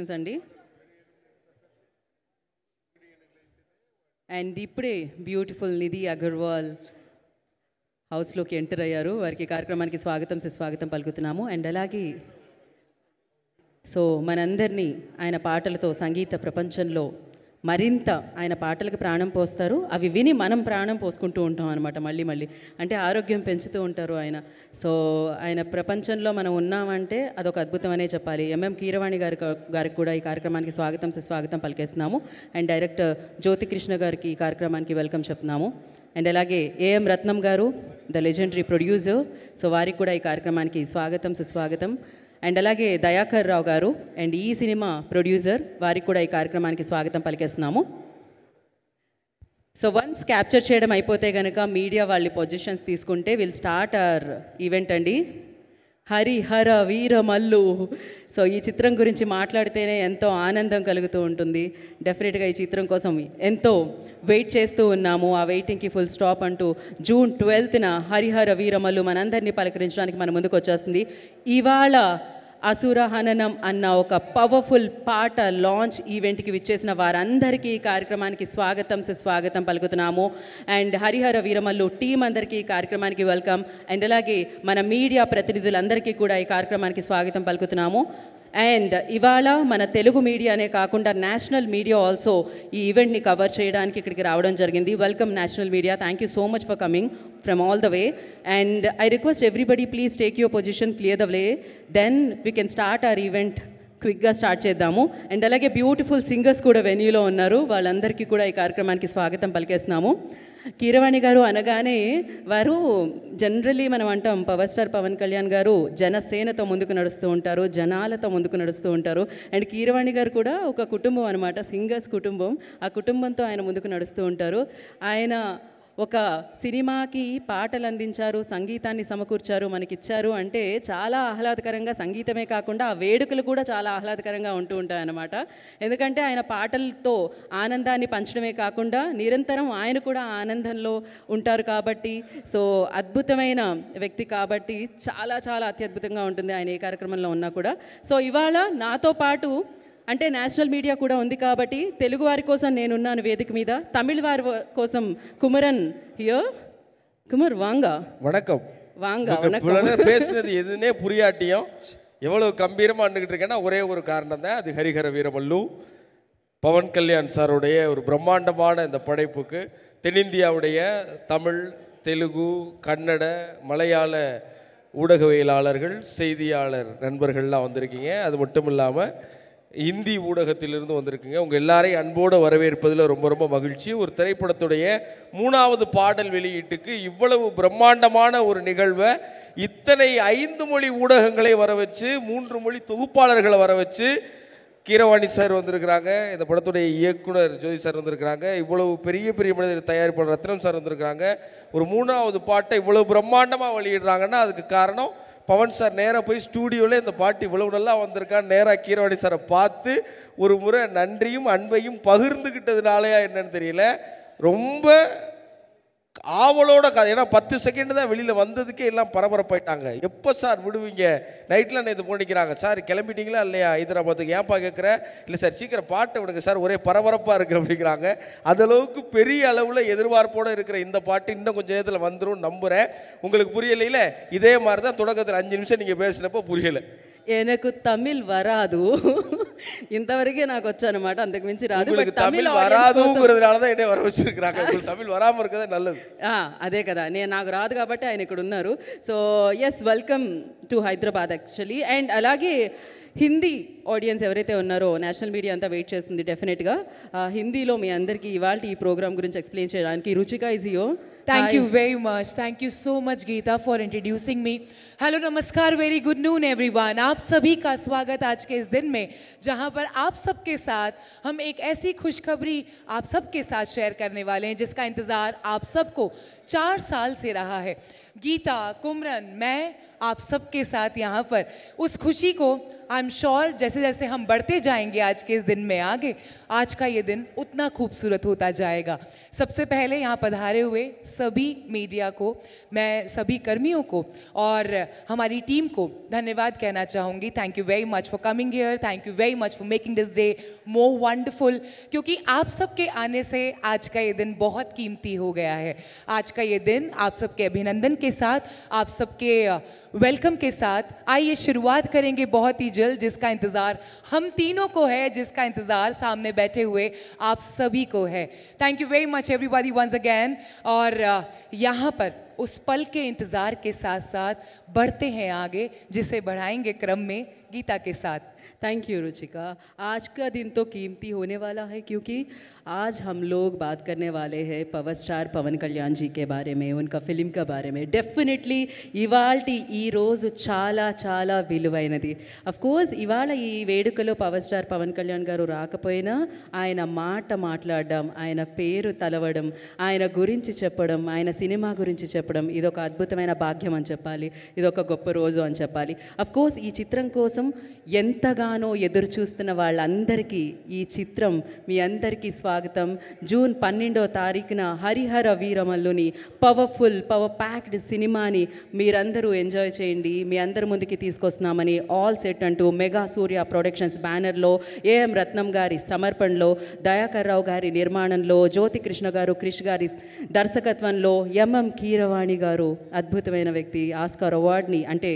అండి అండ్ ఇప్పుడే బ్యూటిఫుల్ నిధి అగర్వాల్ హౌస్లోకి ఎంటర్ అయ్యారు. వారికి కార్యక్రమానికి స్వాగతం సుస్వాగతం పలుకుతున్నాము. అండ్ అలాగే మనందరినీ ఆయన పాటలతో సంగీత ప్రపంచంలో మరింత ఆయన పాటలకు ప్రాణం పోస్తారు. అవి విని మనం ప్రాణం పోసుకుంటూ ఉంటాం అనమాట. మళ్ళీ మళ్ళీ అంటే ఆరోగ్యం పెంచుతూ ఉంటారు ఆయన. ఆయన ప్రపంచంలో మనం ఉన్నామంటే అదొక అద్భుతమనే చెప్పాలి. ఎంఎం కీరవాణి గారికి కూడా ఈ కార్యక్రమానికి స్వాగతం సుస్వాగతం పలికేస్తున్నాము. అండ్ డైరెక్టర్ జ్యోతికృష్ణ గారికి ఈ కార్యక్రమానికి వెల్కమ్ చెప్తున్నాము. అండ్ అలాగే ఏఎం రత్నం గారు, ద లెజెండరీ ప్రొడ్యూసర్, వారికి కూడా ఈ కార్యక్రమానికి స్వాగతం సుస్వాగతం. అండ్ అలాగే దయాకర్ రావు గారు అండ్ ఈ సినిమా ప్రొడ్యూసర్, వారికి కూడా ఈ కార్యక్రమానికి స్వాగతం పలికేస్తున్నాము. వన్స్ క్యాప్చర్ చేయడం అయిపోతే కనుక మీడియా వాళ్ళ పొజిషన్స్ తీసుకుంటే విల్ స్టార్ట్ అవర్ ఈవెంట్ అండి. హరిహర వీరమల్లు. ఈ చిత్రం గురించి మాట్లాడితేనే ఎంతో ఆనందం కలుగుతూ ఉంటుంది. డెఫినెట్గా ఈ చిత్రం కోసం ఎంతో వెయిట్ చేస్తూ ఉన్నాము. ఆ వెయిటింగ్కి ఫుల్ స్టాప్ అంటూ జూన్ 12న హరిహర వీరమల్లు మనందరినీ పలకరించడానికి మన ముందుకు వచ్చేస్తుంది. ఇవాళ అసురహననం అన్న ఒక పవర్ఫుల్ పాట లాంచ్ ఈవెంట్కి విచ్చేసిన వారందరికీ ఈ కార్యక్రమానికి స్వాగతం సుస్వాగతం పలుకుతున్నాము. అండ్ హరిహర వీరమల్లు టీం అందరికీ ఈ కార్యక్రమానికి వెల్కమ్. అండ్ అలాగే మన మీడియా ప్రతినిధులందరికీ కూడా ఈ కార్యక్రమానికి స్వాగతం పలుకుతున్నాము. అండ్ ఇవాళ మన తెలుగు మీడియానే కాకుండా నేషనల్ మీడియా ఆల్సో ఈ ఈవెంట్ని కవర్ చేయడానికి ఇక్కడికి రావడం జరిగింది. Welcome national media, thank you so much for coming from all the way. And I request everybody, please take your position, clear the way, then we can start our event. క్విక్గా start చేద్దాము. And అలాగే beautiful singers కూడా వెన్యూలో ఉన్నారు. వాళ్ళందరికీ కూడా ఈ కార్యక్రమానికి స్వాగతం పలికేస్తున్నాము. కీరవాణి గారు అనగానే వారు జనరల్లీ మనం అంటాం పవర్ స్టార్ పవన్ కళ్యాణ్ గారు జనసేనతో ముందుకు నడుస్తూ ఉంటారు, జనాలతో ముందుకు నడుస్తూ ఉంటారు. అండ్ కీరవాణి గారు కూడా ఒక కుటుంబం అనమాట, సింగర్స్ కుటుంబం. ఆ కుటుంబంతో ఆయన ముందుకు నడుస్తూ ఉంటారు. ఆయన ఒక సినిమాకి పాటలు అందించారు, సంగీతాన్ని సమకూర్చారు, మనకిచ్చారు అంటే చాలా ఆహ్లాదకరంగా, సంగీతమే కాకుండా ఆ వేడుకలు కూడా చాలా ఆహ్లాదకరంగా ఉంటూ ఉంటాయన్నమాట. ఎందుకంటే ఆయన పాటలతో ఆనందాన్ని పంచడమే కాకుండా నిరంతరం ఆయన కూడా ఆనందంలో ఉంటారు కాబట్టి, అద్భుతమైన వ్యక్తి కాబట్టి చాలా చాలా అత్యద్భుతంగా ఉంటుంది ఆయన ఏ కార్యక్రమంలో ఉన్నా కూడా. ఇవాళ నాతో పాటు అంటే నేషనల్ మీడియా కూడా ఉంది కాబట్టి తెలుగు వారి కోసం నేనున్నాను వేదిక మీద, తమిళ వారి కోసం కుమరన్ హియర్. குமர் வாங்க. வணக்கம். வாங்க. வணக்கம். பேசுனது எதுனே புரியாட்டியும் எவ்வளவு கம்பீரமாக அண்டுகிட்டு இருக்கேன்னா ஒரே ஒரு காரணம் தான், அது ஹரிஹர வீரமல்லு பவன் கல்யாண் சாருடைய ஒரு பிரம்மாண்டமான இந்த படைப்புக்கு தென்னிந்தியாவுடைய தமிழ், தெலுங்கு, கன்னட, மலையாள ஊடகவியலாளர்கள், செய்தியாளர் நண்பர்கள்லாம் வந்திருக்கீங்க. அது மட்டும் இல்லாமல் இந்தி ஊடகத்திலிருந்து வந்திருக்குங்க. உங்கள் எல்லாரையும் அன்போடு வரவேற்பதில் ரொம்ப ரொம்ப மகிழ்ச்சி. ஒரு திரைப்படத்துடைய 3வது பாடல் வெளியீட்டுக்கு இவ்வளவு பிரம்மாண்டமான ஒரு நிகழ்வை இத்தனை 5 மொழி ஊடகங்களை வர வச்சு 3 மொழி தொகுப்பாளர்களை வர வச்சு கீரவாணி சார் வந்திருக்கிறாங்க, இந்த படத்துடைய இயக்குனர் ஜோதி சார் வந்திருக்கிறாங்க, இவ்வளவு பெரிய பெரிய மனிதர் தயாரிப்பாளர் ரத்னம் சார் வந்திருக்கிறாங்க. ஒரு 3வது பாட்டை இவ்வளவு பிரம்மாண்டமாக வெளியிடுறாங்கன்னா அதுக்கு காரணம் பவன் சார் நேராக போய் ஸ்டூடியோவில் இந்த பாட்டு இவ்வளவு நல்லா வந்திருக்கான்னு நேராக கீரவாணி சாரை பார்த்து ஒரு முறை நன்றியும் அன்பையும் பகிர்ந்துக்கிட்டதுனாலயா என்னன்னு தெரியல, ரொம்ப ஆவலோட ஏன்னா 10 செகண்ட் தான் வெளியில் வந்ததுக்கே எல்லாம் பரபரப்பாயிட்டாங்க. எப்போ சார் விடுவீங்க, நைட்டில் நேற்று போனிக்கிறாங்க, சார் கிளம்பிட்டீங்களா இல்லையா ஹைதராபாத்துக்கு, ஏன்ப்பா கேட்குற, இல்லை சார் சீக்கிரம் பாட்டை விடுங்க சார், ஒரே பரபரப்பாக இருக்குது அப்படிங்கிறாங்க. அதளவுக்கு பெரிய அளவில் எதிர்பார்ப்போடு இருக்கிற இந்த பாட்டு இன்னும் கொஞ்சம் நேரத்தில் வந்துடும் நம்புகிறேன். உங்களுக்கு புரியலையில இதே மாதிரி தான் தொடக்கத்தில் 5 நிமிஷம் நீங்கள் பேசினப்போ புரியலை. எனக்கு தமிழ் వరాదు, ఇంతవరకే నాకు వచ్చానమాట, అంతకు మించి రాదు. தமிழ் వరాదుங்கிறதுனால தான் என்ன வர வச்சிருக்காங்க. உங்களுக்கு தமிழ் వరాமல் இருக்கிறது நல்லது. అదే కదా, నాకు రాదు కాబట్టి ఆయన ఇక్కడ ఉన్నారు. Yes, welcome to Hyderabad actually. And అలాగే హిందీ ఆడియన్స్ ఎవరైతే ఉన్నారో నేషనల్ మీడియా అంతా వెయిట్ చేస్తుంది డెఫినెట్గా. హిందీలో మీ అందరికీ ఇవాళ ఈ ప్రోగ్రామ్ గురించి ఎక్స్ప్లెయిన్ చేయడానికి Ruchika is here. Thank you very much. Thank you so much Geeta for introducing me. Hello, namaskar, very good noon everyone. आप सभी का स्वागत आज के इस दिन में, जहां पर आप सबके साथ हम एक ऐसी खुशखबरी आप सबके साथ शेयर करने वाले हैं जिसका इंतज़ार आप सबको 4 साल से रहा है. गीता, कुमरन, मैं आप सबके साथ यहाँ पर उस खुशी को आई एम श्योर जैसे जैसे हम बढ़ते जाएंगे आज के इस दिन में आगे, आज का ये दिन उतना खूबसूरत होता जाएगा. सबसे पहले यहाँ पधारे हुए सभी मीडिया को, मैं सभी कर्मियों को और हमारी टीम को धन्यवाद कहना चाहूँगी. Thank you very much for coming here, thank you very much for making this day more wonderful. क्योंकि आप सबके आने से आज का ये दिन बहुत कीमती हो गया है. आज का ये दिन आप सबके अभिनंदन के साथ, आप सबके वेलकम के साथ आइए शुरुआत करेंगे बहुत ही जल्द, जिसका इंतज़ार हम तीनों को है, जिसका इंतज़ार सामने बैठे हुए आप सभी को है. Thank you very much everybody once again. और यहाँ पर उस पल के इंतज़ार के साथ साथ बढ़ते हैं आगे, जिसे बढ़ाएंगे क्रम में गीता के साथ. Thank you Ruchika. आज का दिन तो कीमती होने वाला है क्योंकि आज हम लोग बात करने वाले हैं पवर स्टार पवन कल्याण जी के बारे में, उनका फिल्म के बारे में. డెఫినెట్లీ ఇవాల్టి ఈ రోజు చాలా చాలా విలువైనది. అఫ్ కోర్స్ ఇవాళ ఈ వేడుకలో పవర్ స్టార్ పవన్ కళ్యాణ్ గారు రాకపోయినా ఆయన మాట మాట్లాడడం, ఆయన పేరు తలవడం, ఆయన గురించి చెప్పడం, ఆయన సినిమా గురించి చెప్పడం ఇదొక అద్భుతమైన భాగ్యం అని చెప్పాలి. ఇదొక గొప్ప రోజు అని చెప్పాలి. అఫ్ కోర్స్ ఈ చిత్రం కోసం ఎంతగానో ఎదురు చూస్తున్న వాళ్ళందరికీ ఈ చిత్రం మీ అందరికీ స్వాగతం. జూన్ 12వ తారీఖున హరిహర వీరమల్లుని పవర్ ప్యాక్డ్ సినిమాని మీరందరూ ఎంజాయ్ చేయండి. మీ అందరి ముందుకి తీసుకొస్తున్నామని ఆల్ సెట్ అంటూ మెగా సూర్య ప్రొడక్షన్స్ బ్యానర్లో, ఏఎం రత్నం గారి సమర్పణలో, దయాకర్ రావు గారి నిర్మాణంలో, జ్యోతి కృష్ణ గారు క్రిష్ గారి దర్శకత్వంలో, ఎంఎం కీరవాణి గారు అద్భుతమైన వ్యక్తి, ఆస్కార్ అవార్డ్ని అంటే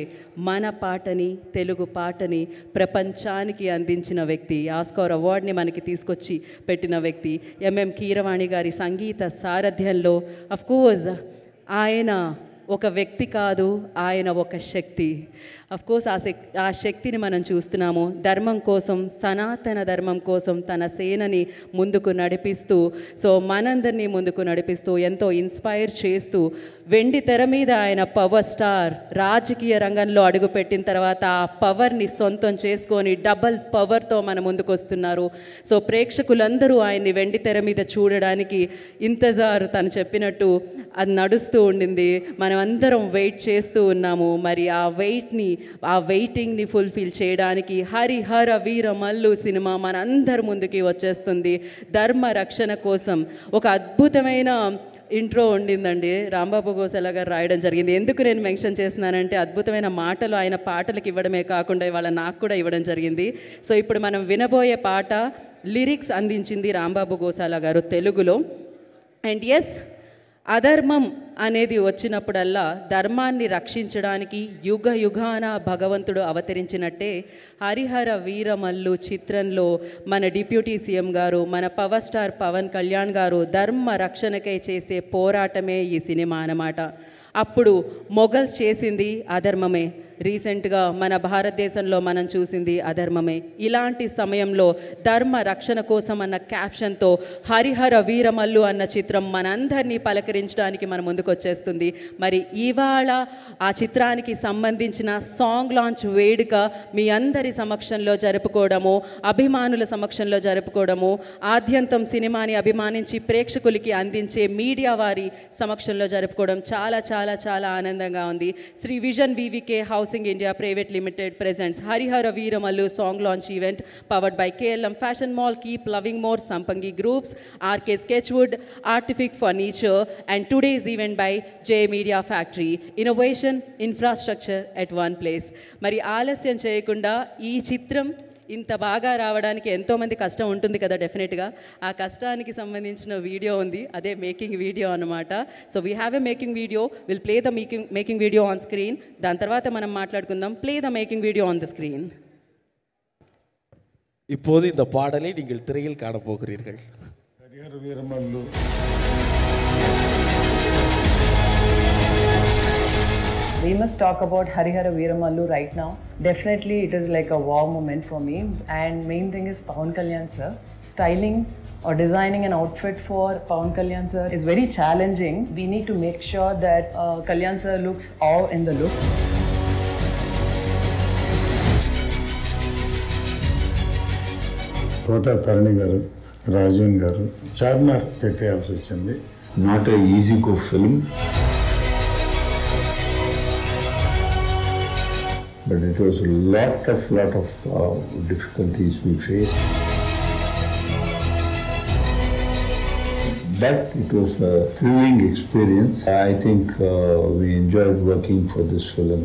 మన పాటని, తెలుగు పాటని ప్రపంచానికి అందించిన వ్యక్తి, ఆస్కార్ అవార్డ్ని మనకి తీసుకొచ్చి పెట్టిన వ్యక్తి ఎంఎం కీరవాణి గారి సంగీత సారథ్యంలో. అఫ్ కోర్స్ ఆయన ఒక వ్యక్తి కాదు, ఆయన ఒక శక్తి. అఫ్ కోర్స్ ఆ శక్తిని మనం చూస్తున్నాము. ధర్మం కోసం, సనాతన ధర్మం కోసం తన సేనని ముందుకు నడిపిస్తూ, సో మనందరినీ ముందుకు నడిపిస్తూ, ఎంతో ఇన్స్పైర్ చేస్తూ, వెండి తెర మీద ఆయన పవర్ స్టార్ రాజకీయ రంగంలో అడుగుపెట్టిన తర్వాత ఆ పవర్ని సొంతం చేసుకొని డబల్ పవర్తో మన ముందుకు వస్తున్నారు. సో ప్రేక్షకులందరూ ఆయన్ని వెండి తెర మీద చూడడానికి ఇంతజార్ తను చెప్పినట్టు అది నడుస్తూ ఉండింది. మనం అందరం వెయిట్ చేస్తూ ఉన్నాము. మరి ఆ వెయిటింగ్ని ఫుల్ఫిల్ చేయడానికి హరిహర వీరమల్లు సినిమా మనందరి ముందుకి వచ్చేస్తుంది. ధర్మ రక్షణ కోసం ఒక అద్భుతమైన ఇంట్రో ఉండిందండి. రాంబాబు గోసెల గారు రాయడం జరిగింది. ఎందుకు నేను మెన్షన్ చేస్తున్నానంటే అద్భుతమైన మాటలు ఆయన పాటలకు ఇవ్వడమే కాకుండా ఇవాళ నాకు కూడా ఇవ్వడం జరిగింది. సో ఇప్పుడు మనం వినబోయే పాట లిరిక్స్ అందించింది రాంబాబు గోసాల గారు తెలుగులో. అండ్ ఎస్, అధర్మం అనేది వచ్చినప్పుడల్లా ధర్మాన్ని రక్షించడానికి యుగ యుగాన భగవంతుడు అవతరించినట్టే హరిహర వీరమల్లు చిత్రంలో మన డిప్యూటీ సీఎం గారు, మన పవర్ స్టార్ పవన్ కళ్యాణ్ గారు ధర్మ రక్షణకై చేసే పోరాటమే ఈ సినిమా అన్నమాట. అప్పుడు మొఘల్స్ చేసింది అధర్మమే, రీసెంట్గా మన భారతదేశంలో మనం చూసింది అధర్మమే. ఇలాంటి సమయంలో ధర్మ రక్షణ కోసం అన్న క్యాప్షన్తో హరిహర వీరమల్లు అన్న చిత్రం మనందరినీ పలకరించడానికి మన ముందుకు వచ్చేస్తుంది. మరి ఇవాళ ఆ చిత్రానికి సంబంధించిన సాంగ్ లాంచ్ వేడుక మీ అందరి సమక్షంలో జరుపుకోవడము, అభిమానుల సమక్షంలో జరుపుకోవడము, ఆద్యంతం సినిమాని అభిమానించి ప్రేక్షకులకి అందించే మీడియా వారి సమక్షంలో జరుపుకోవడం చాలా చాలా చాలా ఆనందంగా ఉంది. Shri vision VVK housing India private limited presents Harihara Veeramallu song launch event powered by KLM Fashion Mall, Keep Loving More, Sampangi Groups, RK Sketchwood, Artific Furniture, and today's event by J Media Factory. Innovation, infrastructure at one place. మరి ఆలస్యం చేయకుండా ఈ చిత్రం ఇంత బాగా రావడానికి ఎంతోమంది కష్టం ఉంటుంది కదా డెఫినెట్గా. ఆ కష్టానికి సంబంధించిన వీడియో ఉంది, అదే మేకింగ్ వీడియో అనమాట. So we have a making video, will play the making video on screen. దాని తర్వాత మనం మాట్లాడుకుందాం. Play the making video on the screen. இப்போது இந்த பாடலை நீங்கள் திரையில் காணப்போகிறீர்கள். Harihara Veeramallu We must talk about Harihara Veeramallu right now. Definitely it is like a wow moment for me, and main thing is Pawan Kalyan sir. Styling or designing an outfit for Pawan Kalyan sir is very challenging. We need to make sure that Kalyan sir looks awe in the look. కోట తరణి గారు, రాజన్ గారు చార్మినార్ పెట్టేయాల్సి వచ్చింది. Not a easy go film, but it was a lot of difficulties we faced. but it was a thrilling experience. I think we enjoyed working for this film.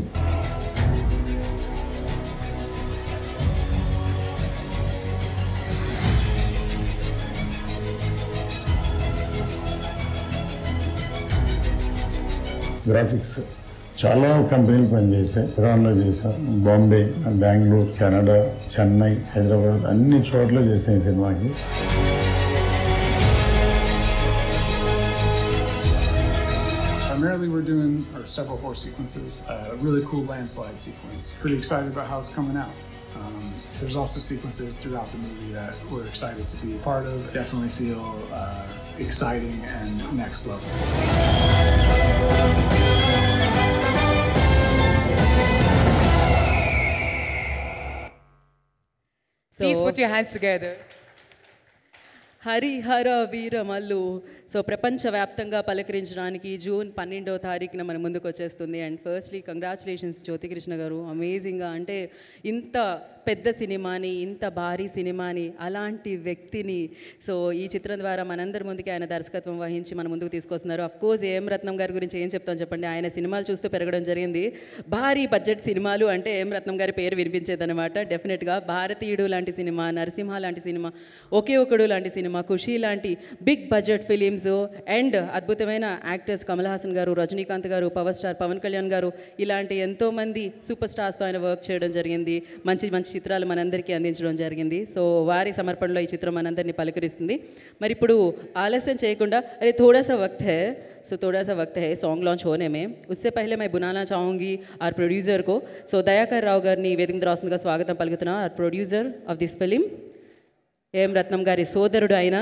Graphics చాలా కంపెనీలు పనిచేశాయి. ఇరాన్లో చేశాం, Bombay, Bengaluru, Canada, Chennai, Hyderabad అన్ని చోట్ల చేసాం ఈ సినిమాకి. Primarily we're doing several horse sequences, a really cool landslide sequence. Pretty excited about how it's coming out. There's also sequences throughout the movie that we're excited to be a part of. Definitely feel exciting and next level. Please put your hands together. Harihara Veeramallu so ప్రపంచవ్యాప్తంగా పలకరించడానికి June 12వ తారీఖున మన ముందుకు వచ్చేస్తుంది. And firstly congratulations Jyothi Krishna గారు, అమేజింగ్గా అంటే ఇంత పెద్ద సినిమాని, ఇంత భారీ సినిమాని, అలాంటి వ్యక్తిని సో ఈ చిత్రం ద్వారా మనందరి ముందుకి ఆయన దర్శకత్వం వహించి మన ముందుకు తీసుకొస్తున్నారు. అఫ్కోర్స్ ఏఎం రత్నం గారి గురించి ఏం చెప్తాం చెప్పండి, ఆయన సినిమాలు చూస్తూ పెరగడం జరిగింది. భారీ బడ్జెట్ సినిమాలు అంటే ఏఎం రత్నం గారి పేరు వినిపించేదనమాట. డెఫినెట్గా భారతీయుడు లాంటి సినిమా, నరసింహ లాంటి సినిమా, ఒకే ఒకడు లాంటి సినిమా, ఖుషి లాంటి బిగ్ బడ్జెట్ ఫిలిమ్స్ అండ్ అద్భుతమైన యాక్టర్స్ కమల్ హాసన్ గారు, రజనీకాంత్ గారు, పవర్ స్టార్ పవన్ కళ్యాణ్ గారు, ఇలాంటి ఎంతోమంది సూపర్ స్టార్స్తో ఆయన వర్క్ చేయడం జరిగింది. మంచి మంచి చిత్రాలు మనందరికీ అందించడం జరిగింది. సో వారి సమర్పణలో ఈ చిత్రం మనందరినీ పలకరిస్తుంది. మరి ఇప్పుడు ఆలస్యం చేయకుండా అరే थोड़ा सा वक्त है सॉन्ग लॉन्च होने में, उससे पहले मैं बुलाना चाहूँगी आर प्रोड्यूसर को. సో దయాకర్ రావు గారిని వేదిక మీద రాస్తుందిగా స్వాగతం పలుకుతున్నా. Our producer of this film, AM Ratnam గారి సోదరుడు ఆయన.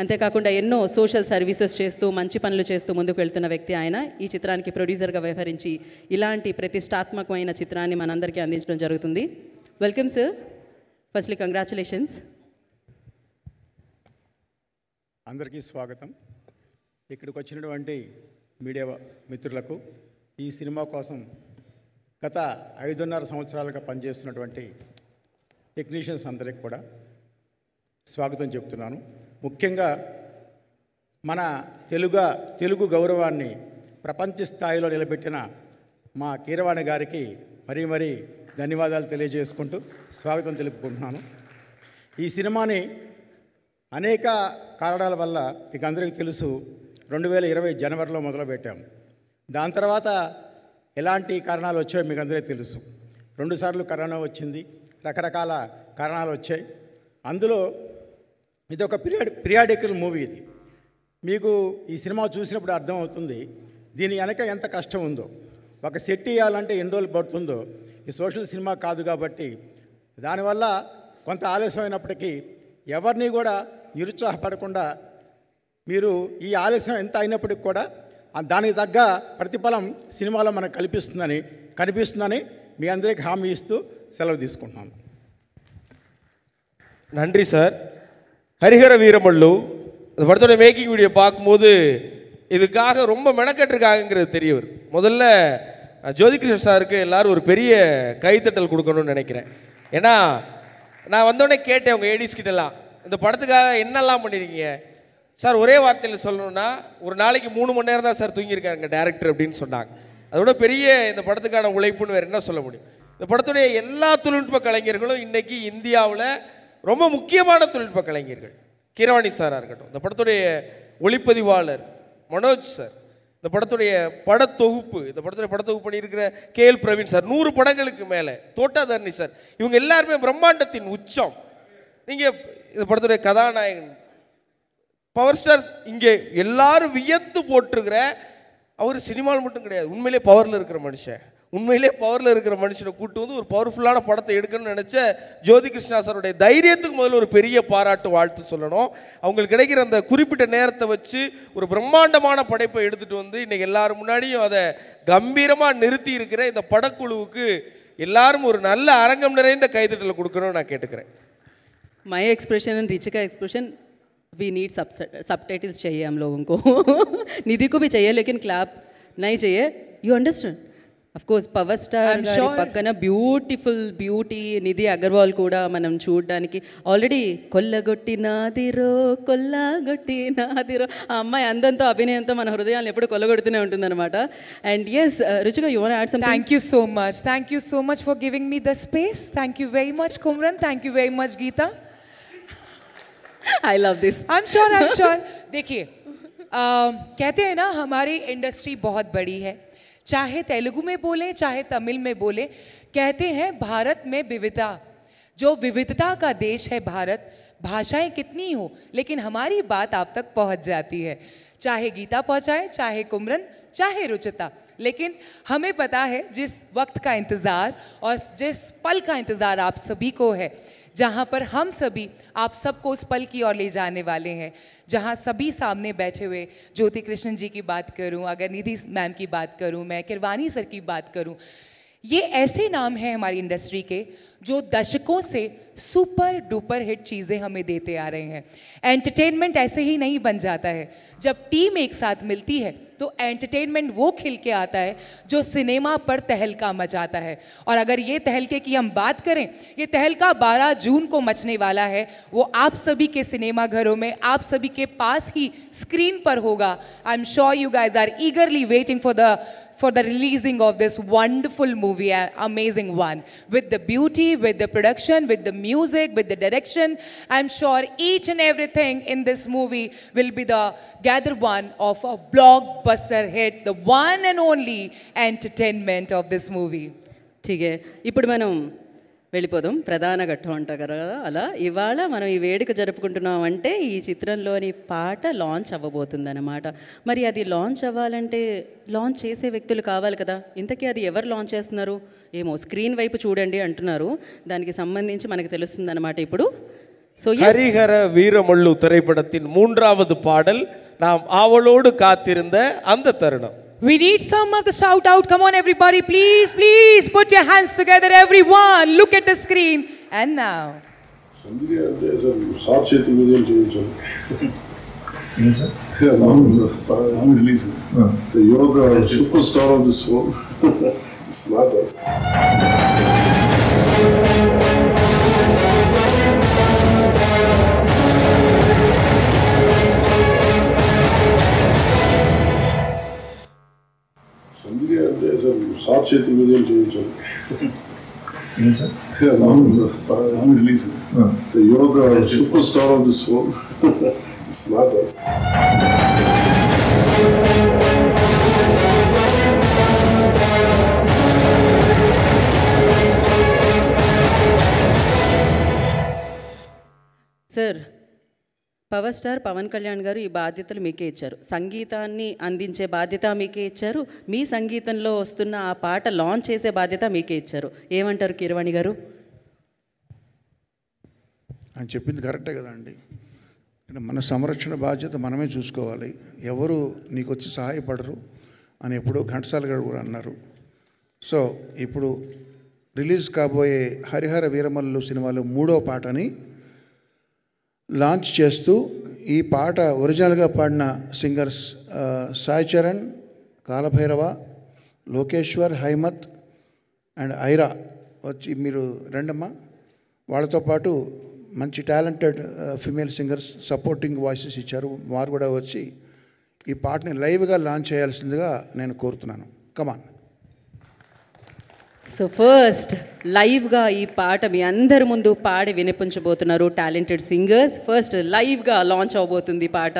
అంతేకాకుండా ఎన్నో సోషల్ సర్వీసెస్ చేస్తూ మంచి పనులు చేస్తూ ముందుకు వెళ్తున్న వ్యక్తి ఆయన. ఈ చిత్రానికి ప్రొడ్యూసర్గా వ్యవహరించి ఇలాంటి ప్రతిష్టాత్మకమైన చిత్రాన్ని మనందరికీ అందించడం జరుగుతుంది. Welcome sir, firstly congratulations. అందరికీ స్వాగతం. ఇక్కడికి వచ్చినటువంటి మీడియా మిత్రులకు, ఈ సినిమా కోసం గత 5.5 సంవత్సరాలుగా పనిచేస్తున్నటువంటి టెక్నీషియన్స్ అందరికి కూడా స్వాగతం చెప్తున్నాను. ముఖ్యంగా మన తెలుగు గౌరవాన్ని ప్రపంచ స్థాయిలో నిలబెట్టిన మా కీరవాణి గారికి మరీ ధన్యవాదాలు తెలియజేసుకుంటూ స్వాగతం తెలుపుకుంటున్నాను. ఈ సినిమాని అనేక కారణాల వల్ల మీకు అందరికీ తెలుసు 2020 జనవరిలో మొదలుపెట్టాం. దాని తర్వాత ఎలాంటి కారణాలు వచ్చాయో మీకు అందరికీ తెలుసు. 2 సార్లు కరోనా వచ్చింది, రకరకాల కారణాలు వచ్చాయి. అందులో ఇది ఒక పీరియాడికల్ మూవీ. ఇది మీకు ఈ సినిమా చూసినప్పుడు అర్థమవుతుంది దీని వెనక ఎంత కష్టం ఉందో. ఒక సెట్ ఇవ్వాలంటే ఎన్ని రోజులు పడుతుందో. ఈ సోషల్ సినిమా కాదు కాబట్టి దానివల్ల కొంత ఆలస్యమైనప్పటికీ ఎవరిని కూడా నిరుత్సాహపడకుండా మీరు ఈ ఆలస్యం ఎంత అయినప్పటికి కూడా దానికి తగ్గ ప్రతిఫలం సినిమాలో మనకు కనిపిస్తుందని మీ అందరికీ హామీ ఇస్తూ సెలవు తీసుకుంటున్నాను. நன்றி சார். ஹரிஹர வீரமல்லு இந்த படத்தோட மேக்கிங் வீடியோ பார்க்கும்போது இதுக்காக ரொம்ப மெனக்கட்டிருக்காங்கிறது தெரிய வருது. முதல்ல ஜோதிகிருஷ்ண சாருக்கு எல்லோரும் ஒரு பெரிய கைத்தட்டல் கொடுக்கணும்னு நினைக்கிறேன். ஏன்னா நான் வந்தோடனே கேட்டேன் உங்கள் ஏடிஸ் கிட்டலாம், இந்த படத்துக்காக என்னெல்லாம் பண்ணியிருக்கீங்க சார்? ஒரே வார்த்தையில் சொல்லணும்னா ஒரு நாளைக்கு 3 மணி நேரம் தான் சார் தூங்கியிருக்காங்க டேரக்டர் அப்படின்னு சொன்னாங்க. அதோட பெரிய இந்த படத்துக்கான உழைப்புன்னு வேறு என்ன சொல்ல முடியும்? இந்த படத்துடைய எல்லா தொழில்நுட்ப கலைஞர்களும் இன்றைக்கி இந்தியாவில் ரொம்ப முக்கியமான தொழில்நுட்ப கலைஞர்கள். கீரவாணி சாராக இருக்கட்டும், இந்த படத்துடைய ஒளிப்பதிவாளர் மனோஜ் சார், இந்த படத்துடைய படத்தொகுப்பு பண்ணியிருக்கிற கேஎல் பிரவீன் சார், 100 படங்களுக்கு மேலே தோட்டாதர்ணி சார், இவங்க எல்லாருமே பிரம்மாண்டத்தின் உச்சம். நீங்கள் இந்த படத்துடைய கதாநாயகன் பவர் ஸ்டார், இங்கே எல்லாரும் வியந்து போட்டிருக்கிற அவர் சினிமாவில் மட்டும் கிடையாது, உண்மையிலே பவரில் இருக்கிற மனுஷனை கூட்டு வந்து ஒரு பவர்ஃபுல்லான படத்தை எடுக்கணும்னு நினச்ச ஜோதிகிருஷ்ணா சாருடைய தைரியத்துக்கு முதல்ல ஒரு பெரிய பாராட்டு வாழ்த்து சொல்லணும். அவங்களுக்கு கிடைக்கிற அந்த குறிப்பிட்ட நேரத்தை வச்சு ஒரு பிரம்மாண்டமான படைப்பை எடுத்துகிட்டு வந்து இன்றைக்கி எல்லாரும் முன்னாடியும் அதை கம்பீரமாக நிறுத்தி இருக்கிற இந்த படக்குழுவுக்கு எல்லாரும் ஒரு நல்ல அரங்கம் நிறைந்த கைதட்டலை கொடுக்கணும்னு நான் கேட்டுக்கிறேன். My expression and Richika expression we need subtitles चाहिए हम लोगों को. निधि को भी चाहिए लेकिन क्लैप नहीं चाहिए. You understand? Of course power star గారి పక్కన బ్యూటిఫుల్ బ్యూటీ నిధి అగర్వాల్ కూడా మనం చూడడానికి ఆల్రెడీ కొల్లగొట్టినాదిరో ఆ అమ్మాయి అందంతో అభినయంతో మన హృదయాలను ఎప్పుడు కొల్లగొడుతూనే ఉంటుందన్నమాట. అండ్ ఎస్ రుచిగా you want add something? Thank you so much for giving me the space. Thank you very much Kumran, thank you very much Geeta. I love this. I'm sure. देखिए कहते हैं ना हमारी इंडस्ट्री बहुत बड़ी है, चाहे तेलुगु में बोले चाहे तमिल में बोले, कहते हैं भारत में विविधता, जो विविधता का देश है भारत, भाषाएं कितनी हो लेकिन हमारी बात आप तक पहुंच जाती है, चाहे गीता पहुंचाए चाहे कुमरन चाहे रुचिता. लेकिन हमें पता है जिस वक्त का इंतज़ार और जिस पल का इंतज़ार आप सभी को है, जहाँ पर हम सभी आप सबको उस पल की ओर ले जाने वाले हैं, जहाँ सभी सामने बैठे हुए ज्योति कृष्णन जी की बात करूँ, अगर निधि मैम की बात करूँ, मैं किरवानी सर की बात करूँ, ये ऐसे नाम हैं हमारी इंडस्ट्री के जो दशकों से सुपर डुपर हिट चीज़ें हमें देते आ रहे हैं. एंटरटेनमेंट ऐसे ही नहीं बन जाता है, जब टीम एक साथ मिलती है तो एंटरटेनमेंट वो खिल के आता है जो सिनेमा पर तहलका मचाता है. और अगर ये तहलके की हम बात करें, ये तहलका 12 जून को मचने वाला है, वो आप सभी के सिनेमा घरों में आप सभी के पास ही स्क्रीन पर होगा. I am sure you guys are eagerly waiting for the releasing of this wonderful movie, amazing one, with the beauty, with the production, with the music, with the direction. I'm sure each and everything in this movie will be the gather one of a blockbuster hit, the one and only entertainment of this movie. ठीक है, ఇప్పుడు మనం వెళ్ళిపోదాం ప్రధాన ఘట్టం అంటారు కదా, అలా ఇవాళ మనం ఈ వేడుక జరుపుకుంటున్నాం అంటే ఈ చిత్రంలోని పాట లాంచ్ అవ్వబోతుంది అన్నమాట. మరి అది లాంచ్ అవ్వాలంటే లాంచ్ చేసే వ్యక్తులు కావాలి కదా, ఇంతకీ అది ఎవరు లాంచ్ చేస్తున్నారు ఏమో, స్క్రీన్ వైపు చూడండి అంటున్నారు, దానికి సంబంధించి మనకు తెలుస్తుంది అన్నమాట ఇప్పుడు. సో ஹரிஹர வீரமல்லு திரைப்படத்தின் 3வது பாடல் நாம் ஆவலோடு காத்திருந்த அந்த தருணம். We need some of the shout out. Come on everybody, please put your hands together everyone. Look at the screen. And now sound release. You're the superstar of this film. It's not us. Sir చేతి మీద ఏం చేయించాలి sound release. You're the superstar of this film. It's not us. Sir, power star Pawan Kalyan garu ఈ బాధ్యతలు మీకే ఇచ్చారు, సంగీతాన్ని అందించే బాధ్యత మీకే ఇచ్చారు, మీ సంగీతంలో వస్తున్న ఆ పాట లాంచ్ చేసే బాధ్యత మీకే ఇచ్చారు. ఏమంటారు కీరవాణి గారు? ఆయన చెప్పింది కరెక్టే కదండి. మన సంరక్షణ బాధ్యత మనమే చూసుకోవాలి, ఎవరు నీకు వచ్చి సహాయపడరు అని ఎప్పుడో ఘంటసాల గారు కూడా అన్నారు. సో ఇప్పుడు రిలీజ్ కాబోయే హరిహర వీరమల్లు సినిమాలో 3వ పాటని లాంచ్ చేస్తూ ఈ పాట ఒరిజినల్గా పాడిన సింగర్స్ సాయి చరణ్, కాలభైరవ, లోకేశ్వర్, హైమత్ అండ్ ఐరా వచ్చి మీరు రెండమ్మా, వాళ్ళతో పాటు మంచి talented female singers supporting voices ఇచ్చారు, వారు కూడా వచ్చి ఈ పాటని లైవ్గా లాంచ్ చేయాల్సిందిగా నేను కోరుతున్నాను. కమాన్. సో ఫస్ట్ లైవ్గా ఈ పాట మీ అందరి ముందు పాడి వినిపించబోతున్నారు టాలెంటెడ్ సింగర్స్. ఫస్ట్ లైవ్గా లాంచ్ అవబోతుంది పాట.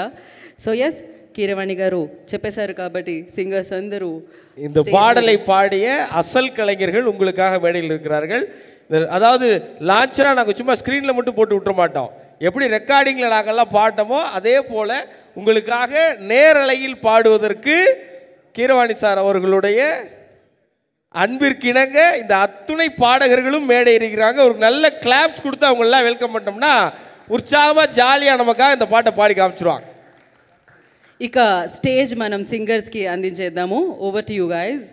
సో ఎస్, కీరవాణి గారు చెప్పేశారు కాబట్టి సింగర్స్ అందరూ இந்த பாடலை பாடிய அசல் கலைஞர்கள் உங்களுக்காக மேடையில் இருக்கிறார்கள். அதாவது லான்ச்சராக நாங்கள் சும்மா ஸ்க்ரீனில் மட்டும் போட்டு விட்டுற மாட்டோம், எப்படி ரெக்கார்டிங்கில் நாங்கள்லாம் பாட்டோமோ அதே போல் உங்களுக்காக நேரலையில் பாடுவதற்கு கீரவாணி சார் அவர்களுடைய அன்பிற்கிணங்க இந்த அத்துணை பாடகர்களும் மேடை இருக்கிறாங்க. ஒரு நல்ல கிளாப்ஸ் கொடுத்து அவங்களெல்லாம் வெல்கம் பண்ணோம்னா உற்சாகமாக ஜாலியாக நமக்காக இந்த பாட்டை பாடி காமிச்சிருவாங்க. ఇక స్టేజ్ మనం సింగర్స్కి అందించేద్దాము. Over to you guys.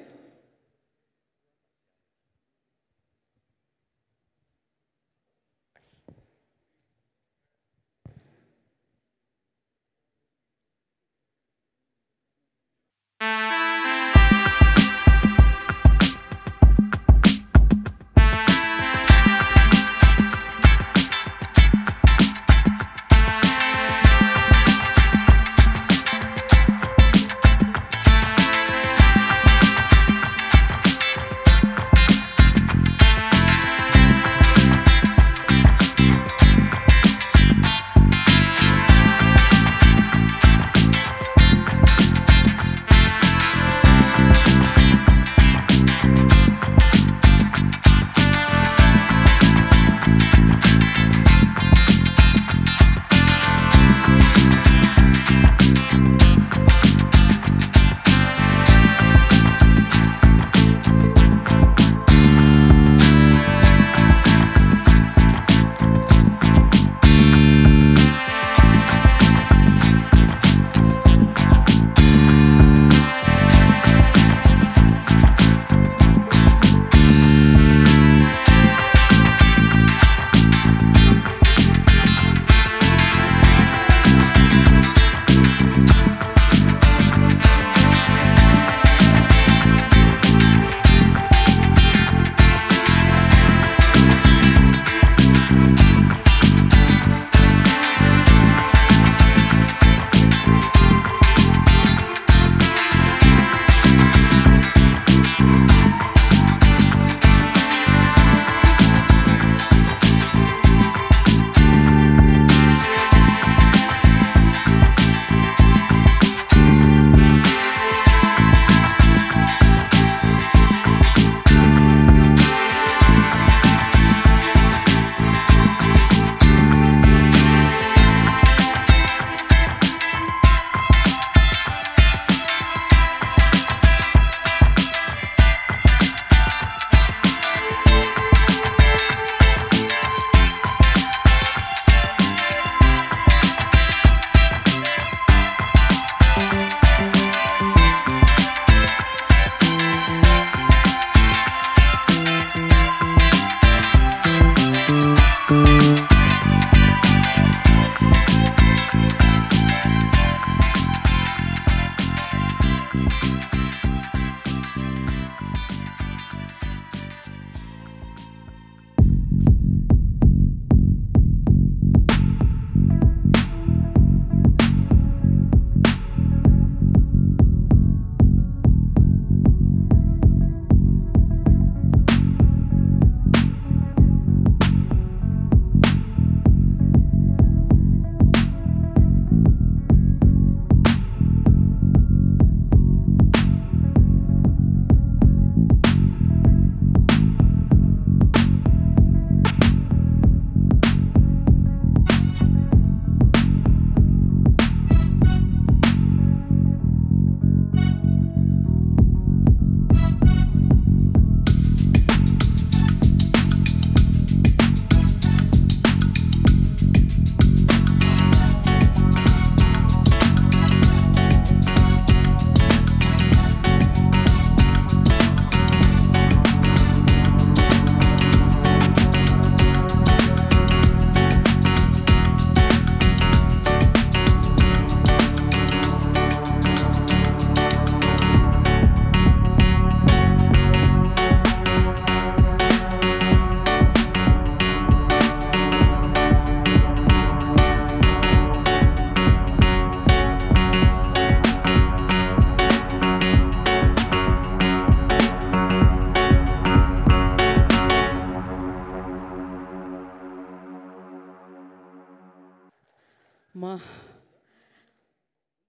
మా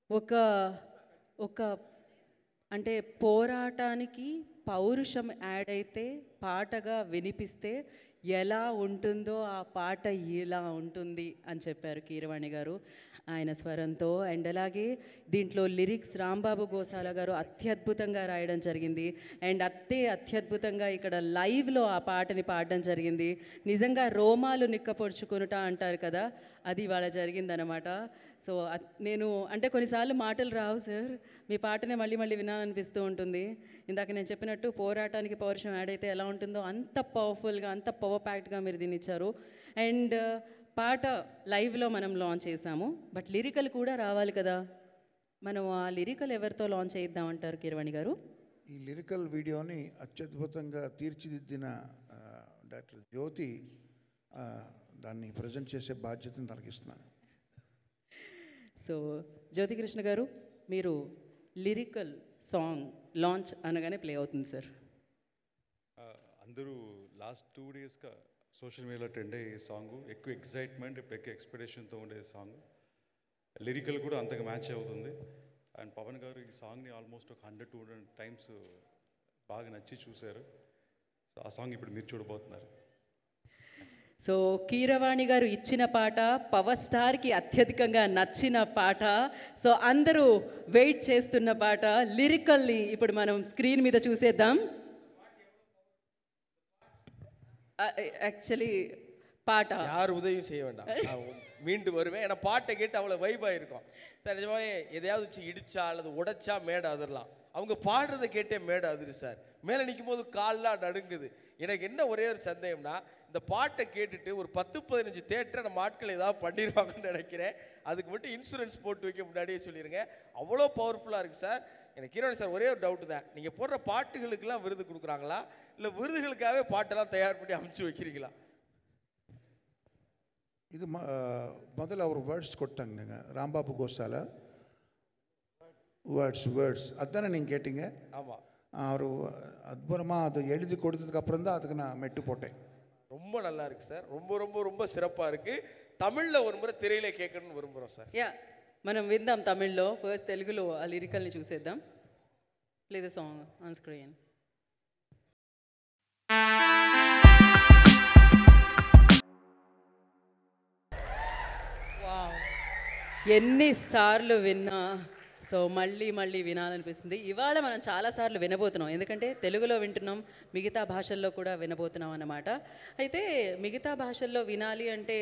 ఒక ఒక అంటే పోరాటానికి పౌరుషం యాడ్ అయితే పాటగా వినిపిస్తే ఎలా ఉంటుందో ఆ పాట ఇలా ఉంటుంది అని చెప్పారు కీరవాణి గారు ఆయన స్వరంతో. అండ్ అలాగే దీంట్లో లిరిక్స్ రాంబాబు గోసాల గారు అత్యద్భుతంగా రాయడం జరిగింది. అండ్ అత్యద్భుతంగా ఇక్కడ లైవ్లో ఆ పాటని పాడడం జరిగింది. నిజంగా రోమాలు నిక్కపొడుచుకునుట అంటారు కదా, అది ఇవాళ జరిగిందనమాట. సో నేను అంటే కొన్నిసార్లు మాటలు రావు సార్, మీ పాటనే మళ్ళీ మళ్ళీ వినాలనిపిస్తూ ఉంటుంది. ఇందాక నేను చెప్పినట్టు పోరాటానికి పౌరుషం యాడ్ అయితే ఎలా ఉంటుందో అంత పవర్ఫుల్గా, అంత పవర్ ప్యాక్డ్గా మీరు దీన్ని ఇచ్చారు. అండ్ పాట లైవ్లో మనం లాంచ్ చేసాము, బట్ లిరికల్ కూడా రావాలి కదా. మనం ఆ లిరికల్ ఎవరితో లాంచ్ చేద్దామంటారు కీరవాణి గారు? ఈ లిరికల్ వీడియోని అత్యద్భుతంగా తీర్చిదిద్దిన డాక్టర్ జ్యోతి దాన్ని ప్రజెంట్ చేసే బాధ్యతను తనకిస్తున్నాను. సో జ్యోతికృష్ణ గారు, మీరు లిరికల్ సాంగ్ లాంచ్ అనగానే ప్లే అవుతుంది సార్. అందరూ లాస్ట్ 2 డేస్గా సోషల్ మీడియాలో ట్రెండ్ అయ్యే సాంగ్, ఎక్కువ ఎక్సైట్మెంట్, ఎక్కువ ఎక్స్పెక్టేషన్తో ఉండే సాంగ్. లిరికల్ కూడా అంతగా మ్యాచ్ అవుతుంది. అండ్ పవన్ గారు ఈ సాంగ్ని ఆల్మోస్ట్ ఒక 100-200 టైమ్స్ బాగా నచ్చి చూశారు. సో ఆ సాంగ్ ఇప్పుడు మీరు చూడబోతున్నారు. సో కీరవాణి గారు ఇచ్చిన పాట పవర్ స్టార్కి అత్యధికంగా నచ్చిన పాట. సో అందరూ వెయిట్ చేస్తున్న పాట లిరికల్ని ఇప్పుడు మనం స్క్రీన్ మీద చూసేద్దాం. ஆக்சுவலி பாட்டா யார் உதவியும் செய்ய வேண்டாம், மீண்டு வருவேன். ஏன்னா பாட்டை கேட்டு அவ்வளோ வைபாக இருக்கும் சார். நிஜமாவே எதையாவது வச்சு இடிச்சா அல்லது உடைச்சா மேடை அதிரலாம். அவங்க பாடுறதை கேட்டே மேடை அதிரு சார். மேலே நிற்கும் போது கால்லாம் நடுங்குது. எனக்கு என்ன ஒரே ஒரு சந்தேகம்னா, இந்த பாட்டை கேட்டுட்டு ஒரு 10-15 தேட்டரை நம்ம ஆட்கள் ஏதாவது பண்ணிடுவாங்கன்னு நினைக்கிறேன். அதுக்கு மட்டும் இன்சூரன்ஸ் போட்டு வைக்க முன்னாடியே சொல்லிடுங்க. அவ்வளோ பவர்ஃபுல்லாக இருக்குது சார். எனக்கு கீரவாணி சார் ஒரே ஒரு டவுட்டு தான், நீங்கள் போடுற பாட்டுகளுக்கெல்லாம் விருது கொடுக்குறாங்களா இல்லை விருதுகளுக்காகவே பாட்டெல்லாம் தயார் பண்ணி அமுச்சு வைக்கிறீங்களா? இது முதல்ல அவர் வேர்ட்ஸ் கொடுத்தாங்க ராம்பாபு கோசால வேர்ட்ஸ் அதுதானே நீங்கள் கேட்டீங்க? ஆமாம். அவர் அற்புதமாக அது எழுதி கொடுத்ததுக்கு அப்புறம் தான் அதுக்கு நான் மெட்டு போட்டேன். ரொம்ப நல்லா இருக்கு சார். ரொம்ப ரொம்ப ரொம்ப சிறப்பாக இருக்குது. தமிழில் ஒரு முறை திரையில கேட்கணும்னு விரும்புகிறோம் సార్. యా, మనం విందాం తమిళ్లో. ఫస్ట్ తెలుగులో ఆ లిరికల్ని చూసేద్దాం. Play the song on screen. ఎన్నిసార్లు విన్నా సో మళ్ళీ మళ్ళీ వినాలనిపిస్తుంది. ఇవాళ మనం చాలాసార్లు వినబోతున్నాం, ఎందుకంటే తెలుగులో వింటున్నాం, మిగతా భాషల్లో కూడా వినబోతున్నాం అన్నమాట. అయితే మిగతా భాషల్లో వినాలి అంటే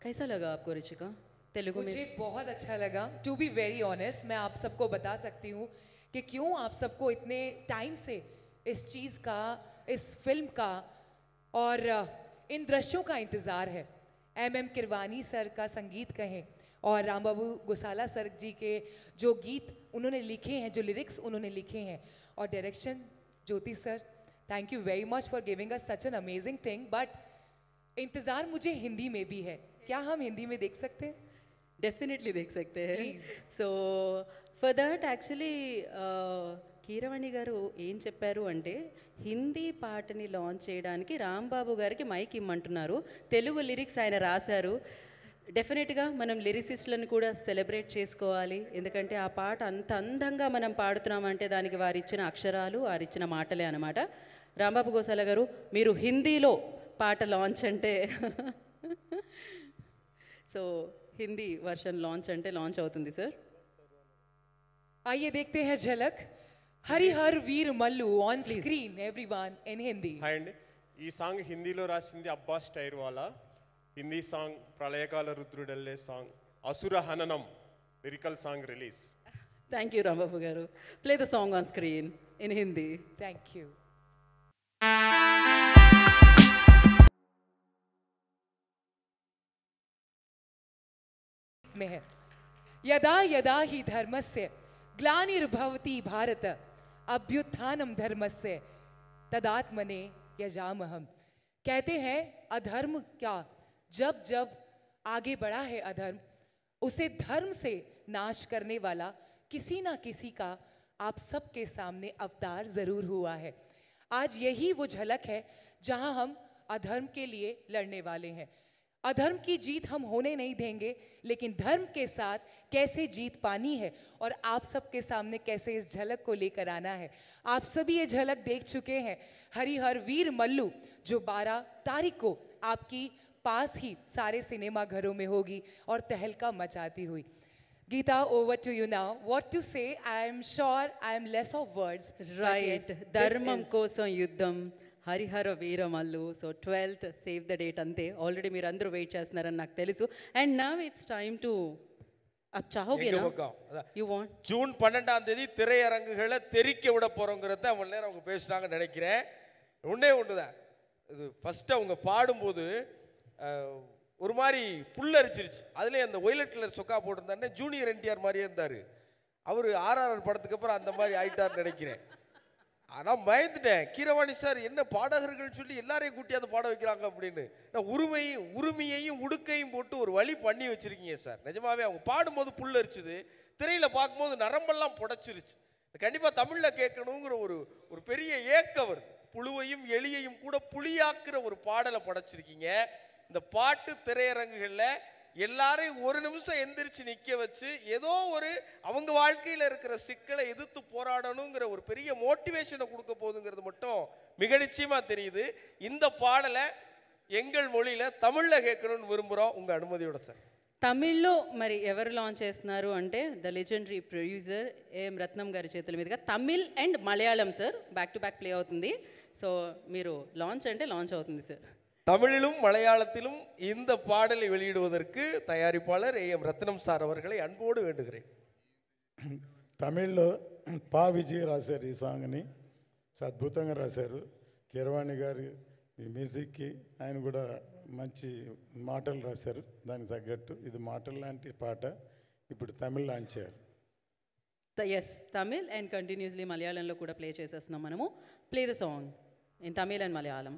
कैसा लगा आपको ऋचिका? तेलुगु में मुझे बहुत अच्छा लगा. टू बी वेरी ऑनेस्ट, मैं आप सबको बता सकती हूँ कि क्यों आप सबको इतने टाइम से इस चीज़ का, इस फिल्म का और इन दृश्यों का इंतज़ार है. MM किरवानी सर का संगीत कहें और रामबाबू गोसाला सर जी के जो गीत उन्होंने लिखे हैं, जो लिरिक्स उन्होंने लिखे हैं, और direction Jyoti sir, thank you very much for giving us such an amazing thing. But इंतज़ार मुझे हिंदी में भी है. क्या हम हिंदी में देख सकते हैं? डेफिनेटली देख सकते हैं. So for that actually Keeravani గారు ఏం చెప్పారు అంటే, హిందీ పాటని లాంచ్ చేయడానికి రాంబాబు గారికి మైక్ ఇమ్మంటున్నారు. తెలుగు లిరిక్స్ ఆయన రాశారు. డెఫినెట్గా మనం లిరిసిస్ట్లను కూడా సెలబ్రేట్ చేసుకోవాలి, ఎందుకంటే ఆ పాట అంత అందంగా మనం పాడుతున్నామంటే దానికి వారిచ్చిన అక్షరాలు, వారిచ్చిన మాటలే అన్నమాట. రాంబాబు గోసాల గారు, మీరు హిందీలో పాట లాంచ్ అంటే సో हिंदी वर्षन लॉन्च अंटे लॉन्च అవుతుంది సార్. आइए देखते हैं झलक Harihara Veera Mallu on screen everyone in Hindi. Hi अंडी, ఈ సాంగ్ హిందీలో రాసింది అబ్బాస్ టైర్ వాలా. హిందీ సాంగ్ ప్రళయకాల రుద్రుడల్లే song, Asura Hananam lyrical song release. Thank you Rambabu garu. Play the song on screen in Hindi. Thank you. में है यदा यदा ही धर्मस्य ग्लानिर्भवति भारत अभ्युत्थानम धर्मस्य तदात्मने यजामहम. कहते हैं अधर्म क्या, जब जब आगे बढ़ा है अधर्म, उसे धर्म से नाश करने वाला किसी ना किसी का आप सबके सामने अवतार जरूर हुआ है. आज यही वो झलक है जहां हम अधर्म के लिए लड़ने वाले हैं. अधर्म की जीत हम होने नहीं देंगे, लेकिन धर्म के साथ कैसे जीत पानी है और आप सबके सामने कैसे इस झलक को लेकर आना है। आप सभी ये झलक देख चुके हैं हरिहर वीर मल्लू, जो 12 तारीख को आपकी पास ही सारे सिनेमा घरों में होगी और तहलका मचाती हुई। Geeta, over to you now. What to say? I am sure I am less of words. Right But yes, ధర్మం this is- కోసం యుద్ధం Harihara Veeramallu. So 12th save the date అంతే. ఆల్రెడీ మీరు అందరూ వెయిట్ చేస్తున్నారని నాకు తెలుసు. And now it's time to అప్ చాహోగే எங்க నా பக்கம் அதான். యు వాంట్ ஜூன் 12ஆம் தேதி திரையரங்குகளை தெறிக்க விட போறோங்கிறத அவ்வளோ நேரம் அவங்க பேசுனாங்கன்னு நினைக்கிறேன். ஒன்றே ஒன்று தான், இது ஃபஸ்ட்டு அவங்க பாடும்போது ஒரு மாதிரி புல்லரிச்சிருச்சு. அதுலேயே அந்த ஒய்லட் கலர் சொக்கா போட்டிருந்தாருன்னா ஜூனியர் என்டிஆர் மாதிரியே இருந்தார். அவர் ஆர்ஆர்ஆர் படத்துக்கு அப்புறம் அந்த மாதிரி ஆயிட்டார்னு நினைக்கிறேன். ஆனால் பயந்துட்டேன், கீரவாணி சார் என்ன பாடகர்கள் சொல்லி எல்லாரையும் கூட்டியாந்து பாட வைக்கிறாங்க அப்படின்னு. நான் உரிமையையும் உடுக்கையும் போட்டு ஒரு வழி பண்ணி வச்சிருக்கீங்க சார். நிஜமாவே அவங்க பாடும்போது புல்லரிச்சுது, திரையில் பார்க்கும்போது நரம்பெல்லாம் புடைச்சிருச்சு. கண்டிப்பாக தமிழில் கேட்கணுங்கிற ஒரு பெரிய ஏக்கம் வருது. புழுவையும் எலியையும் கூட புளியாக்குற ஒரு பாடலை படைச்சிருக்கீங்க. இந்த பாட்டு திரையரங்குகளில் எல்லாரையும் ஒரு நிமிஷம் எந்திரிச்சு நிற்க வச்சு ஏதோ ஒரு அவங்க வாழ்க்கையில் இருக்கிற சிக்கலை எதிர்த்து போராடணுங்கிற ஒரு பெரிய மோட்டிவேஷனை கொடுக்க போகுதுங்கிறது மட்டும் மிக நிச்சயமாக தெரியுது. இந்த பாடலை எங்கள் மொழியில் தமிழில் கேட்கணும்னு விரும்புகிறோம், உங்கள் அனுமதியோட சார். తమిళ్లో మరి ఎవరు లాంచ్ చేస్తున్నారు అంటే the legendary producer AM Ratnam గారి చేతుల మీదుగా Tamil and Malayalam sir back to back play అవుతుంది. సో మీరు లాంచ్ అంటే లాంచ్ అవుతుంది సార్. தமிழிலும் மலையாளத்திலும் இந்த பாடலை வெளியிடுவதற்கு தயாரிப்பாளர் ஏஎம் ரத்னம் சார் அவர்களை అన్పోడు వేడుகிறேன். తమిళ్లో పా విజయ్ రాశారు ఈ సాంగ్ని, అద్భుతంగా రాశారు. కీరవాణి గారు ఈ మ్యూజిక్కి ఆయన కూడా మంచి మాటలు రాశారు. దానికి తగ్గట్టు ఇది మాటలు లాంటి పాట ఇప్పుడు తమిళ్ లాంచ్ చేయాలి. ఎస్ తమిళ్ అండ్ కంటిన్యూస్లీ మలయాళంలో కూడా ప్లే చేసేస్తున్నాం మనము. Play the song in Tamil and Malayalam.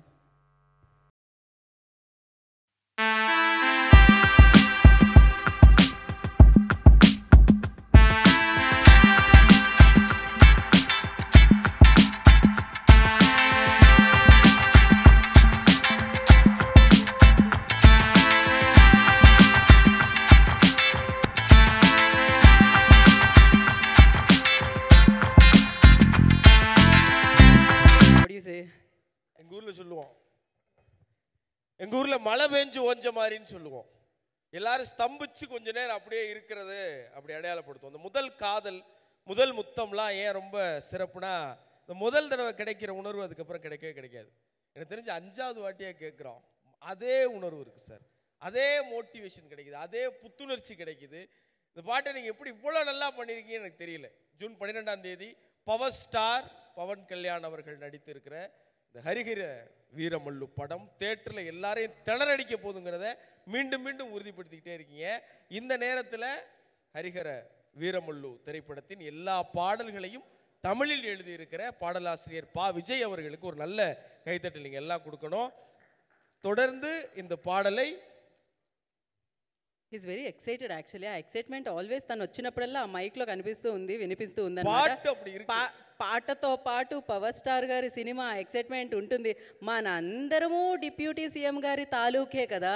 சொல்லுவோம், எங்கள் ஊரில் மழை பெஞ்சு ஓஞ்ச மாதிரின்னு சொல்லுவோம். எல்லாரும் ஸ்தம்பிச்சு கொஞ்ச நேரம் அப்படியே இருக்கிறது அப்படி அடையாளப்படுத்தும். அந்த முதல் காதல், முதல் முத்தம்லாம் ஏன் ரொம்ப சிறப்புனா, இந்த முதல் தடவை கிடைக்கிற உணர்வு அதுக்கப்புறம் கிடைக்கவே கிடைக்காது. எனக்கு தெரிஞ்சு 5வது வாட்டியாக கேட்குறோம், அதே உணர்வு இருக்குது சார், அதே மோட்டிவேஷன் கிடைக்குது, அதே புத்துணர்ச்சி கிடைக்குது. இந்த பாட்டை நீங்கள் எப்படி இவ்வளோ நல்லா பண்ணியிருக்கீங்கன்னு எனக்கு தெரியல. ஜூன் 12ஆம் தேதி பவர் ஸ்டார் பவன் கல்யாண் அவர்கள் நடித்திருக்கிற இந்த ஹரிஹர வீரமல்லு படம் தியேட்டரில் எல்லாரையும் திணறடிக்க போதுங்கிறத மீண்டும் மீண்டும் உறுதிப்படுத்திக்கிட்டே இருக்கீங்க. இந்த நேரத்தில் ஹரிஹர வீரமல்லு திரைப்படத்தின் எல்லா பாடல்களையும் தமிழில் எழுதியிருக்கிற பாடலாசிரியர் பா விஜய் அவர்களுக்கு ஒரு நல்ல கைத்தட்டல் நீங்கள் எல்லாம் கொடுக்கணும். தொடர்ந்து இந்த பாடலை ఈజ్ వెరీ ఎక్సైటెడ్ యాక్చువల్లీ. ఆ ఎక్సైట్మెంట్ ఆల్వేస్ తను వచ్చినప్పుడల్లా ఆ మైక్లో కనిపిస్తూ ఉంది, వినిపిస్తూ ఉంది. పాటతో పాటు పవర్ స్టార్ గారి సినిమా ఎక్సైట్మెంట్ ఉంటుంది. మనందరము డిప్యూటీ సీఎం గారి తాలూకే కదా,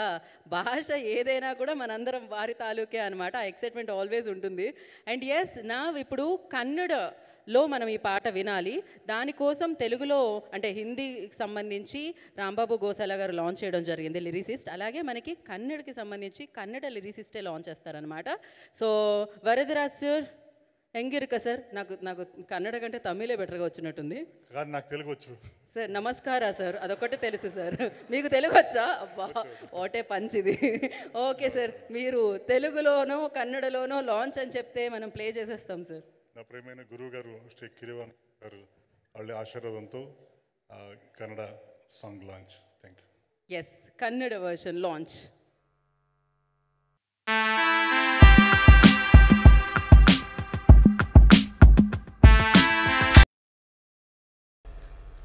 భాష ఏదైనా కూడా మనందరం వారి తాలూకే అనమాట. ఆ ఎక్సైట్మెంట్ ఆల్వేస్ ఉంటుంది. అండ్ ఎస్ నా ఇప్పుడు కన్నడలో మనం ఈ పాట వినాలి. దానికోసం తెలుగులో అంటే హిందీకి సంబంధించి రాంబాబు గోసాల గారు లాంచ్ చేయడం జరిగింది, లిరిసిస్ట్. అలాగే మనకి కన్నడకి సంబంధించి కన్నడ లిరిసిస్టే లాంచ్ చేస్తారనమాట. సో వరదరాజ్ సార్ ಹೆಂಗಿರುಕ ಸರ್? నాకు కన్నడ కంటే తమిళే బెటర్గా వచ్చినట్టుంది. నాకు తెలుగు వచ్చు సార్. నమస్కార సార్, అదొకటి తెలుసు సార్. మీకు తెలుగు వచ్చా? అబ్బా ఓటే పంచిది. ఓకే సార్, మీరు తెలుగులోనో కన్నడలోనో లాంచ్ అని చెప్తే మనం ప్లే చేసేస్తాం సార్. నా ప్రియమైన గురువు గారు శ్రీ కిరవాణి గారు వాళ్ళ ఆశీర్వాదంతో Kannada song launch. Thank you. Yes, Kannada version launch.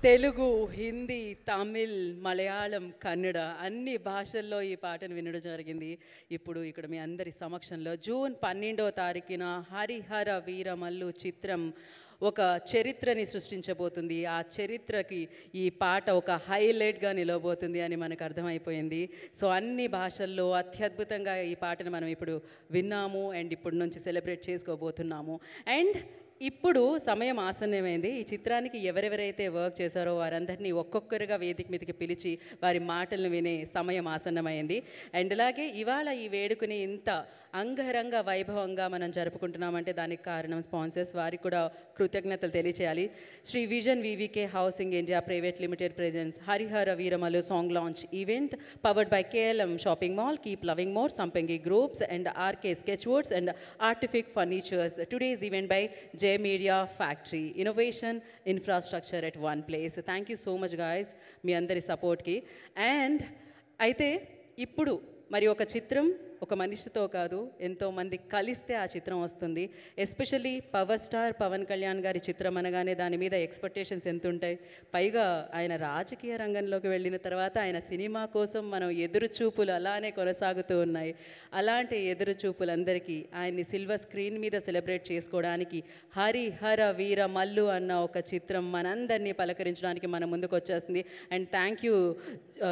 Telugu, Hindi, Tamil, Malayalam, Kannada అన్ని భాషల్లో ఈ పాటను వినడం జరిగింది. ఇప్పుడు ఇక్కడ మీ అందరి సమక్షంలో జూన్ 12వ తారీఖున హరిహర వీరమల్లు చిత్రం ఒక చరిత్రని సృష్టించబోతుంది. ఆ చరిత్రకి ఈ పాట ఒక హైలైట్గా నిలవబోతుంది అని మనకు అర్థమైపోయింది. సో అన్ని భాషల్లో అత్యద్భుతంగా ఈ పాటను మనం ఇప్పుడు విన్నాము అండ్ ఇప్పటి నుంచి సెలబ్రేట్ చేసుకోబోతున్నాము. అండ్ ఇప్పుడు సమయం ఆసన్నమైంది. ఈ చిత్రానికి ఎవరెవరైతే వర్క్ చేశారో వారందరినీ ఒక్కొక్కరుగా వేదిక మీదకి పిలిచి వారి మాటలను వినే సమయం ఆసన్నమైంది. అండ్ అలాగే ఇవాళ ఈ వేడుకని ఇంత అంగరంగ వైభవంగా మనం జరుపుకుంటున్నామంటే దానికి కారణం స్పాన్సర్స్, వారికి కూడా కృతజ్ఞతలు తెలియచేయాలి. Sri vision VVK housing India private Limited presence Harihara Veeramallu song launch event powered by KLM Shopping Mall, keep loving more, Sampangi Groups and RK Sketchwoods and Artific Furnitures. Today's event by J Media Factory. Innovation, infrastructure at one place. Thank you so much guys మీ అందరి సపోర్ట్కి. And అయితే ఇప్పుడు మరి ఒక చిత్రం ఒక మనిషితో కాదు ఎంతోమంది కలిస్తే ఆ చిత్రం వస్తుంది. Especially power star Pawan Kalyan గారి చిత్రం అనగానే దాని మీద ఎక్స్పెక్టేషన్స్ ఎంత ఉంటాయి. పైగా ఆయన రాజకీయ రంగంలోకి వెళ్ళిన తర్వాత ఆయన సినిమా కోసం మనం ఎదురు చూపులు అలానే కొనసాగుతూ ఉన్నాయి. అలాంటి ఎదురు చూపులందరికీ ఆయన్ని సిల్వర్ స్క్రీన్ మీద సెలబ్రేట్ చేసుకోవడానికి హరిహర వీర మల్లు అన్న ఒక చిత్రం మనందరినీ పలకరించడానికి మన ముందుకు వచ్చేస్తుంది. అండ్ థ్యాంక్ యూ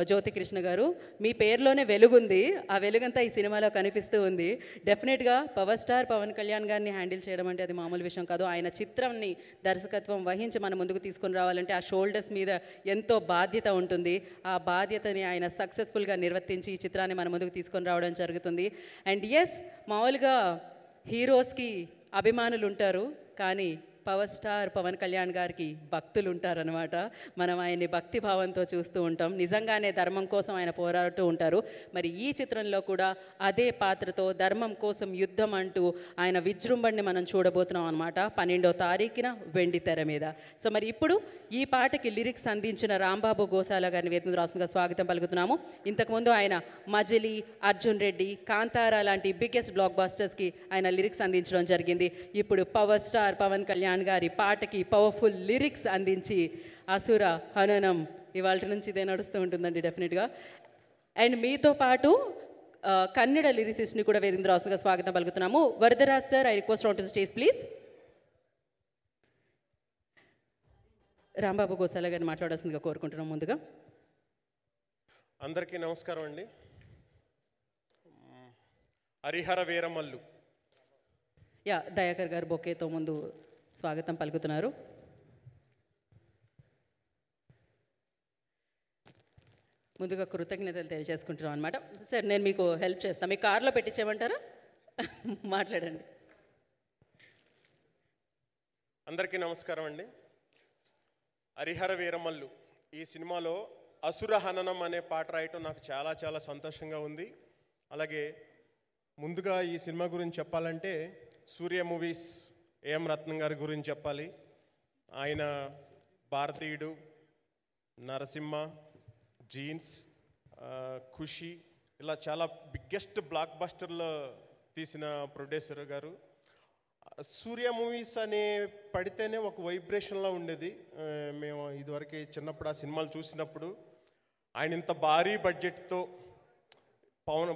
జ్యోతికృష్ణ గారు, మీ పేరులోనే వెలుగుంది, ఆ వెలుగంతా ఈ సినిమాలో కనిపిస్తూ ఉంది. డెఫినెట్గా పవర్ స్టార్ పవన్ కళ్యాణ్ గారిని హ్యాండిల్ చేయడం అంటే అది మామూలు విషయం కాదు. ఆయన చిత్రాన్ని దర్శకత్వం వహించి మన ముందుకు తీసుకొని రావాలంటే ఆ షోల్డర్స్ మీద ఎంతో బాధ్యత ఉంటుంది. ఆ బాధ్యతని ఆయన సక్సెస్ఫుల్గా నిర్వర్తించి ఈ చిత్రాన్ని మన ముందుకు తీసుకొని రావడం జరుగుతుంది. అండ్ ఎస్, మామూలుగా హీరోస్కి అభిమానులు ఉంటారు, కానీ పవర్ స్టార్ పవన్ కళ్యాణ్ గారికి భక్తులు ఉంటారనమాట. మనం ఆయన్ని భక్తి భావంతో చూస్తూ ఉంటాం. నిజంగానే ధర్మం కోసం ఆయన పోరాడుతూ ఉంటారు. మరి ఈ చిత్రంలో కూడా అదే పాత్రతో ధర్మం కోసం యుద్ధం అంటూ ఆయన విజృంభణని మనం చూడబోతున్నాం అనమాట 12వ తారీఖున వెండి తెర మీద. సో మరి ఇప్పుడు ఈ పాటకి లిరిక్స్ అందించిన రాంబాబు గోసాల గారిని వేదిక రాష్ట్రంగా స్వాగతం పలుకుతున్నాము. ఇంతకుముందు ఆయన మజిలీ, అర్జున్ రెడ్డి, కాంతారా లాంటి బిగ్గెస్ట్ బ్లాక్ బాస్టర్స్కి ఆయన లిరిక్స్ అందించడం జరిగింది. ఇప్పుడు పవర్ స్టార్ పవన్ కళ్యాణ్ గారి పాటకి పవర్ఫుల్ లిరిక్స్ అందించి అసుర హననం ఇవాళ నుంచి ఇదే నడుస్తూ ఉంటుందండి డెఫినెట్గా. అండ్ మీతో పాటు కన్నడ లిరిసిస్ట్ని కూడా వేదిక రాష్ట్రంగా స్వాగతం పలుకుతున్నాము. Varadaraj sir, I request on to stage please. Rambabu Gosala గారిని మాట్లాడాల్సిందిగా కోరుకుంటున్నాం. ముందుగా అందరికీ నమస్కారం అండి. హరిహర వీరమల్లు. దయాకర్ గారు బొకేతో ముందు స్వాగతం పలుకుతున్నారు. ముందుగా కృతజ్ఞతలు తెలియజేసుకుంటున్నాం అనమాట. సార్ నేను మీకు హెల్ప్ చేస్తాను, మీ కార్లో పెట్టించేయమంటారా? మాట్లాడండి. అందరికీ నమస్కారం అండి. హరిహర వీరమల్లు ఈ సినిమాలో అసుర హననం అనే పాట రాయటం నాకు చాలా చాలా సంతోషంగా ఉంది. అలాగే ముందుగా ఈ సినిమా గురించి చెప్పాలంటే సూర్య మూవీస్ AM రత్నం గారి గురించి చెప్పాలి. ఆయన భారతీయుడు, నరసింహ, జీన్స్, ఖుషి ఇలా చాలా బిగ్గెస్ట్ బ్లాక్ బస్టర్లో తీసిన ప్రొడ్యూసర్ గారు. సూర్య మూవీస్ అనే పడితేనే ఒక వైబ్రేషన్లో ఉండేది. మేము ఇదివరకు చిన్నప్పుడు ఆ సినిమాలు చూసినప్పుడు ఆయన ఇంత భారీ బడ్జెట్తో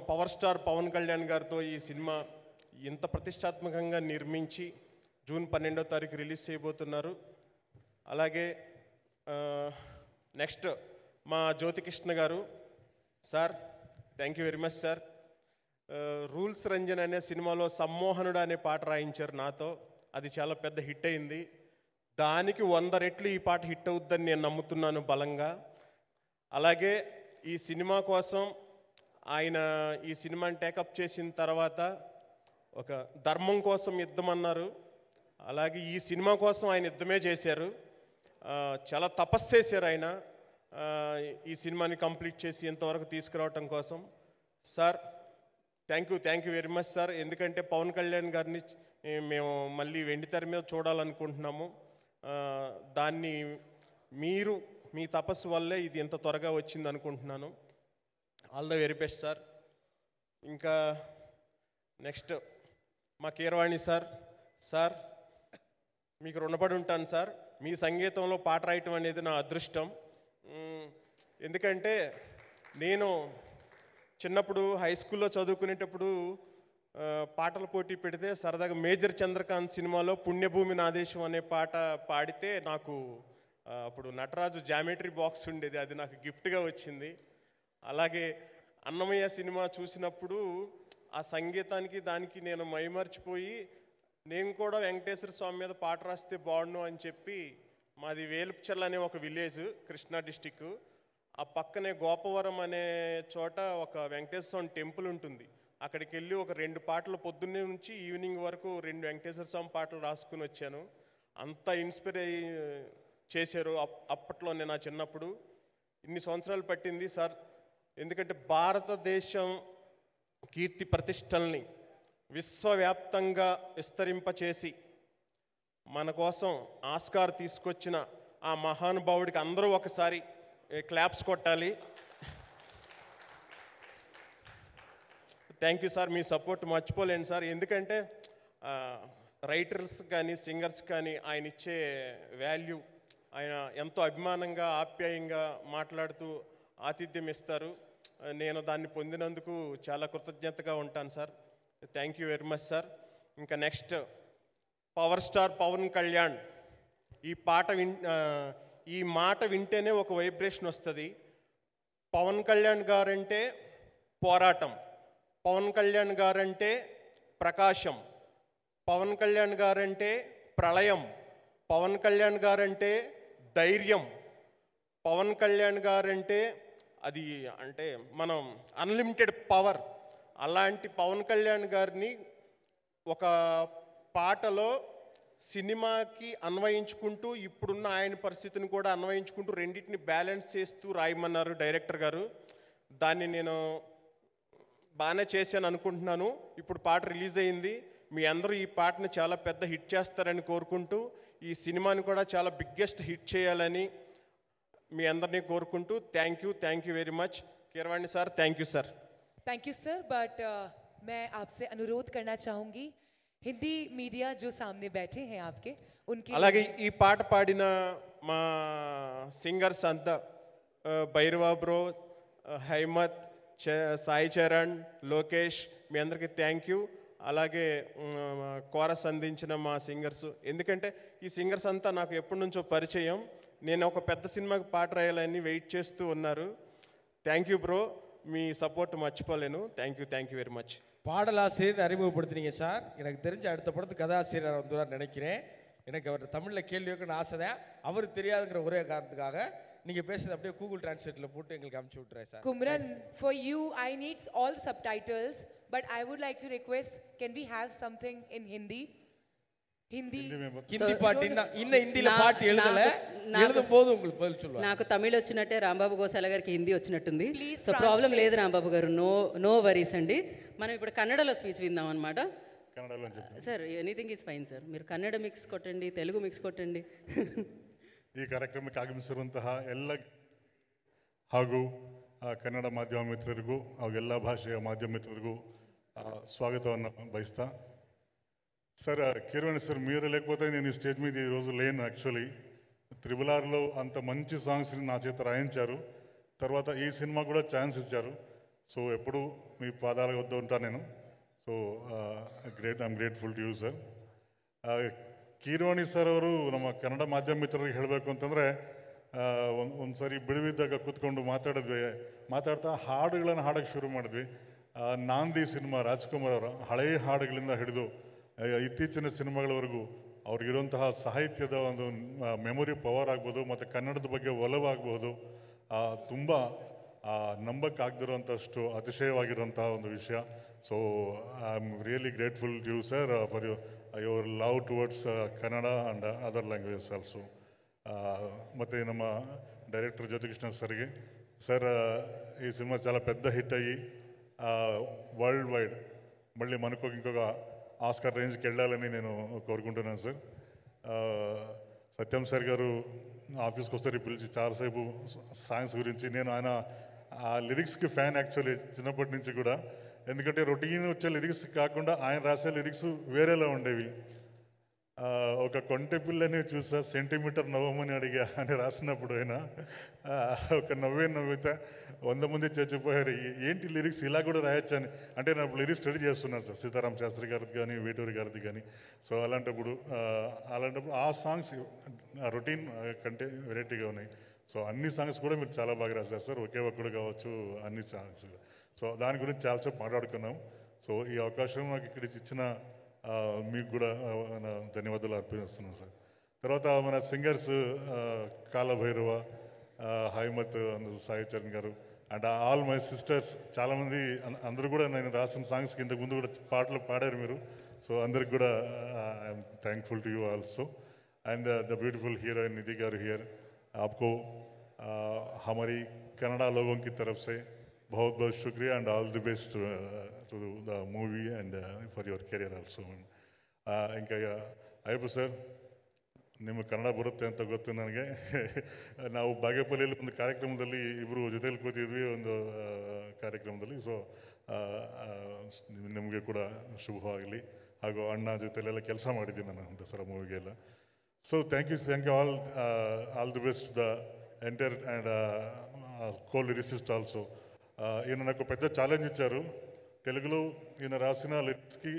పవర్ స్టార్ పవన్ కళ్యాణ్ గారితో ఈ సినిమా ఇంత ప్రతిష్టాత్మకంగా నిర్మించి జూన్ 12వ తారీఖు రిలీజ్ చేయబోతున్నారు. అలాగే నెక్స్ట్ మా జ్యోతికృష్ణ గారు sir, thank you very much sir. Rules Ranjan అనే సినిమాలో సమ్మోహనుడు అనే పాట రాయించారు నాతో. అది చాలా పెద్ద హిట్ అయింది. దానికి 100 రెట్లు ఈ పాట హిట్ అవుద్దని నేను నమ్ముతున్నాను బలంగా. అలాగే ఈ సినిమా కోసం ఆయన ఈ సినిమాని టేకప్ చేసిన తర్వాత ఒక ధర్మం కోసం యుద్ధం అన్నారు. అలాగే ఈ సినిమా కోసం ఆయన యుద్ధమే చేశారు. చాలా తపస్సు చేశారు ఆయన ఈ సినిమాని కంప్లీట్ చేసి ఇంతవరకు తీసుకురావటం కోసం. Sir thank you very much sir. ఎందుకంటే పవన్ కళ్యాణ్ గారిని మేము మళ్ళీ వెండితెర మీద చూడాలనుకుంటున్నాము. దాన్ని మీరు మీ తపస్సు వల్లే ఇది ఇంత త్వరగా వచ్చింది అనుకుంటున్నాను. All the very best sir. ఇంకా నెక్స్ట్ మా కీరవాణి సార్. సార్ మీకు రుణపడి ఉంటాను సార్. మీ సంగీతంలో పాట రాయటం అనేది నా అదృష్టం. ఎందుకంటే నేను చిన్నప్పుడు హై స్కూల్లో చదువుకునేటప్పుడు పాటల పోటీ పెడితే సరదాగా మేజర్ చంద్రకాంత్ సినిమాలో పుణ్యభూమి నాదేశం అనే పాట పాడితే నాకు అప్పుడు నటరాజు జామెట్రీ బాక్స్ ఉండేది, అది నాకు గిఫ్ట్గా వచ్చింది. అలాగే అన్నమయ్య సినిమా చూసినప్పుడు ఆ సంగీతానికి దానికి నేను మైమర్చిపోయి నేను కూడా వెంకటేశ్వర స్వామి మీద పాట రాస్తే బాగుండు అని చెప్పి, మాది వేలుపుచర్ల అనే ఒక విలేజ్ కృష్ణా డిస్టిక్, ఆ పక్కనే గోపవరం అనే చోట ఒక వెంకటేశ్వర స్వామి టెంపుల్ ఉంటుంది. అక్కడికి వెళ్ళి ఒక 2 పాటలు పొద్దున్నే నుంచి ఈవినింగ్ వరకు 2 వెంకటేశ్వర స్వామి పాటలు రాసుకుని వచ్చాను. అంత ఇన్స్పైర్ చేశారు అప్పట్లోనే నా చిన్నప్పుడు. ఇన్ని సంవత్సరాలు పట్టింది సార్, ఎందుకంటే భారతదేశం కీర్తి ప్రతిష్టల్ని విశ్వవ్యాప్తంగా విస్తరింపచేసి మన కోసం ఆస్కార్ తీసుకొచ్చిన ఆ మహానుభావుడికి అందరూ ఒకసారి క్లాప్స్ కొట్టాలి. Thank you sir, me support మర్చిపోలేను సార్. ఎందుకంటే రైటర్స్ కానీ సింగర్స్ కానీ ఆయన ఇచ్చే వాల్యూ, ఆయన ఎంతో అభిమానంగా ఆప్యాయంగా మాట్లాడుతూ ఆతిథ్యం ఇస్తారు. నేను దాన్ని పొందినందుకు చాలా కృతజ్ఞతగా ఉంటాను sir. Thank you very much sir. ఇంకా next power star Pawan Kalyan. ఈ మాట వింటేనే ఒక వైబ్రేషన్ వస్తుంది. పవన్ కళ్యాణ్ గారంటే పోరాటం, పవన్ కళ్యాణ్ గారంటే ప్రకాశం, పవన్ కళ్యాణ్ గారంటే ప్రళయం, పవన్ కళ్యాణ్ గారంటే ధైర్యం, పవన్ కళ్యాణ్ గారంటే అది అంటే మనం అన్లిమిటెడ్ పవర్. అలాంటి పవన్ కళ్యాణ్ గారిని ఒక పాటలో సినిమాకి అన్వయించుకుంటూ ఇప్పుడున్న ఆయన పరిస్థితిని కూడా అన్వయించుకుంటూ రెండింటిని బ్యాలెన్స్ చేస్తూ రాయమన్నారు డైరెక్టర్ గారు. దాన్ని నేను బాగానే చేశాను అనుకుంటున్నాను. ఇప్పుడు పాట రిలీజ్ అయింది, మీ అందరూ ఈ పాటను చాలా పెద్ద హిట్ చేస్తారని కోరుకుంటూ, ఈ సినిమాని కూడా చాలా బిగ్గెస్ట్ హిట్ చేయాలని మీ అందరినీ కోరుకుంటూ thank you very much. Keeravani sir, thank you sir. Thank you sir, but मैं आपसे अनुरोध करना चाहूँगी, हिंदी मीडिया जो सामने बैठे हैं आपके, उनके అలాగే ఈ పాట పాడిన మా సింగర్స్ అంతా భైరవా బ్రో, హైమత్, సాయి చరణ్, లోకేష్, మీ అందరికీ థ్యాంక్ యూ. అలాగే కోరస్ అందించిన మా సింగర్స్, ఎందుకంటే ఈ సింగర్స్ అంతా నాకు ఎప్పటి నుంచో పరిచయం. నేను ఒక పెద్ద సినిమాకి పాట రాయాలని వెయిట్ చేస్తూ ఉన్నారు. థ్యాంక్ యూ బ్రో, మీ சப்போர்ட் மர்చిపోలేను. Thank you very much. பாடலாசிரியர் அறிமுகப்படுத்தினீங்க சார். எனக்கு தெரிஞ்ச அடுத்த படத்து கதாசிரியர் வந்துடுவார் நினைக்கிறேன். எனக்கு அவர் தமிழில் கேள்வி வைக்கணும்னு ஆசை தான். அவர் தெரியாதுங்கிற ஒரே காரணத்துக்காக நீங்கள் பேசுறது அப்படியே கூகுள் டிரான்ஸ்லேட்டில் போட்டு எங்களுக்கு அனுப்பிச்சி விட்டுறேன் sir. Kumran, for you I need all subtitles, but I would like to request, can we have something in Hindi? Hindi పాట ఇన్న హిందీలో పాట எழுதும் போது உங்களுக்கு பதில் சொல்லுவாங்க. నాకు తమిళ్ వచ్చినట్టే రాంబాబు గోసాల గారికి హిందీ వచ్చినట్టుంది. సో ప్రాబ్లం లేదు రాంబాబు గారు, నో వరీస్ అండి. మనం ఇప్పుడు కన్నడలో స్పీచ్ విందాం అనమాట. Sir anything is fine sir. మీరు ಕನ್ನಡ ಮಿಕ್ಸ್ ಕೊಟ್ಟಂడి, తెలుగు ಮಿಕ್ಸ್ ಕೊಟ್ಟಂడి. ಈ ಕಾರ್ಯಕ್ರಮಕ್ಕೆ ಆಗಮಿಸಿರುವಂತಹ ಎಲ್ಲ ಹಾಗೂ ಕನ್ನಡ ಮಾಧ್ಯಮ ಮಿತ್ರರಿಗೂ ಹಾಗೂ ಎಲ್ಲ ಭಾಷೆಯ ಮಾಧ್ಯಮ ಮಿತ್ರರಿಗೂ స్వాగతವನ್ನು బయస్తా. సార్ కీరవాణి సార్, మీరు లేకపోతే నేను ఈ స్టేజ్ మీద ఈరోజు లేను. యాక్చువల్లీ త్రిబుల్-ఆర్లో అంత మంచి సాంగ్స్ని నా చేత రాయించారు. తర్వాత ఈ సినిమా కూడా ఛాన్స్ ఇచ్చారు. సో ఎప్పుడు మీ పాదాల వద్ద ఉంటాను నేను. So I grateful to you sir. Keeravani sir ಅವರು ನಮ್ಮ ಕನ್ನಡ ಮಾಧ್ಯಮ ಮಿತ್ರರಿಗೆ ಹೇಳಬೇಕು ಅಂತಂದರೆ, ಒಂದು ಸಾರಿ ಬಿಡುವಿದ್ದಾಗ ಕೂತ್ಕೊಂಡು ಮಾತಾಡ್ತಾ ಹಾಡುಗಳನ್ನು ಹಾಡೋಕ್ಕೆ ಶುರು ಮಾಡಿದ್ವಿ. ನಾಂದಿ ಸಿನಿಮಾ ರಾಜ್ಕುಮಾರ್ ಅವರ ಹಳೆಯ ಹಾಡುಗಳಿಂದ ಹಿಡಿದು ಇತ್ತೀಚಿನ ಸಿನಿಮಾಗಳವರೆಗೂ ಅವ್ರಿಗಿರುವಂತಹ ಸಾಹಿತ್ಯದ ಒಂದು ಮೆಮೊರಿ ಪವರ್ ಆಗ್ಬೋದು, ಮತ್ತು ಕನ್ನಡದ ಬಗ್ಗೆ ಒಲವಾಗ್ಬೋದು, ತುಂಬ ನಂಬಕ್ಕಾಗದಿರೋಂಥಷ್ಟು ಅತಿಶಯವಾಗಿರೋಂತಹ ಒಂದು ವಿಷಯ. So I am really grateful to you sir for your love towards Kannada and other languages also. ಮತ್ತು ನಮ್ಮ డైరెక్టర్ జ్యోతికృష్ణ సర్కి సార్, ఈ సినిమా చాలా పెద్ద హిట్ అయ్యి వరల్డ్ వైడ్ మళ్ళీ మనకు ఇంకొక ఆస్కార్ రేంజ్కి వెళ్ళాలని నేను కోరుకుంటున్నాను సార్. సత్యం సార్ గారు ఆఫీస్కి వస్తారు పిలిచి చాలాసేపు సాంగ్స్ గురించి, నేను ఆయన ఆ లిరిక్స్కి ఫ్యాన్ యాక్చువల్లీ చిన్నప్పటి నుంచి కూడా. ఎందుకంటే రొటీన్ వచ్చే లిరిక్స్ కాకుండా ఆయన రాసే లిరిక్స్ వేరేలా ఉండేవి. ఒక కొంటె పిల్లని చూసా సెంటీమీటర్ నవ్వమని అడిగా అని రాసినప్పుడు ఆయన ఒక నవ్వితే 100 మంది చచ్చిపోయారు. ఏంటి లిరిక్స్ ఇలా కూడా రాయొచ్చు అని. అంటే నా లిరిక్స్ స్టడీ చేస్తున్నాను సార్, సీతారాం శాస్త్రి గారిది కానీ వేటూరి గారిది కానీ. సో అలాంటప్పుడు ఆ సాంగ్స్ రొటీన్ కంటే వెరైటీగా ఉన్నాయి. సో అన్ని సాంగ్స్ కూడా మీరు చాలా బాగా రాశారు సార్, ఒకే ఒక్కడు కావచ్చు అన్ని సాంగ్స్. సో దాని గురించి చాలాసేపు మాట్లాడుకున్నాం. సో ఈ అవకాశం నాకు ఇక్కడ ఇచ్చిన మీకు కూడా ధన్యవాదాలు అర్పిస్తున్నాను సార్. తర్వాత మన సింగర్స్ కాలభైరవ, హైమత్, సాయి చరణ్ గారు అండ్ ఆల్ మై సిస్టర్స్ చాలామంది, అందరూ కూడా నేను రాసిన సాంగ్స్కి ఇంతకు ముందు కూడా పాటలు పాడారు మీరు. సో అందరికి కూడా I'm thankful to you also. And the beautiful heroine Nidhi garu here, आपको हमारी कन्नड़ा लोगों की तरफ से बहुत बहुत शुक्रिया and all the best to the movie and for your career also. ఇంకా ಅಯ್ಯಪ್ಪ ಸರ್, ನಿಮಗೆ ಕನ್ನಡ ಬರುತ್ತೆ ಅಂತ ಗೊತ್ತು ನನಗೆ. ನಾವು ಬಾಗೇಪಲ್ಲಿಯಲ್ಲಿ ಒಂದು ಕಾರ್ಯಕ್ರಮದಲ್ಲಿ ಇಬ್ಬರು ಜೊತೆಲಿ ಕೂತಿದ್ವಿ ಒಂದು ಕಾರ್ಯಕ್ರಮದಲ್ಲಿ. ಸೊ ನಿಮಗೆ ಕೂಡ ಶುಭವಾಗಲಿ. ಹಾಗೂ ಅಣ್ಣ ಜೊತೆಲೆಲ್ಲ ಕೆಲಸ ಮಾಡಿದ್ದೀನಿ ನಾನು Dasara ಮೂವಿಗೆಲ್ಲ. So thank you all the best to the entire and co-lyricist also. ఈయన నాకు పెద్ద ఛాలెంజ్ ఇచ్చారు తెలుగులో. ఈయన రాసిన లిరిక్స్కి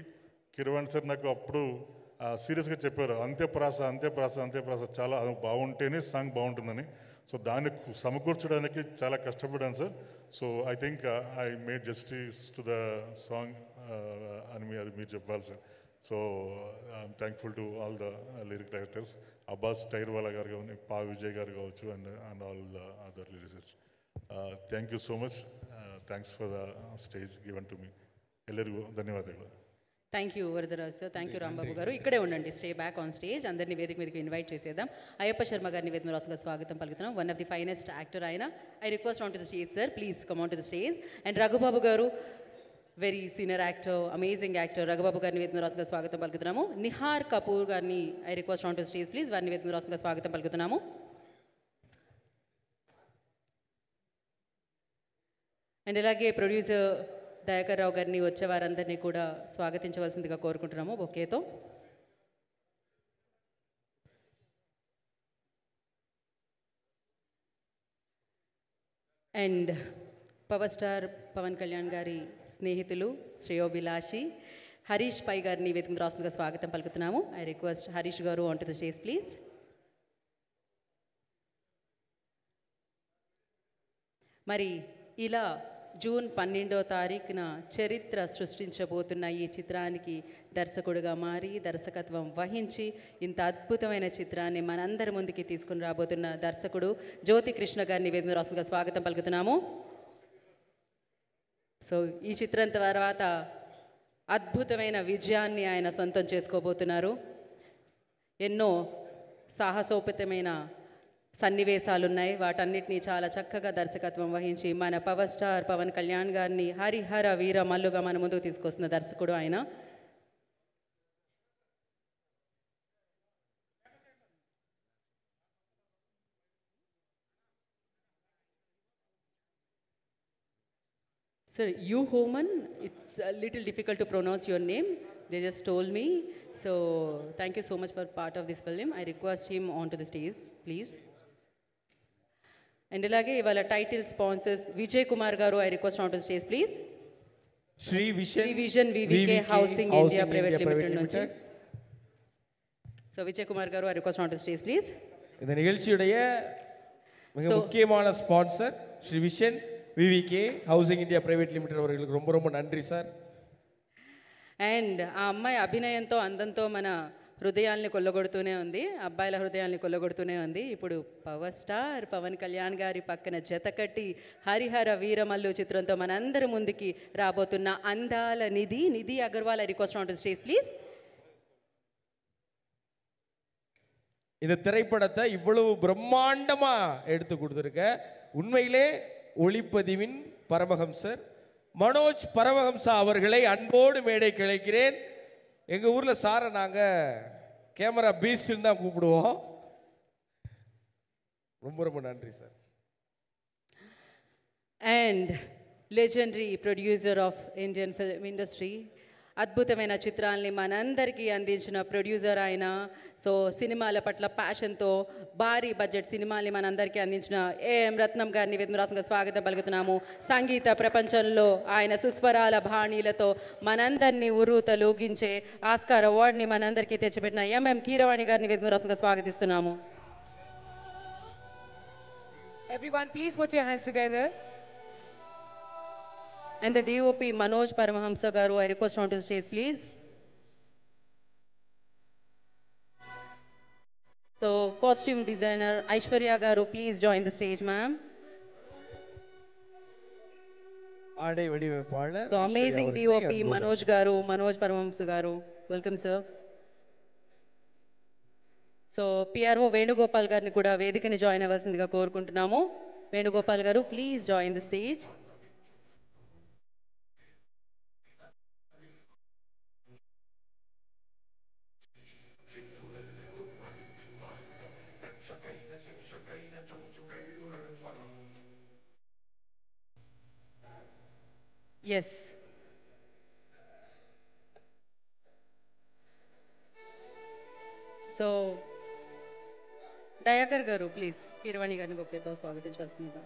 కిరవాణి సార్ నాకు అప్పుడు సీరియస్గా చెప్పారు, అంత్యప్రాస చాలా బాగుంటేనే సాంగ్ బాగుంటుందని. సో దాన్ని సమకూర్చడానికి చాలా కష్టపడ్డాను sir. So I think I made justice to the song అని అది మీరు చెప్పాలి sir. So I'm thankful to all the lyric writers, Abbas Tyrewala garu కానీ, పా విజయ్ గారు కావచ్చు and all the other lyricist. Thank you so much. Thanks for the stage given to me. ಎಲ್ಲರಿಗೂ ధన్యవాదాలు. Thank you Varadaraju sir, thank you Rambabu garu. ఇక్కడే ఉండండి, స్టే బ్యాక్ ఆన్ స్టేజ్. అందరినీ వేదిక మీదకి invite చేసేద్దాం. అయ్యప్ప శర్మ గారిని వేదిక మీద రాసుగా స్వాగతం పలుకుతున్నాం. One of the finest actor ఆయన. I request on to the stage sir, please come on to the stage. And Raghubabu garu, very senior actor, amazing actor. Raghubabu గారిని వేదిక మీద రాసుగా స్వాగతం పలుకుతున్నాము. నిహార్ కపూర్ గారిని I request on to stage please, వారిని వేదిక మీద రాసుగా స్వాగతం పలుకుతున్నాము. అండ్ ఇలాగే ప్రొడ్యూసర్ దయాకర్ రావు గారిని, వచ్చే వారందరినీ కూడా స్వాగతించవలసిందిగా కోరుకుంటున్నాము బొకేతో. And power star Pawan Kalyan గారి స్నేహితులు, శ్రేయోభిలాషి హరీష్ పై గారిని వేదిక రాస్తుందిగా స్వాగతం పలుకుతున్నాము. ఐ రిక్వెస్ట్ హరీష్ గారు on to the stage please. మరి ఇలా జూన్ 12వ తారీఖున చరిత్ర సృష్టించబోతున్న ఈ చిత్రానికి దర్శకుడిగా మారి, దర్శకత్వం వహించి ఇంత అద్భుతమైన చిత్రాన్ని మనందరి ముందుకి తీసుకుని రాబోతున్న దర్శకుడు జ్యోతి కృష్ణ గారిని వేదిక రాస్తుందిగా స్వాగతం పలుకుతున్నాము. సో ఈ చిత్రం తర్వాత అద్భుతమైన విజయాన్ని ఆయన సొంతం చేసుకోబోతున్నారు. ఎన్నో సాహసోపేతమైన సన్నివేశాలు ఉన్నాయి. వాటన్నిటినీ చాలా చక్కగా దర్శకత్వం వహించి మన పవర్ స్టార్ పవన్ కళ్యాణ్ గారిని హరిహర వీర మల్లుగా మన ముందుకు తీసుకొస్తున్న దర్శకుడు ఆయన. Sir, you Homan, it's a little difficult to pronounce your name. They just told me. So thank you so much for part of this film. I request him onto the stage, please. And ilage ivala title sponsors Vijay Kumar garu, I request onto the stage, please. Shri Vision VVK Housing India Private Limited nunchi. So Vijay Kumar garu, I request onto the stage, please. இந்த நிகழ்ச்சியுடைய மிக முக்கியமான sponsor Shri vision VVK housing India private limited அவர்களுக்கு ரொம்ப ரொம்ப நன்றி sir. And ఆ అమ్మాయి అభినయంతో, అందంతో మన హృదయాల్ని కొల్లగొడుతూనే ఉంది, అబ్బాయిల హృదయాల్ని కొల్లగొడుతూనే ఉంది. ఇప్పుడు పవర్ స్టార్ పవన్ కళ్యాణ్ గారి పక్కన జతకట్టి హరిహర వీరమల్లు చిత్రంతో మనందరి ముందుకి రాబోతున్న అందాల Nidhi Agarwal, I request on to stage please. இந்த திரைப்படத்தை இவ்வளவு பிரம்மாண்டமா எடுத்து கொடுத்துருக்க உண்மையிலே ஒளிப்பதிவின் பரமஹம்சர் மனோஜ் பரமஹம்சா அவர்களை அன்போடு மேடை கிடைக்கிறேன். எங்கள் ஊரில் சாரை நாங்கள் கேமரா பீஸ்ட்னு தான் கூப்பிடுவோம். ரொம்ப ரொம்ப நன்றி sir. And legendary producer of Indian film industry, అద్భుతమైన చిత్రాల్ని మనందరికీ అందించిన ప్రొడ్యూసర్ ఆయన. సో సినిమాల పట్ల ప్యాషన్తో భారీ బడ్జెట్ సినిమాల్ని మనందరికీ అందించిన ఏఎం రత్నం గారిని వేదికరాసంగా స్వాగతం పలుకుతున్నాము. సంగీత ప్రపంచంలో ఆయన సుస్వరాల బాణీలతో మనందరినీ ఉర్రూతలూగించే ఆస్కార్ అవార్డుని మనందరికీ తెచ్చిపెట్టిన ఎంఎం కీరవాణి గారిని వేదికరాసంగా స్వాగతిస్తున్నాము. Everyone, please put your hands together. And the DOP Manoj Paramahamsa garu, I request onto the stage, please. So, costume designer Aishwarya garu, please join the stage, ma'am. So, amazing DOP Manoj garu, Manoj Paramahamsa garu. Welcome, sir. So, PRO Venugopal గారిని కూడా వేదికని join అవ్వాల్సిందిగా కోరుకుంటున్నాము. వేణుగోపాల్ గారు, please join the stage. Yes. So, Dayakar garu, please. Kirwani గారిని గొప్పతో స్వాగతించాల్సిందిగా.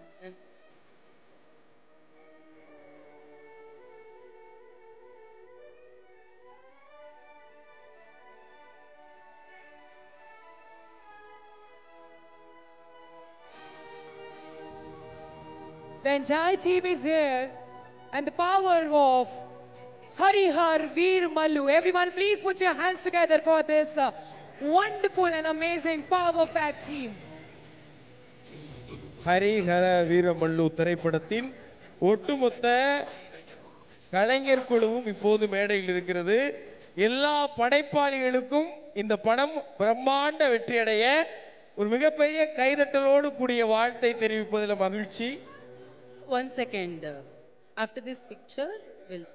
The entire team is here, and the power of Harihar Veer Mallu. Everyone, please put your hands together for this wonderful and amazing power-packed team. Harihara Veeramallu திரைப்படத்தின் ஒட்டுமொத்த கலைஞர் குழுவும் இப்போது மேடையில் இருக்கிறது. எல்லா படைப்பாளிகளுக்கும் இந்த படம் பிரம்மாண்ட வெற்றியடைய ஒரு மிகப்பெரிய கைதட்டலோடு கூடிய வாழ்த்தை தெரிவிப்பதில் மகிழ்ச்சி. One second. After this picture, we'll.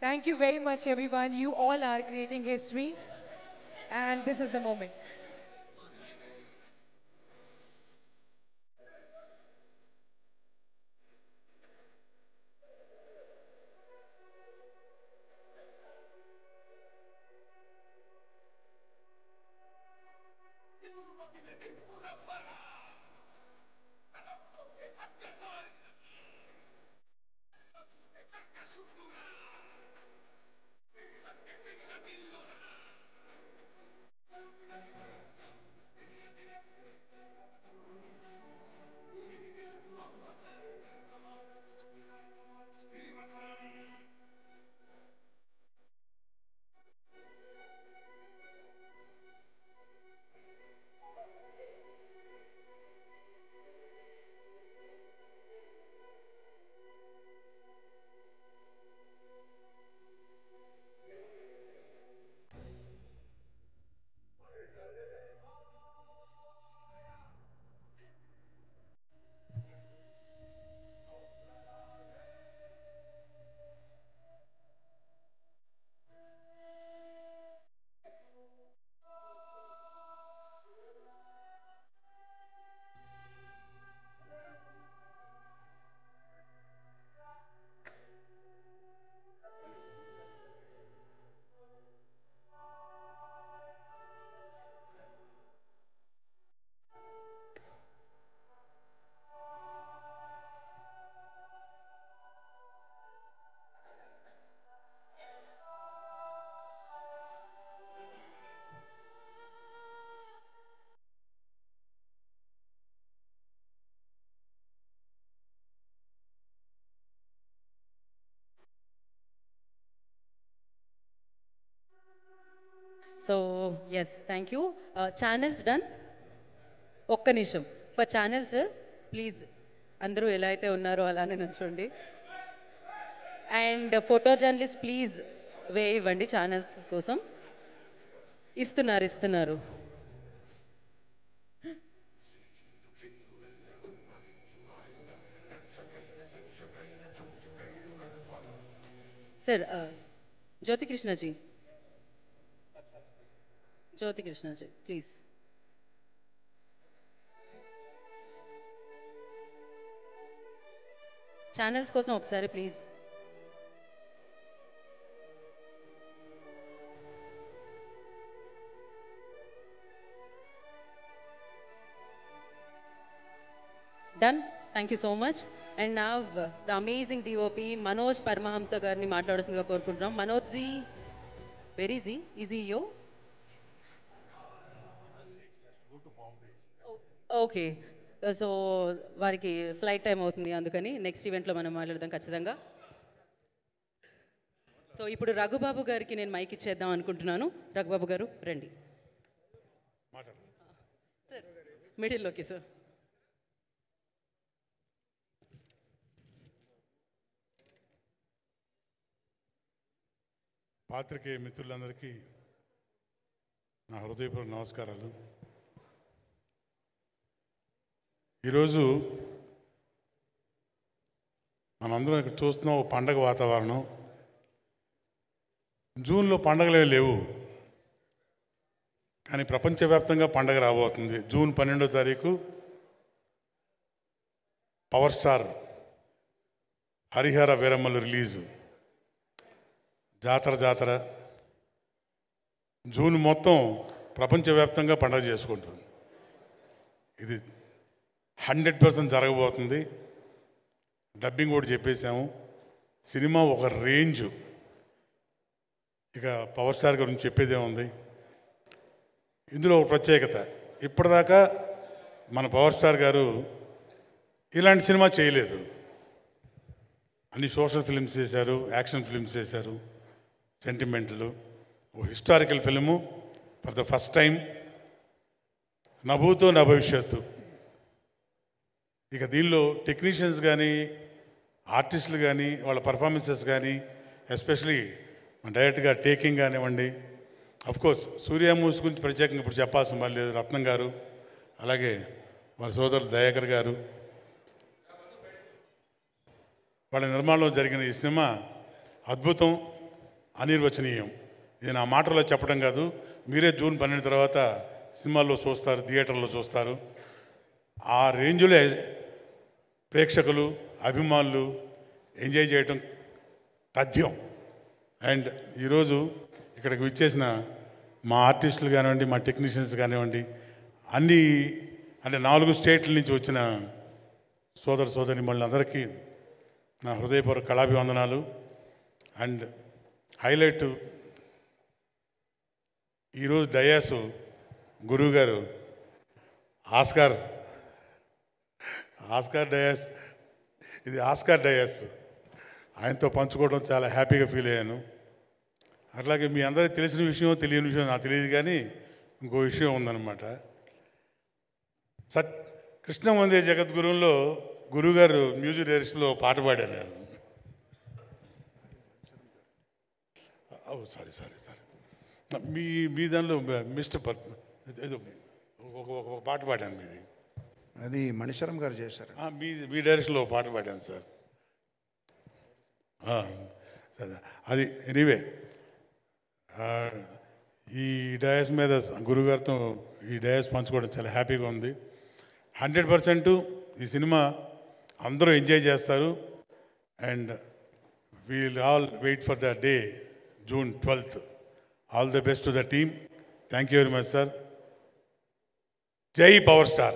Thank you very much, everyone. You all are creating history, and this is the moment. So, yes, thank you. Channels done. ఒక్క నిమిషం. ఫర్ ఛానల్స్ ప్లీజ్ అందరూ ఎలా అయితే ఉన్నారో అలానే నుంచోండి. And photo journalist please way ఇవ్వండి channels కోసం. ఇస్తున్నారు. Sir Jyothi Krishnaji please. Channels కోసం ఒకసారి please. Done. Thank you so much. And now the amazing DOP Manoj Paramahamsa గారిని మాట్లాడాల్సిందిగా కోరుకుంటున్నాం. మనోజ్ జీ, వెర్ ఈజ్ ఈజీ యో? ఓకే, సో వారికి ఫ్లైట్ టైం అవుతుంది, అందుకని నెక్స్ట్ ఈవెంట్లో మనం మాట్లాడదాం ఖచ్చితంగా. సో ఇప్పుడు రఘుబాబు గారికి నేను మైక్ ఇచ్చేద్దాం అనుకుంటున్నాను. రఘుబాబు గారు రండి. సార్ మిడిల్లోకి సార్. పాత్రికేయ మిత్రులందరికీ నా హృదయపూర్వక నమస్కారాలు. ఈరోజు మనందరం ఇక్కడ చూస్తున్నాం ఒక పండగ వాతావరణం. జూన్లో పండగలే లేవు, కానీ ప్రపంచవ్యాప్తంగా పండగ రాబోతుంది. జూన్ 12వ తారీఖు power star Harihara Veeramallu release. జాతర జూన్ మొత్తం ప్రపంచవ్యాప్తంగా పండగ చేసుకుంటుంది. ఇది 100% జరగబోతుంది. డబ్బింగ్ కూడా చెప్పేశాము. సినిమా ఒక రేంజ్. ఇక పవర్ స్టార్ గురించి చెప్పేదే ఉంది. ఇందులో ఒక ప్రత్యేకత, ఇప్పటిదాకా మన పవర్ స్టార్ గారు ఇలాంటి సినిమా చేయలేదు. అన్ని సోషల్ ఫిల్మ్స్ చేశారు, యాక్షన్ ఫిల్మ్స్ చేశారు, సెంటిమెంట్లు. ఓ historical film for the first time. నభూతో నా భవిష్యత్తు. ఇక దీనిలో టెక్నీషియన్స్ కానీ, ఆర్టిస్టులు కానీ, వాళ్ళ పర్ఫార్మెన్సెస్ కానీ, ఎస్పెషలీ డైరెక్ట్గా టేకింగ్ కానివ్వండి. అఫ్కోర్స్ సూర్య మూవీస్ గురించి ప్రత్యేకంగా ఇప్పుడు చెప్పాల్సిన పని లేదు. రత్నం గారు, అలాగే వాళ్ళ సోదరుడు దయాకర్ గారు, వాళ్ళ నిర్మాణంలో జరిగిన ఈ సినిమా అద్భుతం, అనిర్వచనీయం. ఇది నా మాటలో చెప్పడం కాదు, మీరే జూన్ 12 తర్వాత సినిమాల్లో చూస్తారు, థియేటర్లో చూస్తారు. ఆ రేంజ్లో ప్రేక్షకులు, అభిమానులు ఎంజాయ్ చేయటం తథ్యం. అండ్ ఈరోజు ఇక్కడికి విచ్చేసిన మా ఆర్టిస్టులు కానివ్వండి, మా టెక్నీషియన్స్ కానివ్వండి, అంటే 4 స్టేట్ల నుంచి వచ్చిన సోదరిమణులందరికీ నా హృదయపూర్వక కళాభివందనాలు. అండ్ హైలైట్, ఈరోజు డయాసు గురువుగారు ఆస్కార్ డయాస్, ఇది ఆస్కార్ డయాస్, ఆయనతో పంచుకోవడం చాలా హ్యాపీగా ఫీల్ అయ్యాను. అట్లాగే మీ అందరికీ తెలిసిన విషయం, తెలియని విషయం నాకు తెలియదు, కానీ ఇంకో విషయం ఉందన్నమాట. కృష్ణ వందే జగద్గురువులో గురువుగారు మ్యూజిక్ డైరెక్షన్లో పాట పాడారు. సారీ మీ దానిలో మిస్టర్ ఏదో ఒక పాట పాడాను మీది. అది మణిశరం గారు చేశారు. మీ డైరెక్షన్లో పాట పాడాను సార్. అది ఎనీవే, ఈ డయాస్ మీద గురుగారితో ఈ డయాస్ పంచుకోవడం చాలా హ్యాపీగా ఉంది. 100% ఈ సినిమా అందరూ ఎంజాయ్ చేస్తారు. And we'll all wait for the day June 12th. All the best to the team. Thank you very much, sir. Jai Power Star.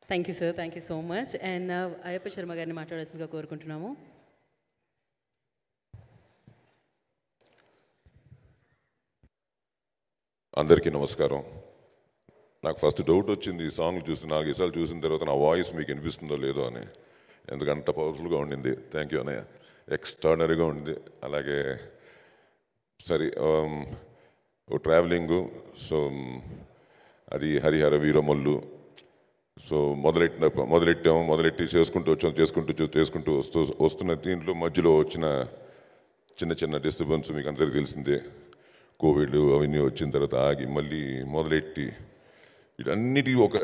Thank you sir, thank you so much. And Ayyappa Sharma గారిని మాట్లాడాల్సిందిగా కోరుకుంటున్నాము. అందరికీ నమస్కారం. నాకు first doubt వచ్చింది ఈ song చూసి, 4 సార్లు చూసిన తర్వాత నా వాయిస్ మీకు వినిపిస్తుందో లేదో అని. ఎందుకంటే అంత పవర్ఫుల్గా ఉండింది. థ్యాంక్ యూ అన్నయ్య, ఎక్స్ట్రాడనరీగా ఉంది. అలాగే సరే ట్రావెలింగు, సో అది హరిహర వీరమల్లు. సో మొదలెట్టి చేసుకుంటూ వస్తున్న దీంట్లో మధ్యలో వచ్చిన చిన్న చిన్న డిస్టర్బెన్స్ మీకు అందరికీ తెలిసిందే. కోవిడ్ అవన్నీ వచ్చిన తర్వాత ఆగి మళ్ళీ మొదలెట్టి వీటన్నిటి ఒక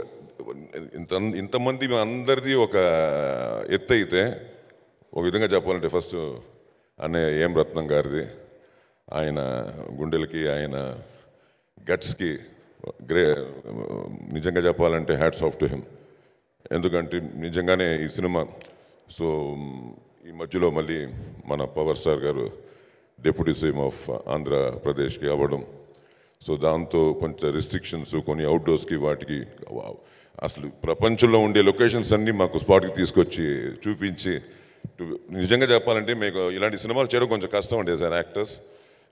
ఇంతమంది అందరిది ఒక ఎత్తు అయితే ఒక విధంగా చెప్పాలంటే ఫస్ట్ అన్నయ్య ఏం రత్నం గారిది, ఆయన గుండెలకి ఆయన గట్స్కి నిజంగా చెప్పాలంటే హ్యాట్స్ ఆఫ్ టు హిమ్. ఎందుకంటే నిజంగానే ఈ సినిమా సో ఈ మధ్యలో మళ్ళీ మన పవర్ స్టార్ గారు డిప్యూటీ సీఎం ఆఫ్ ఆంధ్రప్రదేశ్కి అవ్వడం, సో దాంతో కొంచెం రిస్ట్రిక్షన్స్ కొన్ని అవుట్డోర్స్కి వాటికి అసలు ప్రపంచంలో ఉండే లొకేషన్స్ అన్నీ మాకు స్పాట్కి తీసుకొచ్చి చూపించి నిజంగా చెప్పాలంటే మీకు ఇలాంటి సినిమాలు చేయడం కొంచెం కష్టం అండి యాజ్ అన్ యాక్టర్స్.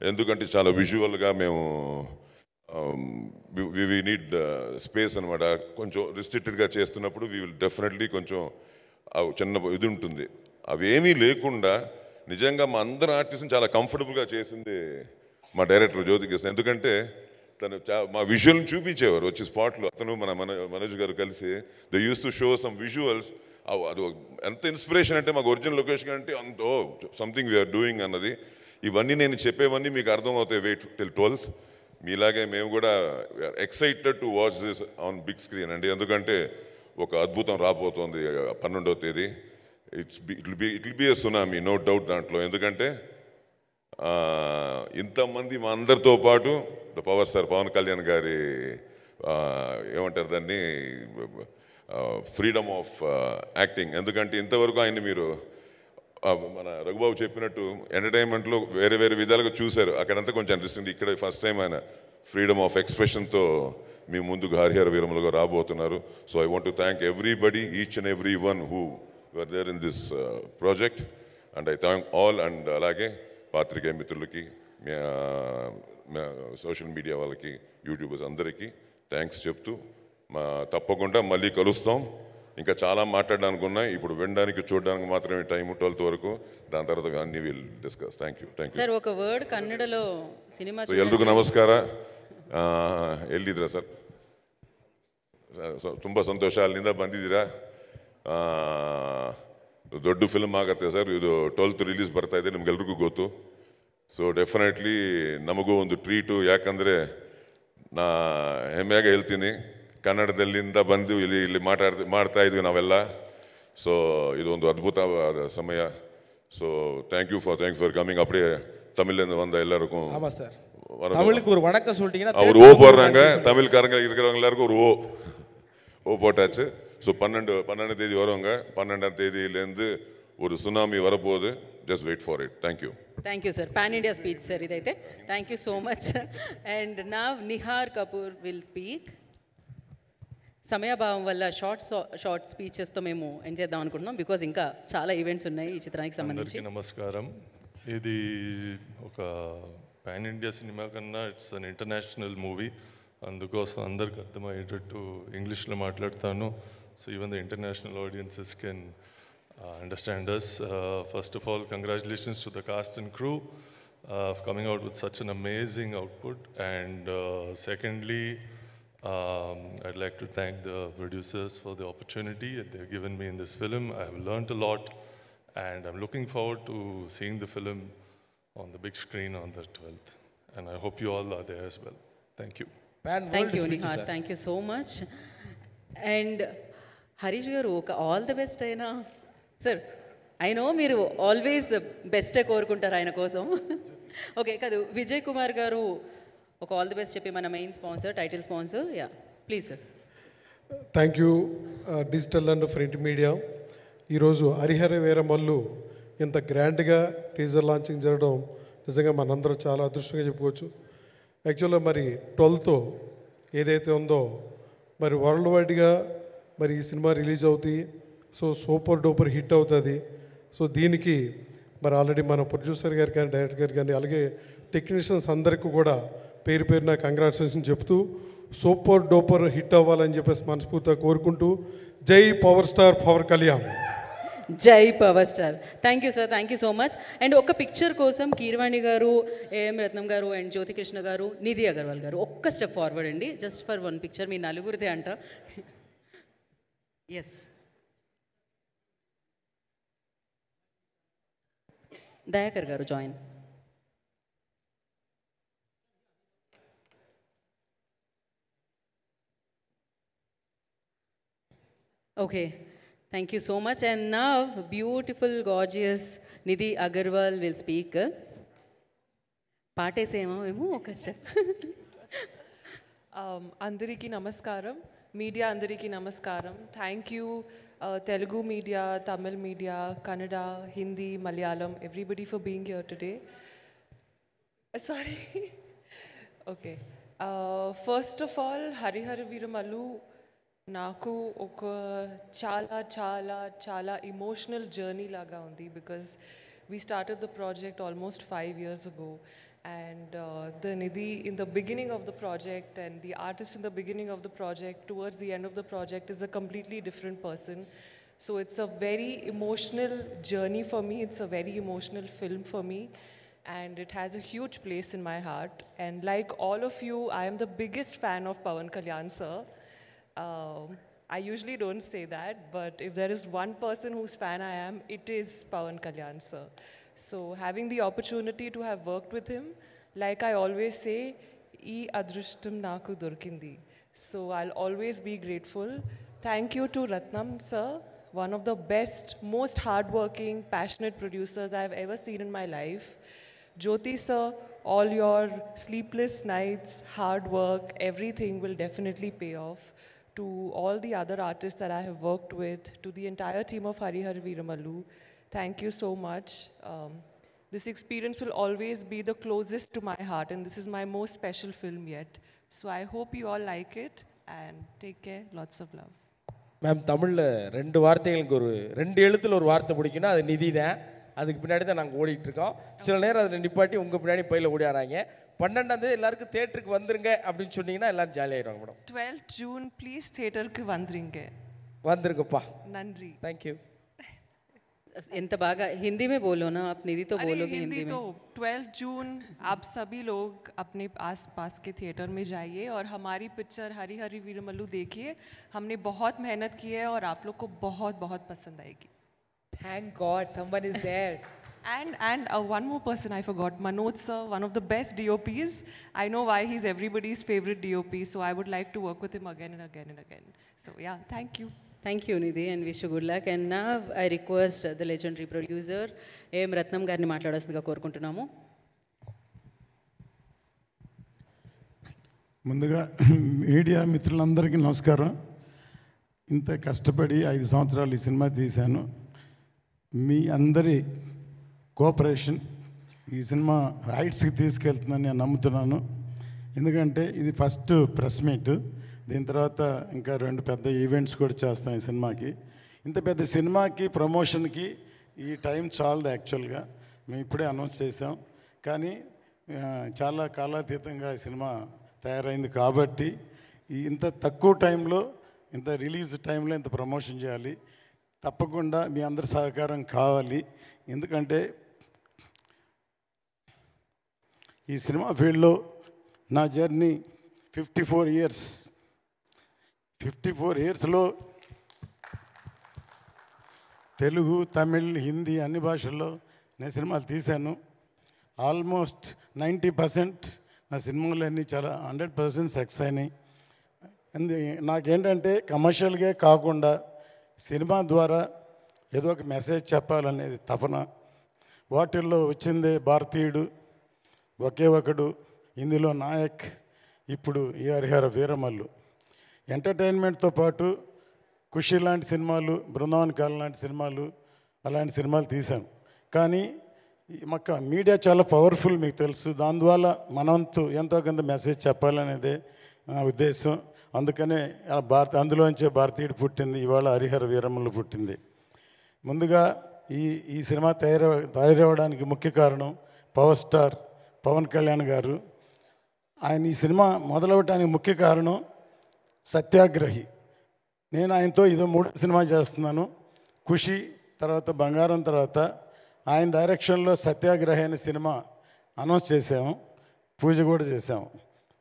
ఎందుకంటే చాలా విజువల్గా మేము వి నీడ్ స్పేస్ అనమాట. కొంచెం రిస్ట్రిక్టెడ్గా చేస్తున్నప్పుడు వీ విల్ డెఫినెట్లీ కొంచెం చిన్న ఇది ఉంటుంది. అవేమీ లేకుండా నిజంగా మా అందరు ఆర్టిస్ట్ని చాలా కంఫర్టబుల్గా చేసింది మా డైరెక్టర్ జ్యోతికృష్ణ. ఎందుకంటే తను మా విజువల్ని చూపించేవారు వచ్చి స్పాట్లో. అతను మనోజ్ గారు కలిసి they use to show some visuals. అది ఎంత ఇన్స్పిరేషన్ అంటే మాకు ఒరిజినల్ లొకేషన్ అంటే అంత సంథింగ్ వీఆర్ డూయింగ్ అన్నది. ఇవన్నీ నేను చెప్పేవన్నీ మీకు అర్థం అవుతాయి వెయిట్ టిల్ 12th. మీలాగే మేము కూడా excited to watch this on big screen అండి. ఎందుకంటే ఒక అద్భుతం రాబోతోంది 12వ తేదీ. It will be a tsunami, no doubt దాంట్లో. ఎందుకంటే ఇంతమంది మా అందరితో పాటు the power star Pawan Kalyan గారి ఏమంటారు దాన్ని ఫ్రీడమ్ ఆఫ్ యాక్టింగ్. ఎందుకంటే ఇంతవరకు ఆయన మీరు మన రఘుబాబు చెప్పినట్టు ఎంటర్టైన్మెంట్లో వేరే వేరే విధాలుగా చూశారు, అక్కడంతా కొంచెం అనిపిస్తుంది. ఇక్కడ ఫస్ట్ టైం ఆయన ఫ్రీడమ్ ఆఫ్ ఎక్స్ప్రెషన్తో మీ ముందుకు హరిహర వీరములుగా రాబోతున్నారు. So I want to thank everybody, each and every one who were there in this project and I thank all. అండ్ అలాగే పాత్రికేయ మిత్రులకి, సోషల్ మీడియా వాళ్ళకి, యూట్యూబర్స్ అందరికీ థ్యాంక్స్ చెప్తూ తప్పకుండా మళ్ళీ కలుస్తాం. ఇంకా చాలా మాట్లాడడానికి ఉన్నాయి. ఇప్పుడు వినడానికి చూడడానికి మాత్రమే టైం 12th వరకు. దాని తర్వాత అన్ని will discuss. Thank you. Sir ఒక ವರ್ಡ್ ಕನ್ನಡలో ಸಿನಿಮಾ ಎಲ್ರಿಗೂ ನಮಸ್ಕಾರ. ಎಲ್ಲಿದ್ದೀರಾ ಸರ್? ತುಂಬ ಸಂತೋಷ ಅಲ್ಲಿಂದ ಬಂದಿದ್ದೀರಾ. ದೊಡ್ಡ ಫಿಲ್ಮ್ ಆಗುತ್ತೆ ಸರ್ ಇದು. 12th ರಿಲೀಸ್ ಬರ್ತಾ ಇದೆ, ನಿಮ್ಗೆಲ್ರಿಗೂ ಗೊತ್ತು. ಸೊ ಡೆಫಿನೆಟ್ಲಿ ನಮಗೂ ಒಂದು ಟ್ರೀಟು. ಯಾಕಂದರೆ ನಾ ಹೆಮ್ಮೆಯಾಗಿ ಹೇಳ್ತೀನಿ, ಕನ್ನಡದಲ್ಲಿಂದ ಬಂದು ಇಲ್ಲಿ ಮಾಡ್ತಾ ಇದ್ವಿ ನಾವೆಲ್ಲ. ಸೊ ಇದೊಂದು ಅದ್ಭುತವಾದ ಸಮಯ. So thank you for coming. அப்படியே தமிழ்லேருந்து வந்த எல்லாருக்கும் தமிழுக்கு ஒரு வணக்கம் சொல்லிட்டீங்கன்னா அவர் ஓ போடுறாங்க. தமிழ்காரங்க இருக்கிறவங்க எல்லாருக்கும் ஒரு ஓ போட்டாச்சு. ஸோ 12 தேதி வருவாங்க. 12ஆம் தேதியிலேருந்து ஒரு సునామీ வரப்போகுது. Just wait for it. Thank you. Thank you sir. Pan India speech sir ఇదైతే. Thank you so much. And now Nihar Kapoor will speak. సమయభావం వల్ల షార్ట్ స్పీచెస్తో మేము ఎండ్ చేద్దాం అనుకుంటున్నాం, బికాజ్ ఇంకా చాలా ఈవెంట్స్ ఉన్నాయి ఈ చిత్రానికి సంబంధించి. నమస్కారం. ఇది ఒక పాన్ ఇండియా సినిమా కన్నా ఇట్స్ అన్ ఇంటర్నేషనల్ మూవీ. అందుకోసం అందరికి అర్థమయ్యేటట్టు ఇంగ్లీష్లో మాట్లాడతాను. So even the international audiences can understand us. First of all, congratulations to the cast and crew for coming out with such an amazing output. And secondly, I'd like to thank the producers for the opportunity that they've given me in this film. I have learned a lot, and I'm looking forward to seeing the film on the big screen on the 12th. And I hope you all are there as well. Thank you. Thank you, Nihar. Thank you so much. And Harish garu, all the best అయినా sir. I know మీరు always బెస్టే కోరుకుంటారు ఆయన కోసం. Okay కాదు, విజయ్ కుమార్ గారు ఒక all the best చెప్పి మన main sponsor, title sponsor. Yeah please sir. Thank you digital and print media. ఈరోజు హరిహర వీరమల్లు ఇంత గ్రాండ్గా టీజర్ లాంచింగ్ జరగడం నిజంగా మనందరూ చాలా అదృష్టంగా చెప్పుకోవచ్చు. యాక్చువల్గా మరి 12th ఏదైతే ఉందో మరి వరల్డ్ వైడ్గా మరి ఈ సినిమా రిలీజ్ అవుతుంది. సో సూపర్ డూపర్ హిట్ అవుతుంది. సో దీనికి మరి ఆల్రెడీ మన ప్రొడ్యూసర్ గారు కానీ డైరెక్టర్ గారు కానీ అలాగే టెక్నీషియన్స్ అందరికీ కూడా పేరు పేరున కంగ్రాచులేషన్ చెప్తూ సూపర్ డూపర్ హిట్ అవ్వాలని చెప్పేసి మనస్ఫూర్తిగా కోరుకుంటూ జై పవర్ స్టార్ పవన్ కళ్యాణ్. జై power star. Thank you sir. Thank you so much. And ఒక పిక్చర్ కోసం కీరవాణి గారు, ఏఎం రత్నం గారు అండ్ జ్యోతికృష్ణ గారు, నిధి అగర్వాల్ గారు ఒక్క స్టెప్ ఫార్వర్డ్ అండి, జస్ట్ ఫర్ వన్ పిక్చర్. మీ నలుగురిదే అంట. ఎస్ దయాకర్ గారు join. Okay, thank you so much. And now, beautiful, gorgeous Nidhi Agarwal will speak. పాటేసేమో మేము ఒక స్టెప్. అందరికీ నమస్కారం, మీడియా అందరికీ నమస్కారం. Thank you Telugu media, Tamil media, Kannada, Hindi, Malayalam, everybody for being here today. Sorry. Okay. First of all, Harihara Veeramallu నాకు ఒక చాలా చాలా చాలా ఎమోషనల్ జర్నీ లాగా ఉంది, because we started the project almost 5 years ago, and the Nidhi in the beginning of the project and the artist in the beginning of the project towards the end of the project is a completely different person. So it's a very emotional journey for me, it's a very emotional film for me, and it has a huge place in my heart. And like all of you, I am the biggest fan of Pawan Kalyan sir. I usually don't say that, but if there is one person whose fan I am, it is Pawan Kalyan sir. So having the opportunity to have worked with him, like I always say, ee adrushtam naku dorkindi. So I'll always be grateful. Thank you to Ratnam sir, one of the best, most hardworking, passionate producers I've ever seen in my life. Jyoti sir, all your sleepless nights, hard work, everything will definitely pay off. To all the other artists that I have worked with, to the entire team of Harihara Veeramallu, thank you so much. This experience will always be the closest to my heart, and this is my most special film yet. So I hope you all like it, and take care. Lots of love. Ma'am, தமிழில் 2 வார்த்தைகளுக்கு ஒரு 2 எழுத்தில் ஒரு வார்த்தை பிடிக்குன்னா அது நிதி தான். அதுக்கு பின்னாடி தான் நாங்கள் ஓடிட்டுருக்கோம். சில நேரம் அதில் நிப்பாட்டி உங்கள் பின்னாடி பையில் ஓடியாராங்க. 12ஆம் தேதி எல்லாருக்கும் தேட்டருக்கு வந்துருங்க அப்படின்னு சொன்னீங்கன்னா எல்லாரும் ஜாலியாகிடுவாங்க மேடம். 12th June please theaterக்கு வந்துருங்க. வந்துருங்கப்பா. நன்றி. Thank you. ఎంత బాగా हिंदी में बोलो ना, आप निधि तो बोलोगे हिंदी में. 12 जून आप सभी लोग अपने आस-पास के थिएटर में जाइए और हमारी पिक्चर हरिहर वीरमल्लू देखिए. हमने बहुत मेहनत की है और आप लोग को बहुत बहुत पसंद आएगी. Thank God someone is there. And one more person I forgot, Manoj sir, one of the best DOPs. I know why he's everybody's favorite DOP, so I would like to work with him again and again and again. So yeah, thank you. Thank you Nidhi, and wish you good luck. And now I request the legendary producer A.M. Ratnam గారిని మాట్లాడాల్సిందిగా కోరుకుంటున్నాము. ముందుగా media మిత్రులందరికీ నమస్కారం. ఇంత కష్టపడి 5 సంవత్సరాలు ఈ సినిమా తీశాను. మీ అందరి కోఆపరేషన్ ఈ సినిమా హైట్స్కి తీసుకెళ్తుందని నేను నమ్ముతున్నాను. ఎందుకంటే ఇది ఫస్ట్ ప్రెస్ మీట్, దీని తర్వాత ఇంకా 2 పెద్ద ఈవెంట్స్ కూడా చేస్తాం ఈ సినిమాకి. ఇంత పెద్ద సినిమాకి ప్రమోషన్కి ఈ టైం చాలదు యాక్చువల్గా. మేము ఇప్పుడే అనౌన్స్ చేసాం, కానీ చాలా కాలాతీతంగా ఈ సినిమా తయారైంది కాబట్టి ఇంత తక్కువ టైంలో, ఇంత రిలీజ్ టైంలో ఇంత ప్రమోషన్ చేయాలి. తప్పకుండా మీ అందరి సహకారం కావాలి. ఎందుకంటే ఈ సినిమా ఫీల్డ్లో నా జర్నీ 54 ఇయర్స్. 54 ఇయర్స్లో తెలుగు, తమిళ్, హిందీ అన్ని భాషల్లో నేను సినిమాలు తీశాను. ఆల్మోస్ట్ 90% నా సినిమాలన్నీ చాలా 100% సక్సెస్ అయినాయి. నాకేంటంటే కమర్షియల్గా కాకుండా సినిమా ద్వారా ఏదో ఒక మెసేజ్ చెప్పాలనేది తపన. వాటిల్లో వచ్చిందే భారతీయుడు, ఒకే ఒకడు, ఇందులో నాయక్, ఇప్పుడు ఈ హరిహర వీరమల్లు. ఎంటర్టైన్మెంట్తో పాటు ఖుషి లాంటి సినిమాలు, బృందావన్ కాలం లాంటి సినిమాలు, అలాంటి సినిమాలు తీశాను. కానీ మాకు మీడియా చాలా పవర్ఫుల్, మీకు తెలుసు. దానివల్ల మనంతు ఎంతో కొంత మెసేజ్ చెప్పాలనేదే నా ఉద్దేశం. అందుకనే అందులోంచే భారతీయుడు పుట్టింది, ఇవాళ హరిహర వీరమల్లు పుట్టింది. ముందుగా ఈ సినిమా తయారవడానికి ముఖ్య కారణం పవర్ స్టార్ పవన్ కళ్యాణ్ గారు. ఆయన ఈ సినిమా మొదలవటానికి ముఖ్య కారణం సత్యాగ్రహి. నేను ఆయనతో ఇదో 3వ సినిమా చేస్తున్నాను. ఖుషి తర్వాత బంగారం తర్వాత ఆయన డైరెక్షన్లో సత్యాగ్రహి అనే సినిమా అనౌన్స్ చేసాము, పూజ కూడా చేసాము.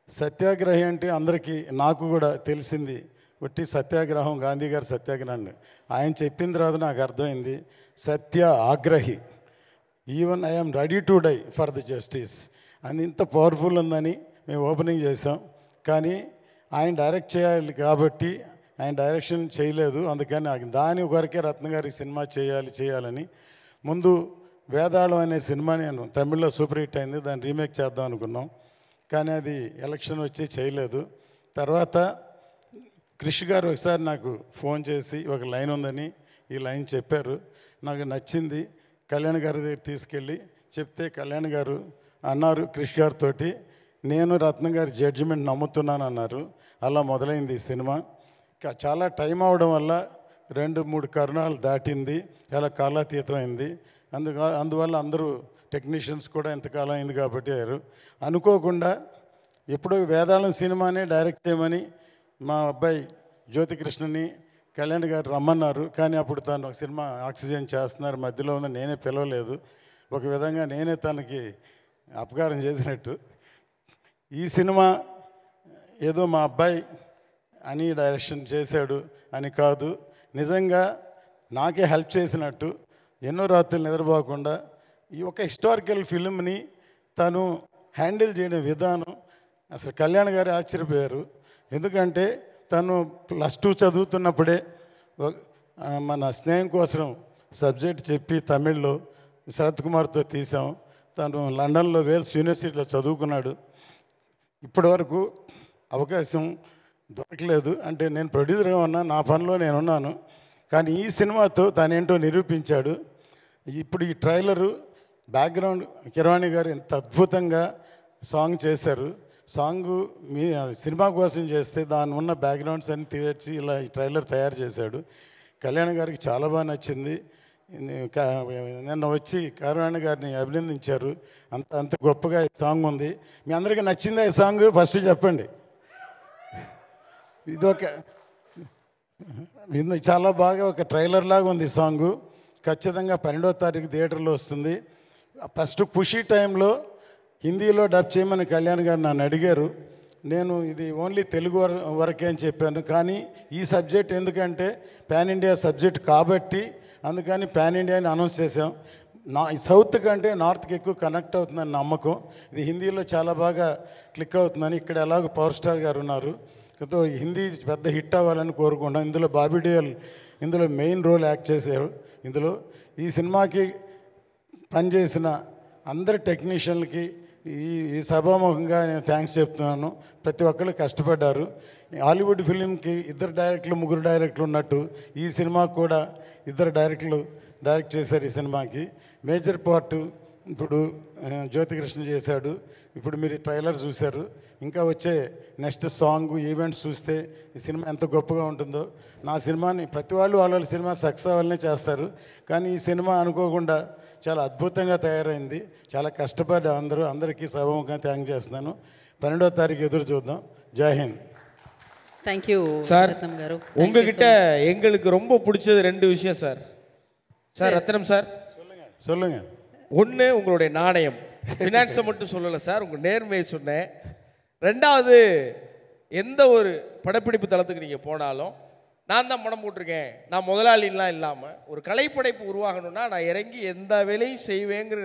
సత్యాగ్రహి అంటే అందరికీ, నాకు కూడా తెలిసింది ఒట్టి సత్యాగ్రహం, గాంధీ గారు సత్యాగ్రహం. ఆయన చెప్పిన తర్వాత నాకు అర్థమైంది సత్య ఆగ్రహి. Even I'm ready to die for the justice అని ఇంత పవర్ఫుల్ ఉందని మేము ఓపెనింగ్ చేసాం. కానీ ఆయన డైరెక్ట్ చేయాలి కాబట్టి ఆయన డైరెక్షన్ చేయలేదు. అందుకని దాని కొరకే రత్న గారి సినిమా చేయాలని ముందు వేదాళం అనే సినిమా నేను తమిళ్లో సూపర్ హిట్ అయింది, దాన్ని రీమేక్ చేద్దాం అనుకున్నాం. కానీ అది ఎలక్షన్ వచ్చి చేయలేదు. తర్వాత క్రిష్ గారు ఒకసారి నాకు ఫోన్ చేసి ఒక లైన్ ఉందని ఈ లైన్ చెప్పారు, నాకు నచ్చింది. కళ్యాణ్ గారి దగ్గర తీసుకెళ్ళి చెప్తే కళ్యాణ్ గారు అన్నారు క్రిష్ గారితో, నేను రత్న గారి జడ్జిమెంట్ నమ్ముతున్నాను అన్నారు. అలా మొదలైంది ఈ సినిమా. చాలా టైం అవడం వల్ల 2-3 కరుణాలు దాటింది, చాలా కాలాతీతమైంది. అందువల్ల అందరూ టెక్నీషియన్స్ కూడా ఎంతకాలం అయింది కాబట్టి అయ్యారు. అనుకోకుండా ఎప్పుడో వేదాళం సినిమానే డైరెక్ట్ చేయమని మా అబ్బాయి జ్యోతికృష్ణని కళ్యాణ్ గారు రమ్మన్నారు. కానీ అప్పుడు తను ఒక సినిమా ఆక్సిజన్ చేస్తున్నారు, మధ్యలో ఉన్న నేనే పిలవలేదు. ఒక విధంగా నేనే తనకి అపకారం చేసినట్టు. ఈ సినిమా ఏదో మా అబ్బాయి అని డైరెక్షన్ చేశాడు అని కాదు, నిజంగా నాకే హెల్ప్ చేసినట్టు. ఎన్నో రాత్రులు నిద్రపోకుండా ఈ ఒక హిస్టారికల్ ఫిల్మ్ని తను హ్యాండిల్ చేయడం విధానం అసలు కళ్యాణ్ గారు ఆశ్చర్యపోయారు. ఎందుకంటే తను +2 చదువుతున్నప్పుడే మన స్నేహం కోసం సబ్జెక్ట్ చెప్పి తమిళ్లో శరత్ కుమార్తో తీసాం. తను లండన్లో వేల్స్ యూనివర్సిటీలో చదువుకున్నాడు. ఇప్పటివరకు అవకాశం దొరకలేదు. అంటే నేను ప్రొడ్యూసర్గా ఉన్నా, నా పనిలో నేను ఉన్నాను. కానీ ఈ సినిమాతో తనేంటో నిరూపించాడు. ఇప్పుడు ఈ ట్రైలరు బ్యాక్గ్రౌండ్ కిరవాణి గారు ఎంత అద్భుతంగా సాంగ్ చేశారు. సాంగ్ మీ సినిమా కోసం చేస్తే దాని ఉన్న బ్యాక్గ్రౌండ్స్ అన్ని తీర్చి ఇలా ఈ ట్రైలర్ తయారు చేశాడు. కళ్యాణ్ గారికి చాలా బాగా నచ్చింది. నిన్న వచ్చి కిరవాణి గారిని అభినందించారు. అంత గొప్పగా ఈ సాంగ్ ఉంది. మీ అందరికీ నచ్చిందా ఈ సాంగ్? ఫస్ట్ చెప్పండి. ఇది చాలా బాగా ఒక ట్రైలర్ లాగా ఉంది ఈ సాంగు. ఖచ్చితంగా 12వ తారీఖు థియేటర్లో వస్తుంది. ఫస్ట్ ఖుషీ టైంలో హిందీలో డబ్ చేయమని కళ్యాణ్ గారు నన్ను అడిగారు. నేను ఇది ఓన్లీ తెలుగు వరకే అని చెప్పాను. కానీ ఈ సబ్జెక్ట్ ఎందుకంటే పాన్ ఇండియా సబ్జెక్ట్ కాబట్టి అందుకని పాన్ ఇండియా అని అనౌన్స్ చేసాం. సౌత్ కంటే నార్త్కి ఎక్కువ కనెక్ట్ అవుతుందని నమ్మకం. ఇది హిందీలో చాలా బాగా క్లిక్ అవుతుందని. ఇక్కడ ఎలాగో పవర్ స్టార్ గారు ఉన్నారు, హిందీ పెద్ద హిట్ అవ్వాలని కోరుకుంటాం. ఇందులో బాబీ డియోల్ ఇందులో మెయిన్ రోల్ యాక్ట్ చేశారు. ఇందులో ఈ సినిమాకి పనిచేసిన అందరి టెక్నీషియన్లకి ఈ సభాముఖంగా నేను థ్యాంక్స్ చెప్తున్నాను. ప్రతి ఒక్కళ్ళు కష్టపడ్డారు. హాలీవుడ్ ఫిలింకి 2 డైరెక్టర్లు 3 డైరెక్టర్లు ఉన్నట్టు ఈ సినిమాకు కూడా 2 డైరెక్టర్లు డైరెక్ట్ చేశారు. ఈ సినిమాకి మేజర్ పార్ట్ ఇప్పుడు జ్యోతికృష్ణ చేశాడు. ఇప్పుడు మీరు ట్రైలర్ చూశారు. ఇంకా వచ్చే నెక్స్ట్ సాంగ్ ఈవెంట్స్ చూస్తే ఈ సినిమా ఎంత గొప్పగా ఉంటుందో. నా సినిమాని ప్రతి వాళ్ళు వాళ్ళ సినిమా సక్సెస్ అవ్వాలనే చేస్తారు. కానీ ఈ సినిమా అనుకోకుండా చాలా అద్భుతంగా తయారైంది. చాలా కష్టపడ్డ అందరికీ సభముఖంగా థ్యాంక్ చేస్తున్నాను. 12వ తారీఖు ఎదురు చూద్దాం. జై హింద్. Thank you sir. ரத்னம் காரு. உங்ககிட்ட எங்களுக்கு ரொம்ப பிடிச்சது 2 விஷயம் சார். சார் ரத்னம் சார் சொல்லுங்க. ஒன்று உங்களுடைய நாணயம், ஃபினான்ஸை மட்டும் சொல்லலை சார், உங்கள் நேர்மையை சொன்னேன். 2வது எந்த ஒரு படப்பிடிப்பு தளத்துக்கு நீங்கள் போனாலும் நான் தான் படம் போட்டிருக்கேன், நான் முதலாளிலாம் இல்லாமல் ஒரு கலைப்படைப்பு உருவாகணும்னா நான் இறங்கி எந்த வேலையும் செய்வேங்கிற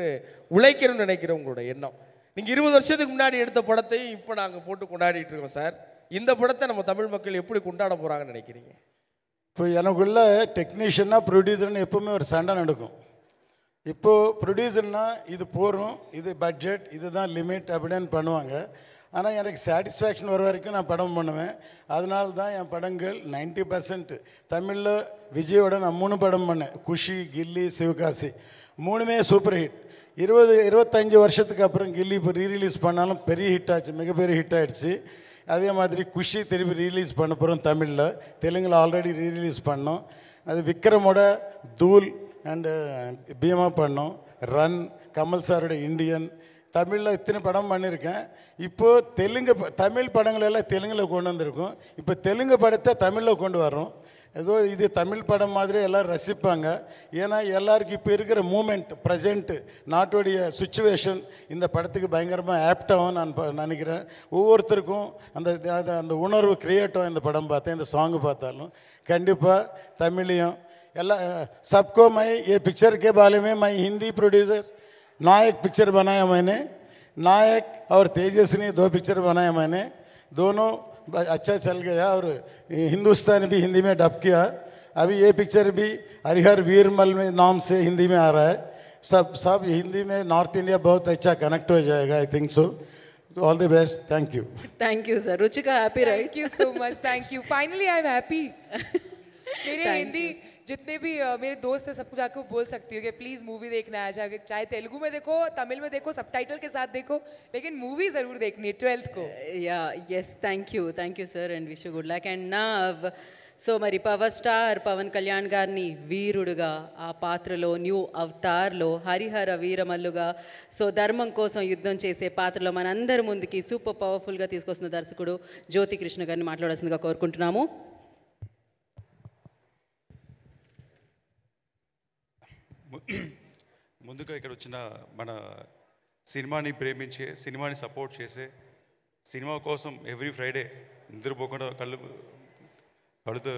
உழைக்கணும்னு நினைக்கிற உங்களோட எண்ணம். நீங்கள் 20 வருஷத்துக்கு முன்னாடி எடுத்த படத்தையும் இப்போ நாங்கள் போட்டு கொண்டாடிட்டு இருக்கோம் சார். இந்த படத்தை நம்ம தமிழ் மக்கள் எப்படி கொண்டாட போகிறாங்கன்னு நினைக்கிறீங்க? இப்போ எனக்குள்ள டெக்னீஷியனாக ப்ரொடியூசர்னு எப்போவுமே ஒரு சண்டை நடக்கும். இப்போது ப்ரொடியூசர்னால் இது போகிறோம், இது பட்ஜெட், இதுதான் லிமிட் அப்படின்னு பண்ணுவாங்க. ஆனால் எனக்கு சாட்டிஸ்ஃபேக்ஷன் வர வரைக்கும் நான் படம் பண்ணுவேன். அதனால தான் என் படங்கள் 90% தமிழில் விஜயோட நான் 3 படம் பண்ணேன். குஷி, கில்லி, சிவகாசி 3மே சூப்பர் ஹிட். 20-25 வருஷத்துக்கு அப்புறம் கில்லி இப்போ ரீரிலீஸ் பண்ணாலும் பெரிய ஹிட் ஆச்சு, மிகப்பெரிய ஹிட் ஆகிடுச்சு. அதே மாதிரி குஷி திருப்பி ரீலீஸ் பண்ண போகிறோம் தமிழில். தெலுங்கில் ஆல்ரெடி ரீரிலீஸ் பண்ணோம். அது விக்ரமோட தூல் அண்டு பீமா பண்ணோம். ரன், கமல் சாரோட இண்டியன். தமிழில் இத்தனை படம் பண்ணியிருக்கேன். இப்போது தமிழ் படங்களெல்லாம் தெலுங்கில் கொண்டு வந்திருக்கோம். இப்போ தெலுங்கு படத்தை தமிழில் கொண்டு வரோம். ஏதோ இது தமிழ் படம் மாதிரி எல்லோரும் ரசிப்பாங்க. ஏன்னா எல்லாருக்கும் இப்போ இருக்கிற மூமெண்ட், ப்ரெசென்ட்டு, நாட்டுடைய சுச்சுவேஷன் இந்த படத்துக்கு பயங்கரமாக ஆப்டாகவும் நான் நினைக்கிறேன். ஒவ்வொருத்தருக்கும் அந்த உணர்வு கிரியேட் ஆகும் இந்த படம் பார்த்தேன், இந்த சாங்கு பார்த்தாலும். கண்டிப்பாக தமிழையும் எல்லாம் सबको मैं ये पिक्चर के बारे में मैं हिंदी प्रोड्यूसर नायक पिक्चर बनाया मैंने. नायक और तेजस्विनी 2 पिक्चर बनाया मैंने. दोनों अच्छा चल गया और हिंदुस्तानी भी हिंदी में डब किया। अभी ये पिक्चर भी हरिहर वीरमल में नाम से हिंदी में आ रहा है। सब हिंदी में नॉर्थ इंडिया बहुत अच्छा कनेक्ट हो जाएगा, I think so. All the best, thank you. Thank you sir. Ruchika happy right? Thank you so much, thank you. Finally I am happy. मेरे हिंदी जितने भी मेरे दोस्त हैं सबको जाकर बोल सकती हूँ कि प्लीज़ मूवी देखना है, चाहे तेलुगु में देखो, तमिल में देखो, सबटाइटल के साथ देखो, लेकिन मूवी ज़रूर देखनी है 12th को। या yes, thank you sir and wish good luck. And నా సో మరి పవర్ స్టార్ పవన్ కళ్యాణ్ గారిని వీరుడుగా ఆ పాత్రలో న్యూ అవతార్లో హరిహర వీరమల్లుగా సో ధర్మం కోసం యుద్ధం చేసే పాత్రలో మనందరి ముందుకి సూపర్ పవర్ఫుల్గా తీసుకొస్తున్న దర్శకుడు జ్యోతి కృష్ణ గారిని మాట్లాడాల్సిందిగా కోరుకుంటున్నాము. ముందుగా ఇక్కడ వచ్చిన మన సినిమాని ప్రేమించే, సినిమాని సపోర్ట్ చేసే, సినిమా కోసం ఎవ్రీ ఫ్రైడే నిద్రపోకుండా కళ్ళుతో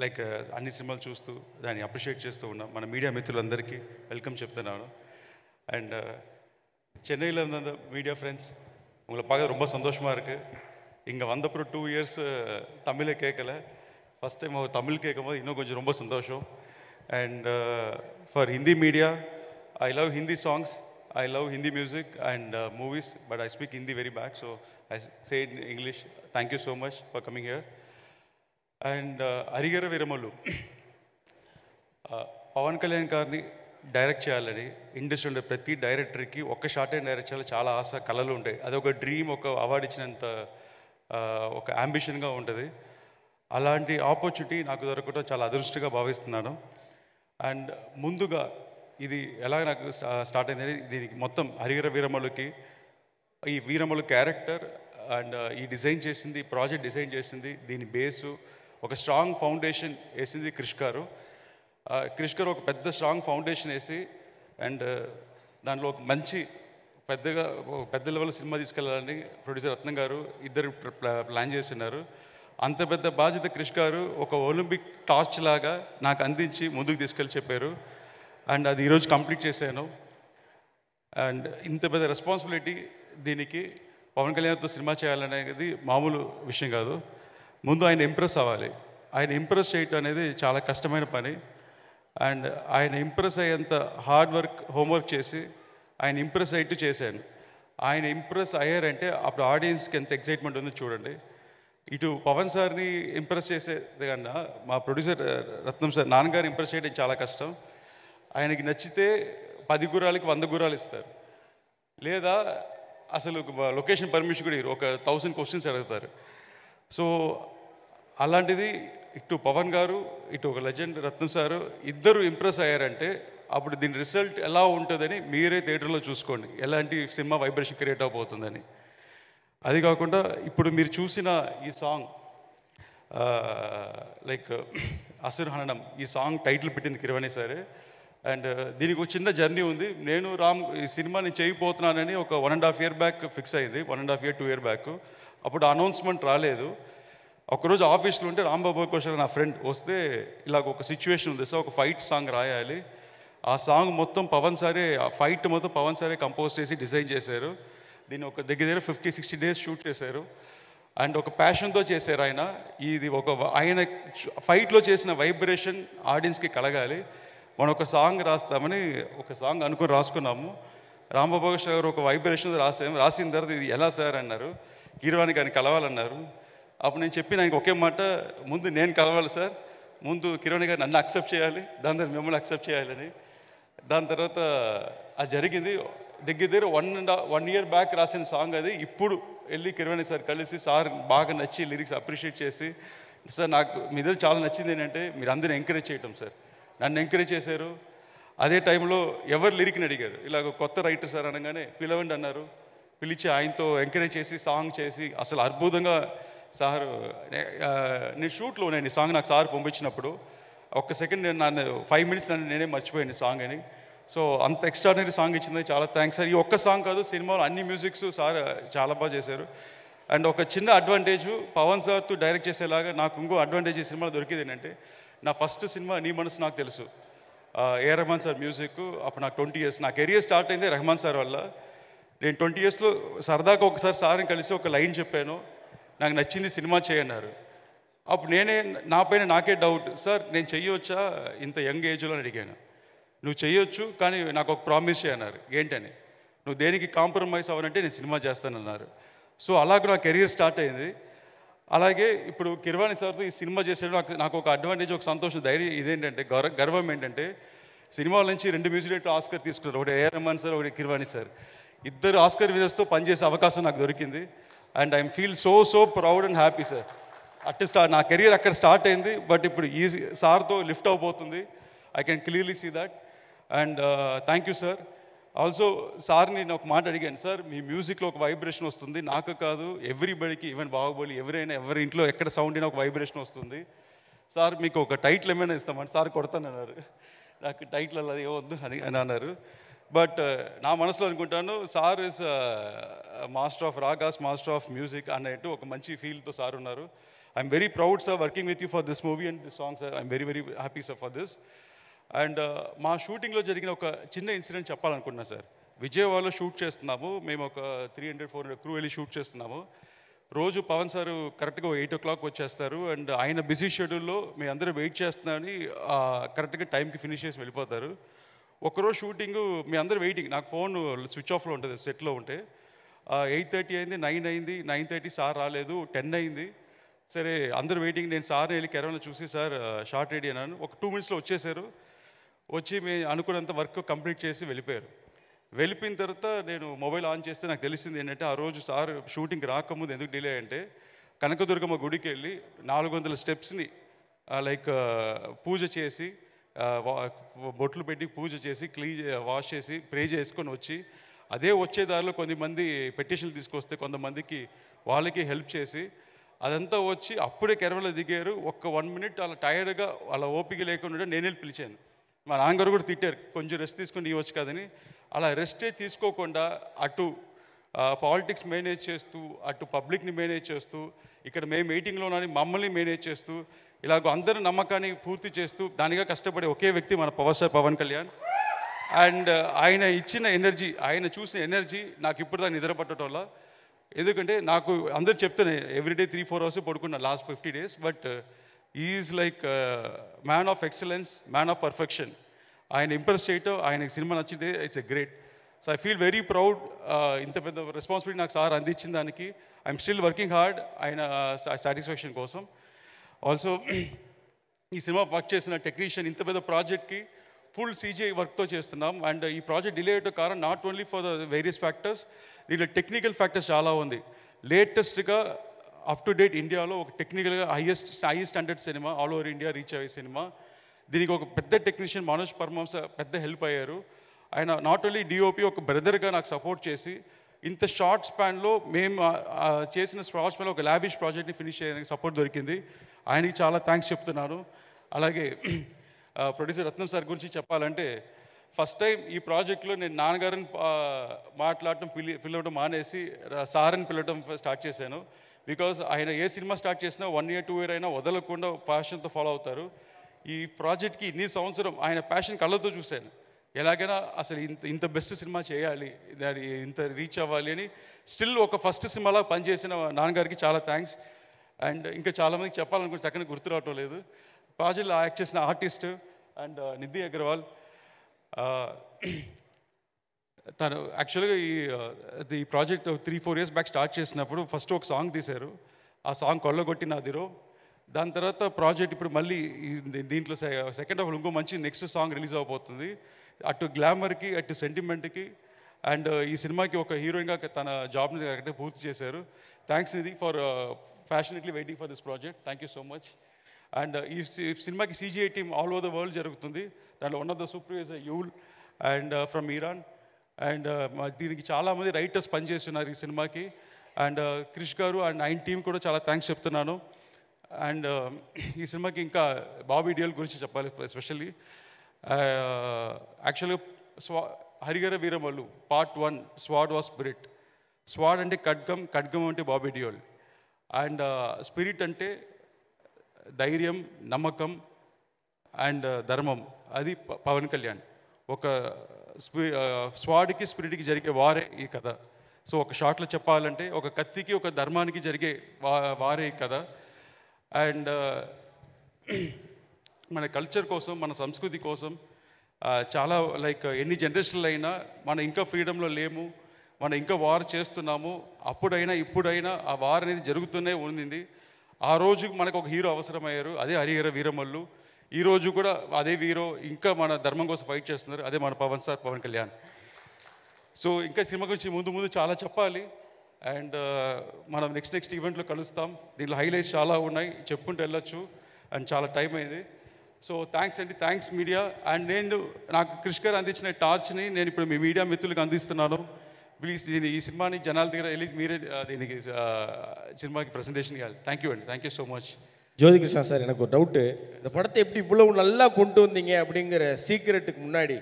లైక్ అన్ని సినిమాలు చూస్తూ దాన్ని అప్రిషియేట్ చేస్తూ ఉన్నాం మన మీడియా మిత్రులందరికీ వెల్కమ్ చెప్తున్నాను. అండ్ சென்னையில் இருந்த அந்த மீடியா ஃப்ரெண்ட்ஸ் உங்களை பார்க்க ரொம்ப சந்தோஷமாக இருக்குது. இங்கே வந்தப்புறம் 2 years தமிழை கேட்கல, ஃபஸ்ட் டைம் தமிழ் கேட்கும் போது இன்னும் கொஞ்சம் ரொம்ப சந்தோஷம். And for Hindi media, I love Hindi songs, I love Hindi music and movies, but I speak Hindi very bad, so I say it in English. Thank you so much for coming here. And Harihara Veeramallu, Pawan Kalyan గారిని direct చేయాలని ఇండస్ట్రీలో ప్రతి డైరెక్టర్కి ఒక్క short and direct చేయాలి చాలా ఆశ, కళలు ఉంటాయి. అది ఒక డ్రీమ్, ఒక అవార్డు ఇచ్చినంత ఒక అంబిషన్గా ఉంటుంది. అలాంటి ఆపర్చునిటీ నాకు దొరకడం చాలా అదృష్టంగా భావిస్తున్నాను. అండ్ ముందుగా ఇది ఎలా నాకు స్టార్ట్ అయింది, దీనికి మొత్తం హరిహర వీరమల్లుకి ఈ వీరమల్లు క్యారెక్టర్ అండ్ ఈ డిజైన్ చేసింది, ప్రాజెక్ట్ డిజైన్ చేసింది, దీని బేసు ఒక స్ట్రాంగ్ ఫౌండేషన్ వేసింది క్రిష్ గారు. క్రిష్ గారు ఒక పెద్ద స్ట్రాంగ్ ఫౌండేషన్ వేసి అండ్ దాంట్లో ఒక మంచి పెద్ద లెవెల్ సినిమా తీసుకెళ్ళాలని ప్రొడ్యూసర్ రత్నం గారు ఇద్దరు ప్లాన్ చేస్తున్నారు. అంత పెద్ద బాధ్యత క్రిష్ గారు ఒక ఒలింపిక్ టార్చ్ లాగా నాకు అందించి ముందుకు తీసుకెళ్ళి చెప్పారు. అండ్ అది ఈరోజు కంప్లీట్ చేశాను. అండ్ ఇంత పెద్ద రెస్పాన్సిబిలిటీ దీనికి పవన్ కళ్యాణ్తో సినిమా చేయాలనేది మామూలు విషయం కాదు. ముందు ఆయన ఇంప్రెస్ అవ్వాలి. ఆయన ఇంప్రెస్ చేయటం అనేది చాలా కష్టమైన పని. అండ్ ఆయన ఇంప్రెస్ అయ్యేంత హార్డ్ వర్క్, హోంవర్క్ చేసి ఆయన ఇంప్రెస్ అయ్యేట్టు చేశాను. ఆయన ఇంప్రెస్ అయ్యారంటే అప్పుడు ఆడియన్స్కి ఎంత ఎక్సైట్మెంట్ ఉందో చూడండి. ఇటు పవన్ సార్ని ఇంప్రెస్ చేసేది కన్నా మా ప్రొడ్యూసర్ రత్నం సార్, నాన్నగారు ఇంప్రెస్ చేయడం చాలా కష్టం. ఆయనకి నచ్చితే 10 గుర్రాలకి 100 గుర్రాలు ఇస్తారు, లేదా అసలు లొకేషన్ పర్మిషన్ కూడా ఇరు, ఒక 1000 క్వశ్చన్స్ అడుగుతారు. సో అలాంటిది ఇటు పవన్ గారు, ఇటు ఒక లెజెండ్ రత్నం సారు ఇద్దరు ఇంప్రెస్ అయ్యారంటే అప్పుడు దీని రిజల్ట్ ఎలా ఉంటుందని మీరే థియేటర్లో చూసుకోండి, ఎలాంటి సినిమా వైబ్రేషన్ క్రియేట్ అవబోతుందని. అది కాకుండా ఇప్పుడు మీరు చూసిన ఈ సాంగ్ లైక్ అసుర్ హననం, ఈ సాంగ్ టైటిల్ పెట్టింది కిరవాణి సారే. అండ్ దీనికి ఒక చిన్న జర్నీ ఉంది. నేను ఈ సినిమాని చేయబోతున్నానని ఒక 1.5 year బ్యాక్ ఫిక్స్ అయింది, 1.5 year 2 year బ్యాక్. అప్పుడు అనౌన్స్మెంట్ రాలేదు. ఒకరోజు ఆఫీస్లో ఉంటే రాంబాబు కోశల్ నా ఫ్రెండ్ వస్తే ఇలాగ ఒక సిచ్యువేషన్ ఉంది సార్, ఒక ఫైట్ సాంగ్ రాయాలి. ఆ సాంగ్ మొత్తం పవన్ సారే, ఆ ఫైట్ మొత్తం పవన్ సారే కంపోజ్ చేసి డిజైన్ చేశారు. దీన్ని ఒక దగ్గర 50-60 days షూట్ చేశారు. అండ్ ఒక ప్యాషన్తో చేశారు ఆయన. ఇది ఆయన ఫైట్లో చేసిన వైబ్రేషన్ ఆడియన్స్కి కలగాలి. మనం ఒక సాంగ్ రాస్తామని ఒక సాంగ్ అనుకుని రాసుకున్నాము. రాంబాబు గారు ఒక వైబ్రేషన్ రాసాము. రాసిన తర్వాత ఇది ఎలా సార్ అన్నారు, కీరవాణి గారిని కలవాలన్నారు. అప్పుడు నేను చెప్పిన ఆయనకి ఒకే మాట, ముందు నేను కలవాలి సార్, ముందు కిరణ్ గారు నన్ను అక్సెప్ట్ చేయాలి, దాని తర్వాత మిమ్మల్ని అక్సెప్ట్ చేయాలని. దాని తర్వాత అది జరిగింది. దగ్గర 1 year బ్యాక్ రాసిన సాంగ్ అది. ఇప్పుడు వెళ్ళి కిరణ్ సార్ కలిసి సార్ బాగా నచ్చి లిరిక్స్ అప్రిషియేట్ చేసి, సార్ నాకు మీ దగ్గర చాలా నచ్చింది ఏంటంటే మీరు అందరూ ఎంకరేజ్ చేయటం సార్, నన్ను ఎంకరేజ్ చేశారు. అదే టైంలో ఎవరు లిరిక్ని అడిగారు, ఇలాగ కొత్త రైటర్ సార్ అనగానే పిలవండి అన్నారు. పిలిచి ఆయనతో ఎంకరేజ్ చేసి సాంగ్ చేసి అసలు అద్భుతంగా సార్. నేను షూట్లో నేను ఈ సాంగ్ నాకు సార్ పంపించినప్పుడు ఒక్క సెకండ్ నేను 5 minutes నేనే మర్చిపోయాను సాంగ్ అని. సో అంత ఎక్స్ట్రాడినరీ సాంగ్ ఇచ్చింది, చాలా థ్యాంక్స్ సార్. ఈ ఒక్క సాంగ్ కాదు, సినిమాలో అన్ని మ్యూజిక్స్ సార్ చాలా బాగా చేశారు. అండ్ ఒక చిన్న అడ్వాంటేజ్ పవన్ సార్తో డైరెక్ట్ చేసేలాగా నాకు ఇంకో అడ్వాంటేజ్ ఈ సినిమాలో దొరికింది ఏంటంటే, నా ఫస్ట్ సినిమా నీ మనసు నాకు తెలుసు, ఏ రెహమాన్ సార్ మ్యూజిక్. అప్పుడు నాకు 20 years, నా కెరియర్ స్టార్ట్ అయింది రెహమాన్ సార్ వల్ల. నేను 20 yearsలో సరదాగా ఒకసారి సార్ని కలిసి ఒక లైన్ చెప్పాను, నాకు నచ్చింది సినిమా చేయన్నారు. అప్పుడు నా పైన నాకే డౌట్, సార్ నేను చెయ్యొచ్చా ఇంత యంగ్ ఏజ్లో అని అడిగాను. నువ్వు చెయ్యొచ్చు, కానీ నాకు ఒక ప్రామిస్ చేయన్నారు. ఏంటని, నువ్వు దేనికి కాంప్రమైజ్ అవ్వనంటే నేను సినిమా చేస్తానన్నారు. సో అలాగే నా కెరీర్ స్టార్ట్ అయింది. అలాగే ఇప్పుడు కిరవాణి సార్తో ఈ సినిమా చేసేటప్పుడు నాకు ఒక అడ్వాంటేజ్, ఒక సంతోషం, ధైర్యం ఇదేంటంటే గర్వం ఏంటంటే, సినిమాల నుంచి 2 మ్యూజిక్ డైరెక్టర్ ఆస్కర్ తీసుకున్నారు. ఒకటి ఏ రెహమాన్ సార్, ఒకటి కిరవాణి సార్. ఇద్దరు ఆస్కర్ విజర్స్తో పనిచేసే అవకాశం నాకు దొరికింది. And I'm feel so proud and happy sir. నా కెరీర్ అక్కడ స్టార్ట్ అయింది, బట్ ఇప్పుడు ఈ సార్తో లిఫ్ట్ అవబోతుంది. I can clearly see that. And thank you sir. Also సార్ని నేను ఒక మాట అడిగాను, సార్ మీ మ్యూజిక్లో ఒక వైబ్రేషన్ వస్తుంది, నాకు కాదు ఎవ్రీబడికి, ఈవెన్ బాహుబలి ఎవరి ఇంట్లో ఎక్కడ సౌండ్ అయినా ఒక వైబ్రేషన్ వస్తుంది. సార్ మీకు ఒక టైటిల్ ఏమైనా ఇస్తామని సార్ కొడతానన్నారు. నాకు టైటిల్ అలా ఏమొద్దు అని అన్నారు. బట్ నా మనసులో అనుకుంటాను, sir is master of ragas, master of music అన్నట్టు ఒక మంచి ఫీల్తో సార్ ఉన్నారు. I'm very proud sir working with you for this movie and this song sir. I'm very happy sir for this. And మా షూటింగ్లో జరిగిన ఒక చిన్న ఇన్సిడెంట్ చెప్పాలనుకున్నా సార్. విజయవాడలో షూట్ చేస్తున్నాము, మేము ఒక 300-400 క్రూ వెళ్ళి షూట్ చేస్తున్నాము. రోజు పవన్ సార్ కరెక్ట్గా 8 o'clock వచ్చేస్తారు. అండ్ ఆయన బిజీ షెడ్యూల్లో మీ అందరూ వెయిట్ చేస్తున్నారని కరెక్ట్గా టైంకి ఫినిష్ చేసి వెళ్ళిపోతారు. ఒకరోజు షూటింగ్ మీ అందరూ వెయిటింగ్, నాకు ఫోన్ స్విచ్ ఆఫ్లో ఉంటుంది సెట్లో ఉంటే. 8:30 అయింది, 9 అయింది, 9:30 సార్ రాలేదు, 10 అయింది. సరే అందరూ వెయిటింగ్. నేను సార్ని వెళ్ళి కెరవన్లో చూసి, సార్ షార్ట్ రెడీ అన్నాను. ఒక 2 minutesలో వచ్చేసారు. వచ్చి మేము అనుకున్నంత వర్క్ కంప్లీట్ చేసి వెళ్ళిపోయారు. వెళ్ళిపోయిన తర్వాత నేను మొబైల్ ఆన్ చేస్తే నాకు తెలిసింది ఏంటంటే, ఆ రోజు సార్ షూటింగ్కి రాకముందు ఎందుకు డిలే అంటే, కనకదుర్గమ్మ గుడికి వెళ్ళి 400 స్టెప్స్ని లైక్ పూజ చేసి, బొట్లు పెట్టి పూజ చేసి, వాష్ చేసి, ప్రే చేసుకొని వచ్చి, అదే వచ్చే దారిలో కొంతమంది పెటిషన్లు తీసుకొస్తే కొంతమందికి వాళ్ళకి హెల్ప్ చేసి, అదంతా వచ్చి అప్పుడే కెరవలో దిగారు. ఒక్క 1 minute అలా టైర్డ్గా అలా ఓపిక లేకుండా నేను వెళ్ళి పిలిచాను. మా నాన్నగారు కూడా తిట్టారు, కొంచెం రెస్ట్ తీసుకొని ఇవ్వచ్చు కదని. అలా రెస్టే తీసుకోకుండా అటు పాలిటిక్స్ మేనేజ్ చేస్తూ, అటు పబ్లిక్ని మేనేజ్ చేస్తూ, ఇక్కడ మేము మీటింగ్లోనని మమ్మల్ని మేనేజ్ చేస్తూ, ఇలాగ అందరి నమ్మకాన్ని పూర్తి చేస్తూ దానిగా కష్టపడే ఒకే వ్యక్తి మన power star Pawan Kalyan. And ఆయన ఇచ్చిన ఎనర్జీ, ఆయన చూసిన ఎనర్జీ నాకు ఇప్పుడు దాన్ని నిద్ర పట్టడం వల్ల. ఎందుకంటే నాకు అందరు చెప్తాను ఎవ్రీడే 3-4 hours పడుకున్నా last 50 days. But is like man of excellence, man of perfection. ఆయన ఇంప్రెస్ చేయటం, ఆయనకి సినిమా నచ్చితే it's a great. So I feel very proud. ఇంత పెద్ద రెస్పాన్సిబిలిటీ నాకు సార్ అందించిన దానికి ఐఎమ్ స్టిల్ వర్కింగ్ హార్డ్ ఆయన సాటిస్ఫాక్షన్ కోసం. ఆల్సో ఈ సినిమా వర్క్ చేసిన టెక్నీషియన్, ఇంత పెద్ద ప్రాజెక్ట్కి ఫుల్ CGI వర్క్తో చేస్తున్నాం. అండ్ ఈ ప్రాజెక్ట్ డిలే అయ్యే కారణం not only for the various factors, దీంట్లో టెక్నికల్ ఫ్యాక్టర్స్ చాలా ఉంది. లేటెస్ట్గా అప్ టు డేట్ ఇండియాలో ఒక టెక్నికల్గా highest standard cinema all over India reach అయ్యే సినిమా. దీనికి ఒక పెద్ద టెక్నీషియన్ మనోజ్ పర్మాంస పెద్ద హెల్ప్ అయ్యారు. ఆయన నాట్ ఓన్లీ DOP, ఒక బ్రదర్గా నాకు సపోర్ట్ చేసి ఇంత షార్ట్ స్పాన్లో మేము చేసిన షార్ట్ స్పాన్లో ఒక లావిష్ ప్రాజెక్ట్ని ఫినిష్ చేయడానికి సపోర్ట్ దొరికింది. ఆయనకి చాలా థ్యాంక్స్ చెప్తున్నాను. అలాగే ప్రొడ్యూసర్ రత్నం సార్ గురించి చెప్పాలంటే, ఫస్ట్ టైం ఈ ప్రాజెక్ట్లో నేను నాన్నగారిని మాట్లాడటం పిలవడం మానేసి సార్ని పిలవడం స్టార్ట్ చేశాను. బికాజ్ ఆయన ఏ సినిమా స్టార్ట్ చేసినా 1 year 2 year అయినా వదలకుండా ప్యాషన్తో ఫాలో అవుతారు. ఈ ప్రాజెక్ట్కి ఇన్ని సంవత్సరం ఆయన ప్యాషన్ కళ్ళతో చూశాను. ఎలాగైనా అసలు ఇంత బెస్ట్ సినిమా చేయాలి, ఇంత రీచ్ అవ్వాలి అని స్టిల్ ఒక ఫస్ట్ సినిమాలా పనిచేసిన నాన్నగారికి చాలా థ్యాంక్స్. అండ్ ఇంకా చాలామందికి చెప్పాలనుకుంటే చక్కగా గుర్తు రావటం లేదు. ప్రాజెక్ట్లో యాక్ట్ చేసిన ఆర్టిస్ట్ అండ్ నిధి అగర్వాల్, తను యాక్చువల్గా ఈ ప్రాజెక్ట్ 3-4 years బ్యాక్ స్టార్ట్ చేసినప్పుడు ఫస్ట్ ఒక సాంగ్ తీశారు. ఆ సాంగ్ కొల్లగొట్టి నాదిరో. దాని తర్వాత ప్రాజెక్ట్ ఇప్పుడు మళ్ళీ దీంట్లో సెకండ్ హాఫ్లో ఇంకో మంచి నెక్స్ట్ సాంగ్ రిలీజ్ అవబోతుంది. అటు గ్లామర్కి, అటు సెంటిమెంట్కి. అండ్ ఈ సినిమాకి ఒక హీరోయిన్గా తన జాబ్ని కరెక్ట్గా పూర్తి చేశారు. Thanks Nidhi for passionately waiting for this project. Thank you so much. And ఈ సినిమాకి CGI team all over the world జరుగుతుంది. దాంట్లో one of the supervisor you'll and from Iran. And దీనికి చాలామంది రైటర్స్ పనిచేస్తున్నారు ఈ సినిమాకి. అండ్ క్రిష్ గారు అండ్ ఆయన టీం కూడా చాలా థ్యాంక్స్ చెప్తున్నాను. అండ్ ఈ సినిమాకి ఇంకా బాబీ డియోల్ గురించి చెప్పాలి ఎస్పెషల్లీ. యాక్చువల్గా Harihara Veeramallu Part 1 sword was spirit. Sword అంటే ఖడ్గం, ఖడ్గం అంటే బాబీ డియోల్. అండ్ స్పిరిట్ అంటే ధైర్యం, నమ్మకం అండ్ ధర్మం, అది పవన్ కళ్యాణ్. ఒక స్వాడ్కి స్పిరిట్కి జరిగే వారే ఈ కథ. సో ఒక షార్ట్లో చెప్పాలంటే ఒక కత్తికి ఒక ధర్మానికి జరిగే వారే కదా. అండ్ మన కల్చర్ కోసం, మన సంస్కృతి కోసం చాలా లైక్ ఎన్ని జనరేషన్లు అయినా మనం ఇంకా ఫ్రీడంలో లేము, మనం ఇంకా వార్ చేస్తున్నాము. అప్పుడైనా ఇప్పుడైనా ఆ వార్ అనేది జరుగుతూనే ఉంది. ఆ రోజు మనకు ఒక హీరో అవసరమయ్యారు, అదే హరిహర వీరమల్లు. ఈరోజు కూడా అదే హీరో ఇంకా మన ధర్మం కోసం ఫైట్ చేస్తున్నారు, అదే మన పవన్ కళ్యాణ్. సో ఇంకా సినిమా గురించి ముందు చాలా చెప్పాలి. అండ్ మనం నెక్స్ట్ ఈవెంట్లో కలుస్తాం. దీంట్లో హైలైట్స్ చాలా ఉన్నాయి, చెప్పుకుంటూ వెళ్ళొచ్చు. అండ్ చాలా టైం అయింది. సో థ్యాంక్స్ అండి, థ్యాంక్స్ మీడియా. అండ్ నాకు క్రిష్ గారు అందించిన టార్చ్ని నేను ఇప్పుడు మీ మీడియా మిత్రులకు అందిస్తున్నాను. ప్లీజ్ ఈ సినిమాని జనాల దగ్గర వెళ్ళి మీరే దీనికి సినిమాకి ప్రజెంటేషన్ ఇవ్వాలి. థ్యాంక్ యూ అండి, thank you so much. Jyothi Krishna sir, எனக்கு ஒரு டவுட்டு. இந்த படத்தை எப்படி இவ்வளவு நல்லா கொண்டு வந்தீங்க அப்படிங்கிற சீக்ரெட்டுக்கு முன்னாடி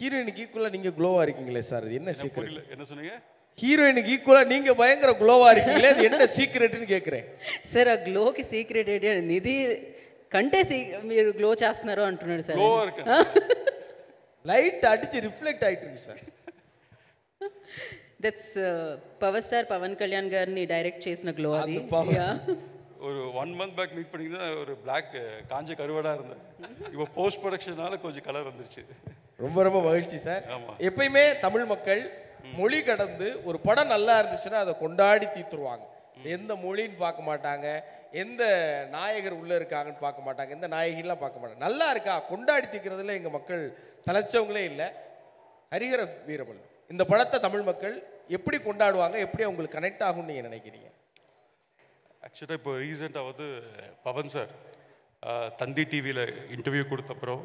ஹீரோயினுக்கு ஈக்குவலாக நீங்கள் க்ளோவாக இருக்கீங்களே சார், அது என்ன சீக்ரெட்? என்ன சொன்னீங்க? హీరోయిన్కి ఈక్వల్గా நீங்கள் பயங்கர గ్లోవా இருக்கீங்களே, அது என்ன సీక్రెట్ని கேட்குறேன். సార్ ఆ గ్లోకి సీక్రెట్ ఏంటి? నిధి కంటే మీరు గ్లో చేస్తున్నారు అంటున్నాడు సార్. లైట్ అడిచి రిఫ్లెక్ట్ ఆయిட்டு இருக்கு sir. That's power star Pawan Kalyan గారిని డైరెక్ట్ చేసిన గ్లో అది. ஒரு 1 month பேக் மீட் பண்ணிங்கன்னா ஒரு பிளாக் காஞ்ச கருவடாக இருந்தது. இப்போ போஸ்ட் ப்ரொடக்ஷனால கொஞ்சம் கலர் வந்துருச்சு. ரொம்ப ரொம்ப மகிழ்ச்சி சார். எப்பயுமே தமிழ் மக்கள் மொழி கடந்து ஒரு படம் நல்லா இருந்துச்சுன்னா அதை கொண்டாடி தீத்துருவாங்க. எந்த மொழின்னு பார்க்க மாட்டாங்க, எந்த நாயகர் உள்ளே இருக்காங்கன்னு பார்க்க மாட்டாங்க, எந்த நாயகிலாம் பார்க்க மாட்டாங்க. நல்லா இருக்கா கொண்டாடி தீக்கிறதுல எங்கள் மக்கள் சலைச்சவங்களே இல்லை. ஹரிஹர வீரமல்ಲು இந்த படத்தை தமிழ் மக்கள் எப்படி கொண்டாடுவாங்க, எப்படி அவங்களுக்கு கனெக்ட் ஆகும்னு நீங்கள் நினைக்கிறீங்க? ஆக்சுவலாக இப்போ ரீசெண்டாக வந்து பவன் சார் தந்தி டிவியில் இன்டர்வியூ கொடுத்தப்புறம்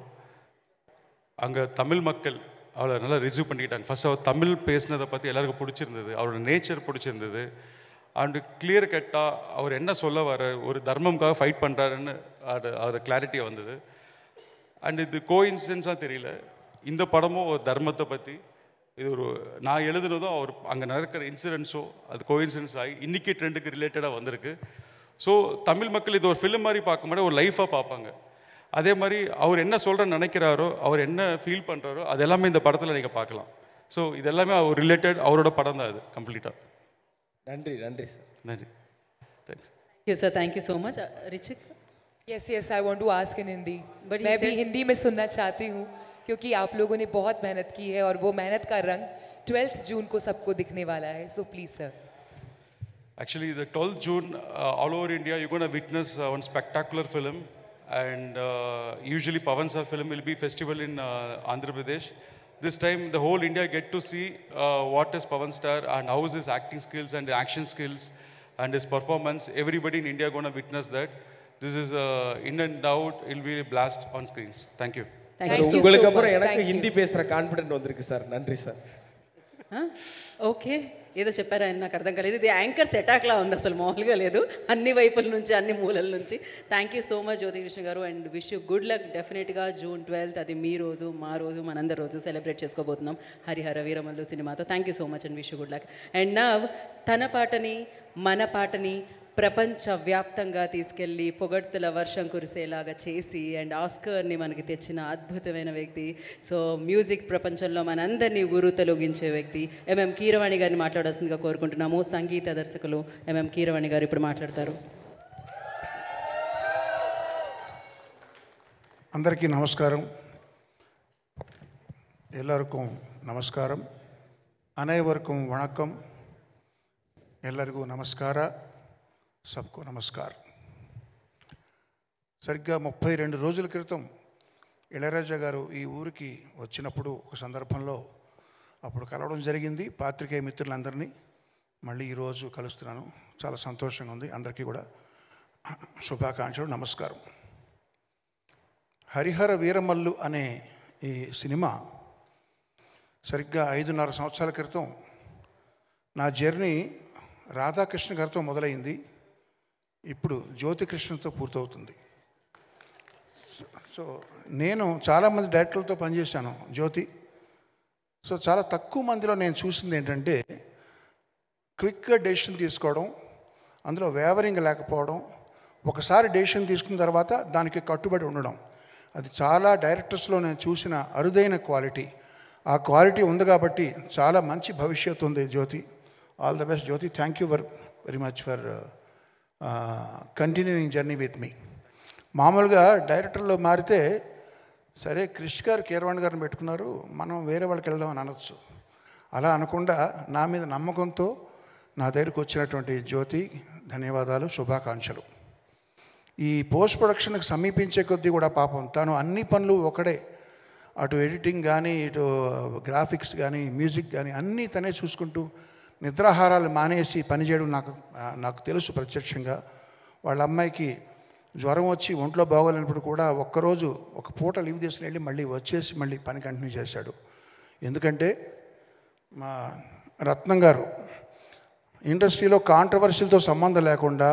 அங்கே தமிழ் மக்கள் அவளை நல்லா ரிசீவ் பண்ணிக்கிட்டாங்க. ஃபர்ஸ்ட் அவர் தமிழ் பேசினதை பற்றி எல்லாருக்கும் பிடிச்சிருந்தது, அவரோட நேச்சர் பிடிச்சிருந்தது. அண்டு கிளியர் கட்டாக அவர் என்ன சொல்ல வர ஒரு தர்மம்காக ஃபைட் பண்ணுறாருன்னு அவர் கிளாரிட்டி வந்தது. அண்ட் இது கோஇன்சிடென்ஸாக தெரியல, இந்த படமும் ஒரு தர்மத்தை பற்றி, இது ஒரு நான் எழுதுனதும் அவர் அங்கே நடக்கிற இன்சிடென்ட்ஸோ அது கோஇன்சிடென்ஸ் ஆகி இன்றைக்கி ட்ரெண்டுக்கு ரிலேட்டடாக வந்திருக்கு. ஸோ தமிழ் மக்கள் இது ஒரு ஃபிலிம் மாதிரி பார்க்க மாட்டேன், ஒரு லைஃபாக பார்ப்பாங்க. அதே மாதிரி அவர் என்ன சொல்கிறேன்னு நினைக்கிறாரோ, அவர் என்ன ஃபீல் பண்ணுறாரோ அது எல்லாமே இந்த படத்தில் நீங்கள் பார்க்கலாம். ஸோ இது எல்லாமே அவர் ரிலேட்டட், அவரோட படம் தான் அது கம்ப்ளீட்டாக. நன்றி நன்றி சார். நன்றி, thanks. Thank you so much. Richik? Yes I want to ask in Hindi, but मैं भी हिंदी में सुनना चाहती हूँ क्योंकि आप लोगों ने बहुत मेहनत की है और वो मेहनत का रंग 12th जून को सबको दिखने वाला है. So please sir. Actually, the 12th June, all over India, you're going to witness one spectacular film. And usually Pavan sir film will be festival in Andhra Pradesh. This time the whole India get to see what is Pavan star and how is his acting skills and action skills and his performance. Everybody in India going to witness that. This is in and out, it will be a blast on screens. Thank you. உங்களுக்கு அப்புறம் எனக்கு ஹிந்தி பேசுகிற confident வந்திருக்கு sir. நன்றி sir. Okay, ఏదో చెప్పారని నాకు అర్థం కాలేదు. ఇది యాంకర్స్ అటాక్లా ఉంది, అసలు మామూలుగా లేదు. అన్ని వైపుల నుంచి, అన్ని మూలల నుంచి. థ్యాంక్ యూ సో మచ్ జ్యోతి కృష్ణ గారు, and wish you good luck. డెఫినెట్గా June 12th అది మీ రోజు, మా రోజు, మనందరి రోజు సెలబ్రేట్ చేసుకోబోతున్నాం హరిహర వీరమల్లు సినిమాతో. Thank you so much and wish you good luck. And నా తన పాటని, మన పాటని ప్రపంచవ్యాప్తంగా తీసుకెళ్ళి పొగడ్తల వర్షం కురిసేలాగా చేసి అండ్ ఆస్కర్ని మనకి తెచ్చిన అద్భుతమైన వ్యక్తి. సో మ్యూజిక్ ప్రపంచంలో మనందరినీ ఉరుతలొగించే వ్యక్తి ఎంఎం కీరవాణి గారిని మాట్లాడాల్సిందిగా కోరుకుంటున్నాము. సంగీత దర్శకులు ఎంఎం కీరవాణి గారు ఇప్పుడు మాట్లాడతారు. అందరికీ నమస్కారం. ఎల్లరికం నమస్కారం. అனைவருக்கும் వణకం. ఎల్లరిಗೂ నమస్కార. సబ్కో నమస్కార్. సరిగ్గా 32 రోజుల క్రితం ఇళయరాజా గారు ఈ ఊరికి వచ్చినప్పుడు ఒక సందర్భంలో అప్పుడు కలవడం జరిగింది పాత్రికేయ మిత్రులందరినీ. మళ్ళీ ఈరోజు కలుస్తున్నాను, చాలా సంతోషంగా ఉంది. అందరికీ కూడా శుభాకాంక్షలు, నమస్కారం. హరిహర వీరమల్లు అనే ఈ సినిమా సరిగ్గా 5.5 సంవత్సరాల క్రితం నా జర్నీ రాధాకృష్ణ గారితో మొదలైంది. ఇప్పుడు జ్యోతికృష్ణతో పూర్తవుతుంది. సో నేను చాలామంది డైరెక్టర్లతో పనిచేశాను జ్యోతి. సో చాలా తక్కువ మందిలో నేను చూసింది ఏంటంటే క్విక్గా డెసిషన్ తీసుకోవడం, అందులో వేవరింగ్ లేకపోవడం, ఒకసారి డెసిషన్ తీసుకున్న తర్వాత దానికి కట్టుబడి ఉండడం. అది చాలా డైరెక్టర్స్లో నేను చూసిన అరుదైన క్వాలిటీ. ఆ క్వాలిటీ ఉంది కాబట్టి చాలా మంచి భవిష్యత్తు ఉంది Jyothi. All the best Jyothi. Thank you very much for continuing journey with me. మామూలుగా డైరెక్టర్లో మారితే సరే క్రిష్ గారు కీరవాణి గారిని పెట్టుకున్నారు, మనం వేరే వాళ్ళకి వెళ్దామని అనొచ్చు. అలా అనకుండా నా మీద నమ్మకంతో నా దగ్గరికి వచ్చినటువంటి జ్యోతి ధన్యవాదాలు, శుభాకాంక్షలు. ఈ పోస్ట్ ప్రొడక్షన్కి సమీపించే కొద్దీ కూడా పాపం తను అన్ని పనులు ఒకడే, అటు ఎడిటింగ్ కానీ ఇటు గ్రాఫిక్స్ కానీ మ్యూజిక్ కానీ అన్నీ తనే చూసుకుంటూ నిద్రాహారాలు మానేసి పనిచేయడం నాకు తెలుసు ప్రత్యక్షంగా. వాళ్ళ అమ్మాయికి జ్వరం వచ్చి ఒంట్లో బాగోలేనప్పుడు కూడా ఒక్కరోజు ఒక పూట లీవ్ తీసుకుని వెళ్ళి మళ్ళీ వచ్చేసి మళ్ళీ పని కంటిన్యూ చేశాడు. ఎందుకంటే మా రత్నం గారు ఇండస్ట్రీలో కాంట్రవర్సీలతో సంబంధం లేకుండా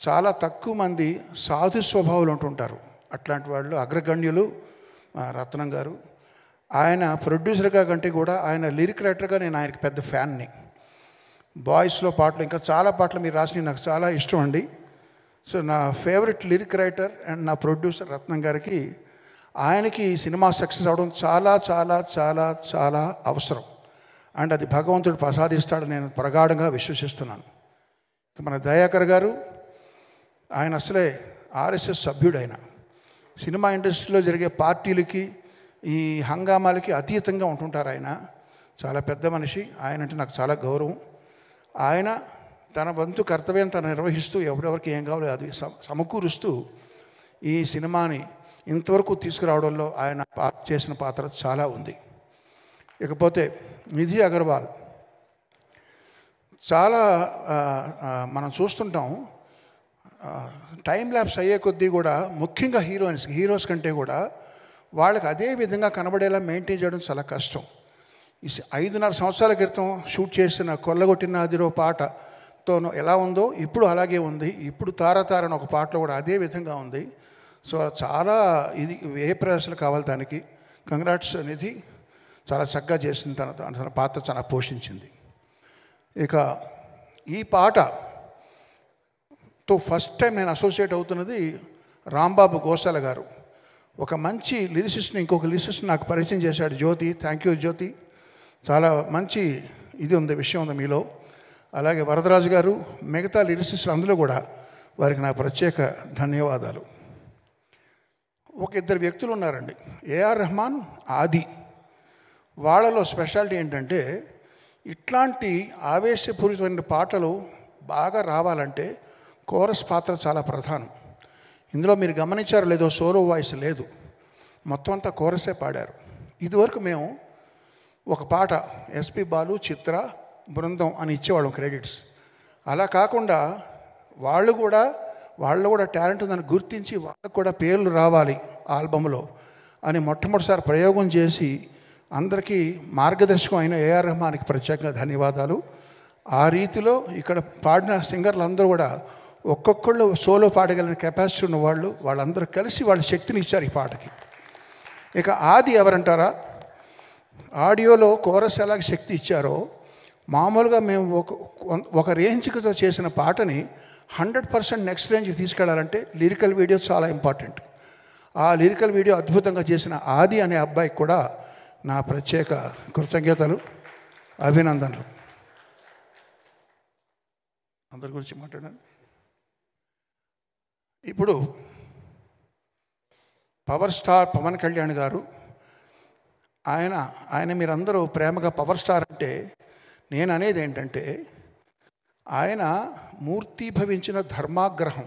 చాలా తక్కువ మంది సాధు స్వభావాలు ఉంటుంటారు. అట్లాంటి వాళ్ళు అగ్రగణ్యులు రత్నం గారు. ఆయన ప్రొడ్యూసర్గా కంటే కూడా ఆయన లిరిక్ రైటర్గా నేను ఆయనకి పెద్ద ఫ్యాన్ని. బాయ్స్లో పాటలు ఇంకా చాలా పాటలు మీరు రాసినవి నాకు చాలా ఇష్టం అండి. సో నా ఫేవరెట్ లిరిక్ రైటర్ అండ్ నా ప్రొడ్యూసర్ రత్నం గారికి, ఆయనకి సినిమా సక్సెస్ అవడం చాలా చాలా చాలా చాలా అవసరం. అండ్ అది భగవంతుడు ప్రసాదిస్తాడని నేను ప్రగాఢంగా విశ్వసిస్తున్నాను. మన దయాకర్ గారు, ఆయన అసలే ఆర్ఎస్ఎస్ సభ్యుడు. ఆయన సినిమా ఇండస్ట్రీలో జరిగే పార్టీలకి ఈ హంగామాలకి అతీతంగా ఉంటుంటారు. ఆయన చాలా పెద్ద మనిషి. ఆయన అంటే నాకు చాలా గౌరవం. ఆయన తన వంతు కర్తవ్యం తను నిర్వహిస్తూ ఎవరెవరికి ఏం కావాలో అది సమకూరుస్తూ ఈ సినిమాని ఇంతవరకు తీసుకురావడంలో ఆయన చేసిన పాత్ర చాలా ఉంది. ఇకపోతే నిధి అగర్వాల్, చాలా మనం చూస్తుంటాం టైం ల్యాప్స్ అయ్యే కొద్దీ కూడా ముఖ్యంగా హీరోస్ కంటే కూడా వాళ్ళకి అదే విధంగా కనబడేలా మెయింటైన్ చేయడం చాలా కష్టం. ఈ 5.5 సంవత్సరాల క్రితం షూట్ చేసిన కొల్లగొట్టిన అదిరో పాటతోనూ ఎలా ఉందో ఇప్పుడు అలాగే ఉంది. ఇప్పుడు తారతారని ఒక పాటలో కూడా అదే విధంగా ఉంది. సో చాలా ఇది ఏ ప్రయాసాలు కావాలి దానికి. కంగ్రాట్స్ నిధి, చాలా చక్కగా చేసింది. తన పాత్ర చాలా పోషించింది. ఇక ఈ పాటతో ఫస్ట్ టైం నేను అసోసియేట్ అవుతున్నది రాంబాబు గోసాల గారు. ఒక మంచి లిరిసిస్ట్ని ఇంకొక లిరిసిస్ట్ నాకు పరిచయం చేశాడు జ్యోతి. థ్యాంక్ యూ జ్యోతి, చాలా మంచి ఇది ఉంది, విషయం ఉంది మీలో. అలాగే వరదరాజు గారు, మిగతా లిరిసిస్టులు అందులో కూడా వారికి నా ప్రత్యేక ధన్యవాదాలు. ఒక ఇద్దరు వ్యక్తులు ఉన్నారండి, ఏఆర్ రెహమాన్, ఆది. వాళ్ళలో స్పెషాలిటీ ఏంటంటే ఇట్లాంటి ఆవేశపూరితమైన పాటలు బాగా రావాలంటే కోరస్ పాత్ర చాలా ప్రధానం. ఇందులో మీరు గమనించారో లేదో సోలో వాయిస్ లేదు, మొత్తం అంతా కోరసే పాడారు. ఇదివరకు మేము ఒక పాట ఎస్పి బాలు, చిత్ర, బృందం అని ఇచ్చేవాళ్ళం క్రెడిట్స్. అలా కాకుండా వాళ్ళు కూడా టాలెంట్ ఉందని గుర్తించి వాళ్ళకు కూడా పేర్లు రావాలి ఆల్బంలో అని మొట్టమొదటిసారి ప్రయోగం చేసి అందరికీ మార్గదర్శకం అయిన ఏఆర్ రెహమాన్కి ప్రత్యేకంగా ధన్యవాదాలు. ఆ రీతిలో ఇక్కడ పాడిన సింగర్లు అందరూ కూడా ఒక్కొక్కళ్ళు సోలో పాడగలిగిన కెపాసిటీ ఉన్న వాళ్ళందరూ కలిసి వాళ్ళ శక్తిని ఇచ్చారు ఈ పాటకి. ఇక ఆది ఎవరంటారా, ఆడియోలో కోరస్ ఎలాగ శక్తి ఇచ్చారో మామూలుగా మేము ఒక రేంజ్తో చేసిన పాటని 100% నెక్స్ట్ రేంజ్కి తీసుకెళ్లాలంటే లిరికల్ వీడియో చాలా ఇంపార్టెంట్. ఆ లిరికల్ వీడియో అద్భుతంగా చేసిన ఆది అనే అబ్బాయికి కూడా నా ప్రత్యేక కృతజ్ఞతలు, అభినందనలు. అందరి గురించి మాట్లాడాను. ఇప్పుడు పవర్ స్టార్ పవన్ కళ్యాణ్ గారు, ఆయన మీరందరూ ప్రేమగా పవర్ స్టార్ అంటే నేను అనేది ఏంటంటే ఆయన మూర్తీభవించిన ధర్మాగ్రహం.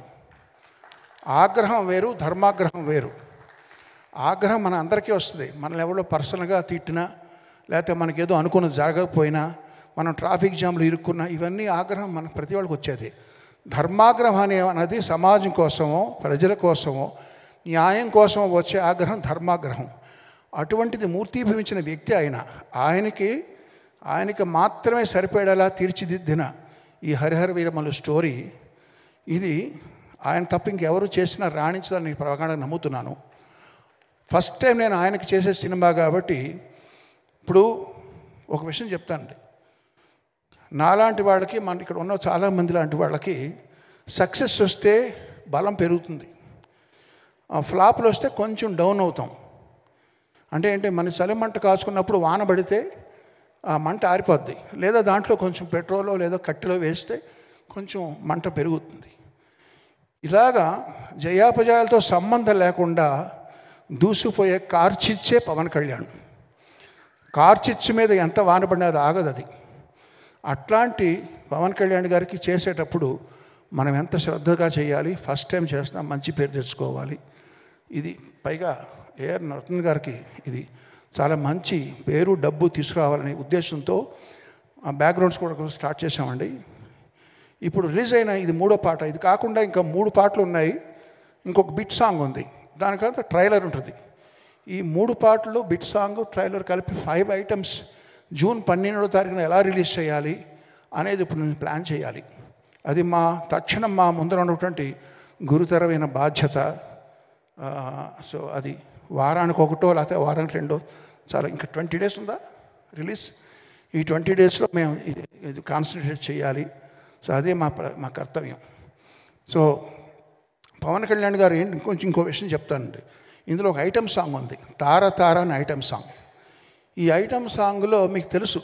ఆగ్రహం వేరు, ధర్మాగ్రహం వేరు. ఆగ్రహం మన అందరికీ వస్తుంది. మనల్ని ఎవరో పర్సనల్గా తిట్టినా, లేకపోతే మనకేదో అనుకున్నది జరగకపోయినా, మనం ట్రాఫిక్ జామ్లు ఇరుక్కున్నా, ఇవన్నీ ఆగ్రహం మన ప్రతి వాళ్ళకి వచ్చేది. ధర్మాగ్రహం అనేది సమాజం కోసమో ప్రజల కోసమో న్యాయం కోసమో వచ్చే ఆగ్రహం ధర్మాగ్రహం. అటువంటిది మూర్తీభవించిన వ్యక్తి ఆయనకి మాత్రమే సరిపడేలా తీర్చిదిద్దిన ఈ హరిహర వీరమల్లు స్టోరీ, ఇది ఆయన తప్ప ఇంకెవరు చేసినా రాణించాలని ప్రగాఢంగా నమ్ముతున్నాను. ఫస్ట్ టైం నేను ఆయనకి చేసే సినిమా కాబట్టి ఇప్పుడు ఒక విషయం చెప్తానండి. నాలాంటి వాళ్ళకి, మన ఇక్కడ ఉన్న చాలామంది లాంటి వాళ్ళకి సక్సెస్ వస్తే బలం పెరుగుతుంది, ఫ్లాప్లు వస్తే కొంచెం డౌన్ అవుతాం. అంటే మన చలిమంట కాచుకున్నప్పుడు వాన పడితే ఆ మంట ఆరిపోద్ది. లేదా దాంట్లో కొంచెం పెట్రోలో లేదో కట్టెలో వేస్తే కొంచెం మంట పెరుగుతుంది. ఇలాగా జయాపజయాలతో సంబంధం లేకుండా దూసిపోయే కార్చిచ్చే పవన్ కళ్యాణ్. కార్చిచ్చు మీద ఎంత వానపడినా అది ఆగదు. అది అట్లాంటి పవన్ కళ్యాణ్ గారికి చేసేటప్పుడు మనం ఎంత శ్రద్ధగా చేయాలి. ఫస్ట్ టైం చేసినా మంచి పేరు తెచ్చుకోవాలి. ఇది పైగా ఏఆర్ రత్న గారికి ఇది చాలా మంచి పేరు డబ్బు తీసుకురావాలనే ఉద్దేశంతో ఆ బ్యాక్గ్రౌండ్స్ కూడా స్టార్ట్ చేసామండి. ఇప్పుడు రిలీజ్ అయిన ఇది 3వ పాట. ఇది కాకుండా ఇంకా 3 పాటలు ఉన్నాయి. ఇంకొక బిట్ సాంగ్ ఉంది. దానికంతా ట్రైలర్ ఉంటుంది. ఈ 3 పాటలు బిట్ సాంగ్ ట్రైలర్ కలిపి 5 ఐటమ్స్ జూన్ 12వ తారీఖున ఎలా రిలీజ్ చేయాలి అనేది ఇప్పుడు నేను ప్లాన్ చేయాలి. అది తక్షణం మా ముందర ఉన్నటువంటి గురుతరమైన బాధ్యత. సో అది వారానికి 1 లేకపోతే వారానికి 2 చాలా ఇంకా 20 డేస్ ఉందా రిలీజ్. ఈ 20 డేస్లో మేము ఇది కాన్సన్ట్రేట్ చేయాలి. సో అదే మా కర్తవ్యం. సో పవన్ కళ్యాణ్ గారు ఇంకో విషయం చెప్తానండి. ఇందులో ఒక ఐటమ్ సాంగ్ ఉంది, తార తార అని ఐటమ్ సాంగ్. ఈ ఐటమ్ సాంగ్లో మీకు తెలుసు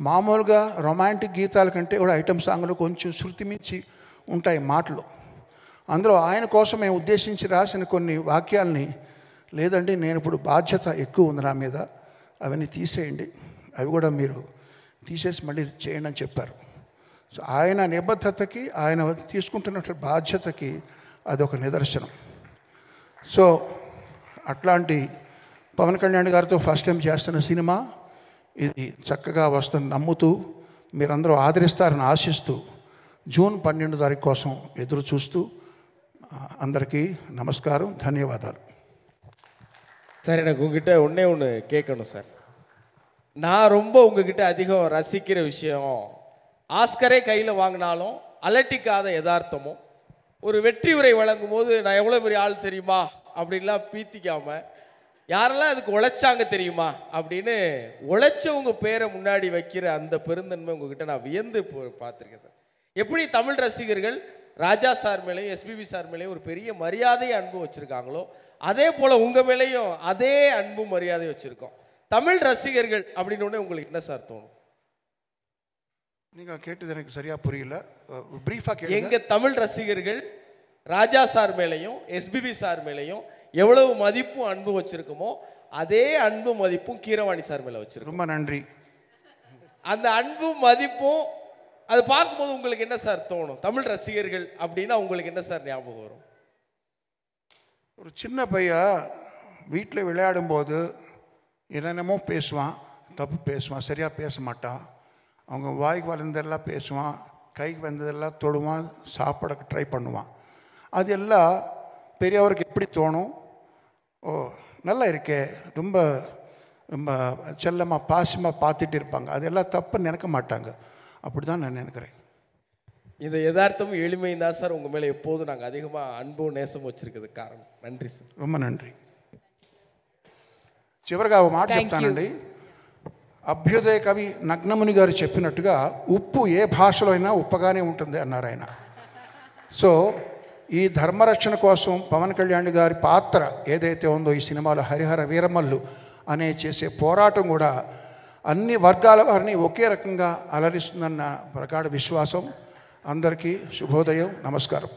మామూలుగా రొమాంటిక్ గీతాల కంటే కూడా ఐటమ్ సాంగ్లో కొంచెం శృతి మించి ఉంటాయి మాటలు. అందులో ఆయన కోసం మేము ఉద్దేశించి రాసిన కొన్ని వాక్యాలని, లేదండి నేను ఇప్పుడు బాధ్యత ఎక్కువ ఉంది నా మీద, అవన్నీ తీసేయండి, అవి కూడా మీరు తీసేసి మళ్ళీ చేయండి అని చెప్పారు. సో ఆయన నిబద్ధతకి, ఆయన తీసుకుంటున్న బాధ్యతకి అదొక నిదర్శనం. సో అట్లాంటి పవన్ కళ్యాణ్ గారితో ఫస్ట్ టైం చేస్తున్న సినిమా ఇది చక్కగా వస్తుంది నమ్ముతూ మీరందరూ ఆదరిస్తారని ఆశిస్తూ జూన్ 12వ తారీఖు కోసం ఎదురు చూస్తూ అందరికీ నమస్కారం, ధన్యవాదాలు. சார் எனக்கு உங்ககிட்ட ஒன்று கேட்கணும் சார். நான் ரொம்ப உங்ககிட்ட அதிகம் ரசிக்கிற விஷயம், ஆஸ்கரே கையில் வாங்கினாலும் அலட்டிக்காத யதார்த்தமும், ஒரு வெற்றி உரை வழங்கும் போது நான் எவ்வளோ பெரிய ஆள் தெரியுமா அப்படின்லாம் பீத்திக்காமல், யாரெல்லாம் அதுக்கு உழைச்சாங்க தெரியுமா அப்படின்னு உழைச்சவங்க பேரை முன்னாடி வைக்கிற அந்த பெருந்தன்மை உங்ககிட்ட நான் வியந்து பார்த்துருக்கேன் சார். எப்படி தமிழ் ரசிகர்கள் ராஜா சார் மேலேயும் எஸ்பிபி சார் மேலேயும் ஒரு பெரிய மரியாதையை அன்பும் வச்சுருக்காங்களோ, அதே போல் உங்கள் மேலேயும் அதே அன்பும் மரியாதையும் வச்சுருக்கோம். தமிழ் ரசிகர்கள் அப்படின்னு உங்களுக்கு என்ன சார் தோணும்? நீங்கள் கேட்டது எனக்கு சரியாக புரியல, ப்ரீஃபாக கேளுங்க. எங்கள் தமிழ் ரசிகர்கள் ராஜா சார் மேலேயும் எஸ்பிபி சார் மேலேயும் எவ்வளவு மதிப்பும் அன்பும் வச்சுருக்கோமோ அதே அன்பும் மதிப்பும் கீரவாணி சார் மேலே வச்சுருக்கோம். ரொம்ப நன்றி. அந்த அன்பும் மதிப்பும் அது பார்க்கும்போது உங்களுக்கு என்ன சார் தோணும்? தமிழ் ரசிகர்கள் அப்படின்னா உங்களுக்கு என்ன சார் ஞாபகம் வரும்? ஒரு சின்ன பையன் வீட்டில் விளையாடும்போது என்னென்னமோ பேசுவான், தப்பு பேசுவான், சரியாக பேச மாட்டான். அவங்க வாய்க்கு வளர்ந்ததெல்லாம் பேசுவான், கைக்கு வந்ததெல்லாம் தொடுவான், சாப்பிட ட்ரை பண்ணுவான். அது எல்லாம் பெரியவருக்கு எப்படி தோணும்? ஓ நல்லா இருக்கே, ரொம்ப ரொம்ப செல்லமாக பாசமாக பார்த்துட்டு இருப்பாங்க. அதெல்லாம் தப்பு நினைக்க மாட்டாங்க. அப்படி தான் நான் நினைக்கிறேன். இந்த யதார்த்தமும் எளிமையும் தான் சார் உங்கள் மேலே எப்போதும் நாங்கள் அதிகமாக அன்பும் நேசம் வச்சுருக்கிறதுக்கு காரணம். நன்றி సార్. ரொம்ப நன்றி. చివరిగా ఒక మాట చెప్తానండి. అభ్యుదయ కవి నగ్నముని గారు చెప్పినట్టుగా ఉప్పు ఏ భాషలో అయినా ఉప్పగానే ఉంటుంది అన్నారు ఆయన. సో ఈ ధర్మరక్షణ కోసం పవన్ కళ్యాణ్ గారి పాత్ర ఏదైతే ఉందో ఈ సినిమాలో హరిహర వీరమల్లు అనే చేసే పోరాటం కూడా అన్ని వర్గాల వారిని ఒకే రకంగా అలరిస్తుందన్న ప్రగాఢ విశ్వాసం. అందరికీ శుభోదయం, నమస్కారం.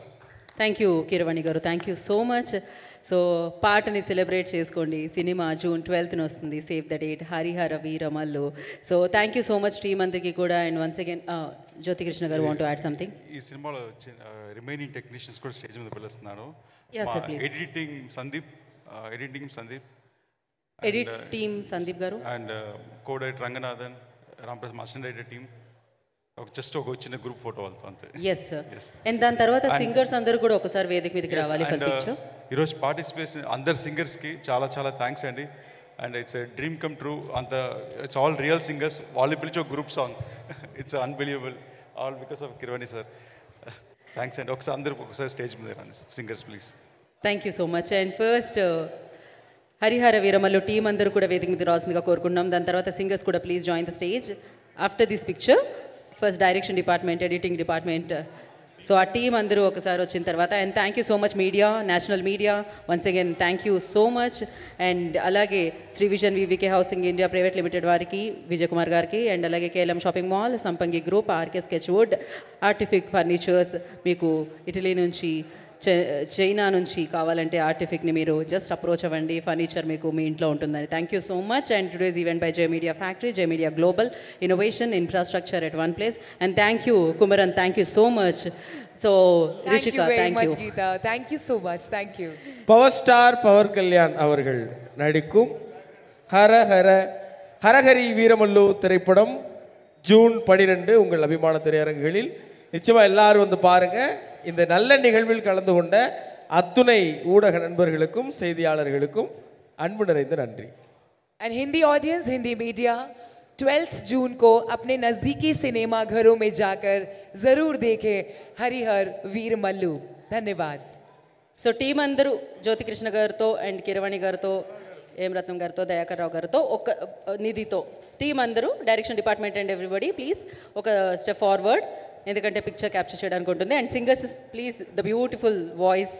థ్యాంక్ యూ కీరవాణి గారు, thank you so much. So పాటని సెలబ్రేట్ చేసుకోండి. సినిమా జూన్ 12న వస్తుంది. Save the date, Harihara Veeramallu. So thank you so much team అందరికీ కూడా. అండ్ వన్స్ అగైన్ జ్యోతికృష్ణ గారు వాంట్ టు యాడ్ సంథింగ్? ఈ సినిమాలో రిమైనింగ్ టెక్నీషియన్స్ కూడా స్టేజ్ మీద పిలుస్తున్నాను. Editing Sandeep, edit team Sandeep garu, and co director Ranganathan, Ramaprasad assistant director team, just ఒక చిన్న గ్రూప్ ఫోటో వాళ్ళతో అంతే. Yes sir. అండ్ దాని తర్వాత సింగర్స్ అందరూ కూడా ఒకసారి వేదిక మీదకి రావాలి ఫర్ పిక్చర్. ఈరోజు పార్టిసిపేషన్ అందరు సింగర్స్కి చాలా చాలా థ్యాంక్స్ అండి. And it's dream come true. అంత ఇట్స్ ఆల్ రియల్ సింగర్స్. వాళ్ళు పిలిచి ఒక group song, it's unbelievable, all because of Keeravani sir. Thanks అండి. ఒకసారి అందరూ ఒకసారి స్టేజ్ మీద రండి singers please. Thank you so much. And first Harihara Veeramallu team అందరూ కూడా వేదిక మీద రావాల్సిందిగా కోరుకుంటున్నాం. దాని తర్వాత సింగర్స్ కూడా please join the stage after this picture. First direction department, editing department so ఆ టీం అందరూ ఒకసారి వచ్చిన తర్వాత and thank you so much media, national media, once again thank you so much. And అలాగే Sri vision VVK housing India private Limited వారికి, విజయ్ కుమార్ గారికి, and అలాగే KLM Shopping Mall, Sampangi Group, RK Sketch Wood, Artific Furnitures, మీకు Italy నుంచి China నుంచి కావాలంటే ఆర్టిఫిక్ని మీరు just approach అవ్వండి, ఫర్నిచర్ మీకు మీ ఇంట్లో ఉంటుందని. Thank you so much. And today's event by జై మీడియా ఫ్యాక్టరీ, జై media global, innovation, infrastructure at one place. And thank you Kumaran, thank you so much. So Rishika, thank you. Thank you so much. Thank you. Power star power Kalyan அவர்கள் நடிக்கும் ஹரஹரி வீரமல்லு திரைப்படம் June 12 உங்கள் அபிமான திரையரங்குகளில். நிச்சயமாக எல்லாரும் வந்து பாருங்கள். இந்த நல்ல நிகழ்வில் கலந்து கொண்ட அத்துணை ஊடக நண்பர்களுக்கும் செய்தியாளர்களுக்கும் அன்பு நிறைந்த நன்றி. And Hindi audience, Hindi media, 12th जून को अपने नज़दीकी सिनेमा घरों में जाकर ज़रूर देखें हरिहर वीर मल्लू. धन्यवाद. సో టీం అందరూ జ్యోతికృష్ణ గారితో అండ్ కిరవాణి గారితో, ఏం రత్నం గారితో, దయాకర్ రావు గారితో, ఒక నిధితో టీం అందరూ, direction department and everybody please ఒక స్టెప్ ఫార్వర్డ్, ఎందుకంటే పిక్చర్ క్యాప్చర్ చేయడానికి ఉంటుంది. And singers please, the beautiful voice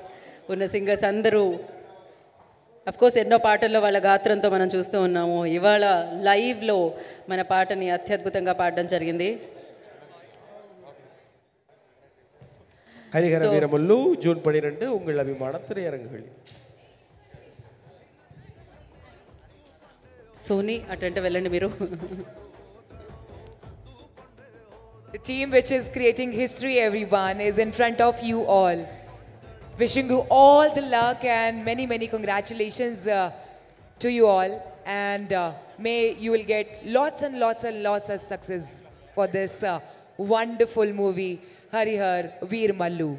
ఉన్న సింగర్స్ అందరూ, అఫ్కోర్స్ ఎన్నో పాటల్లో వాళ్ళ గాత్రంతో మనం చూస్తూ ఉన్నాము. ఇవాళ లైవ్లో మన పాటని అత్యద్భుతంగా పాడడం జరిగింది. ஹரிஹர வீரமல்லு ஜூன் 12 உங்கள் அபிமான திரையரங்குகளில். సోనీ అటంటే వెళ్ళండి మీరు. The team which is creating history, everyone, is in front of you all. Wishing you all the luck and many, many congratulations to you all. And may you will get lots and lots and lots of success for this wonderful movie, Harihar Veer Mallu.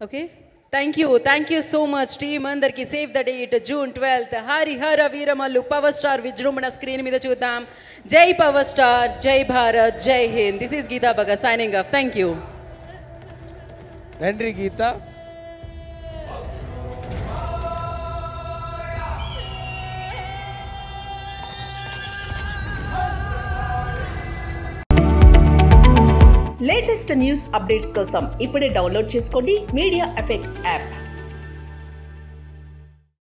Okay. Thank you so much team andarki. Save the date June 12th Harihara Veeramallu Power Star Vijrumbana screen మీద చూద్దాం. Jai Power Star, Jai Bharat, Jai Hind. This is Geeta Bhagat signing off. Thank you. நன்றி Geetha. Latest news updates కోసం ఇప్పుడే download చేసుకోండి media effects app.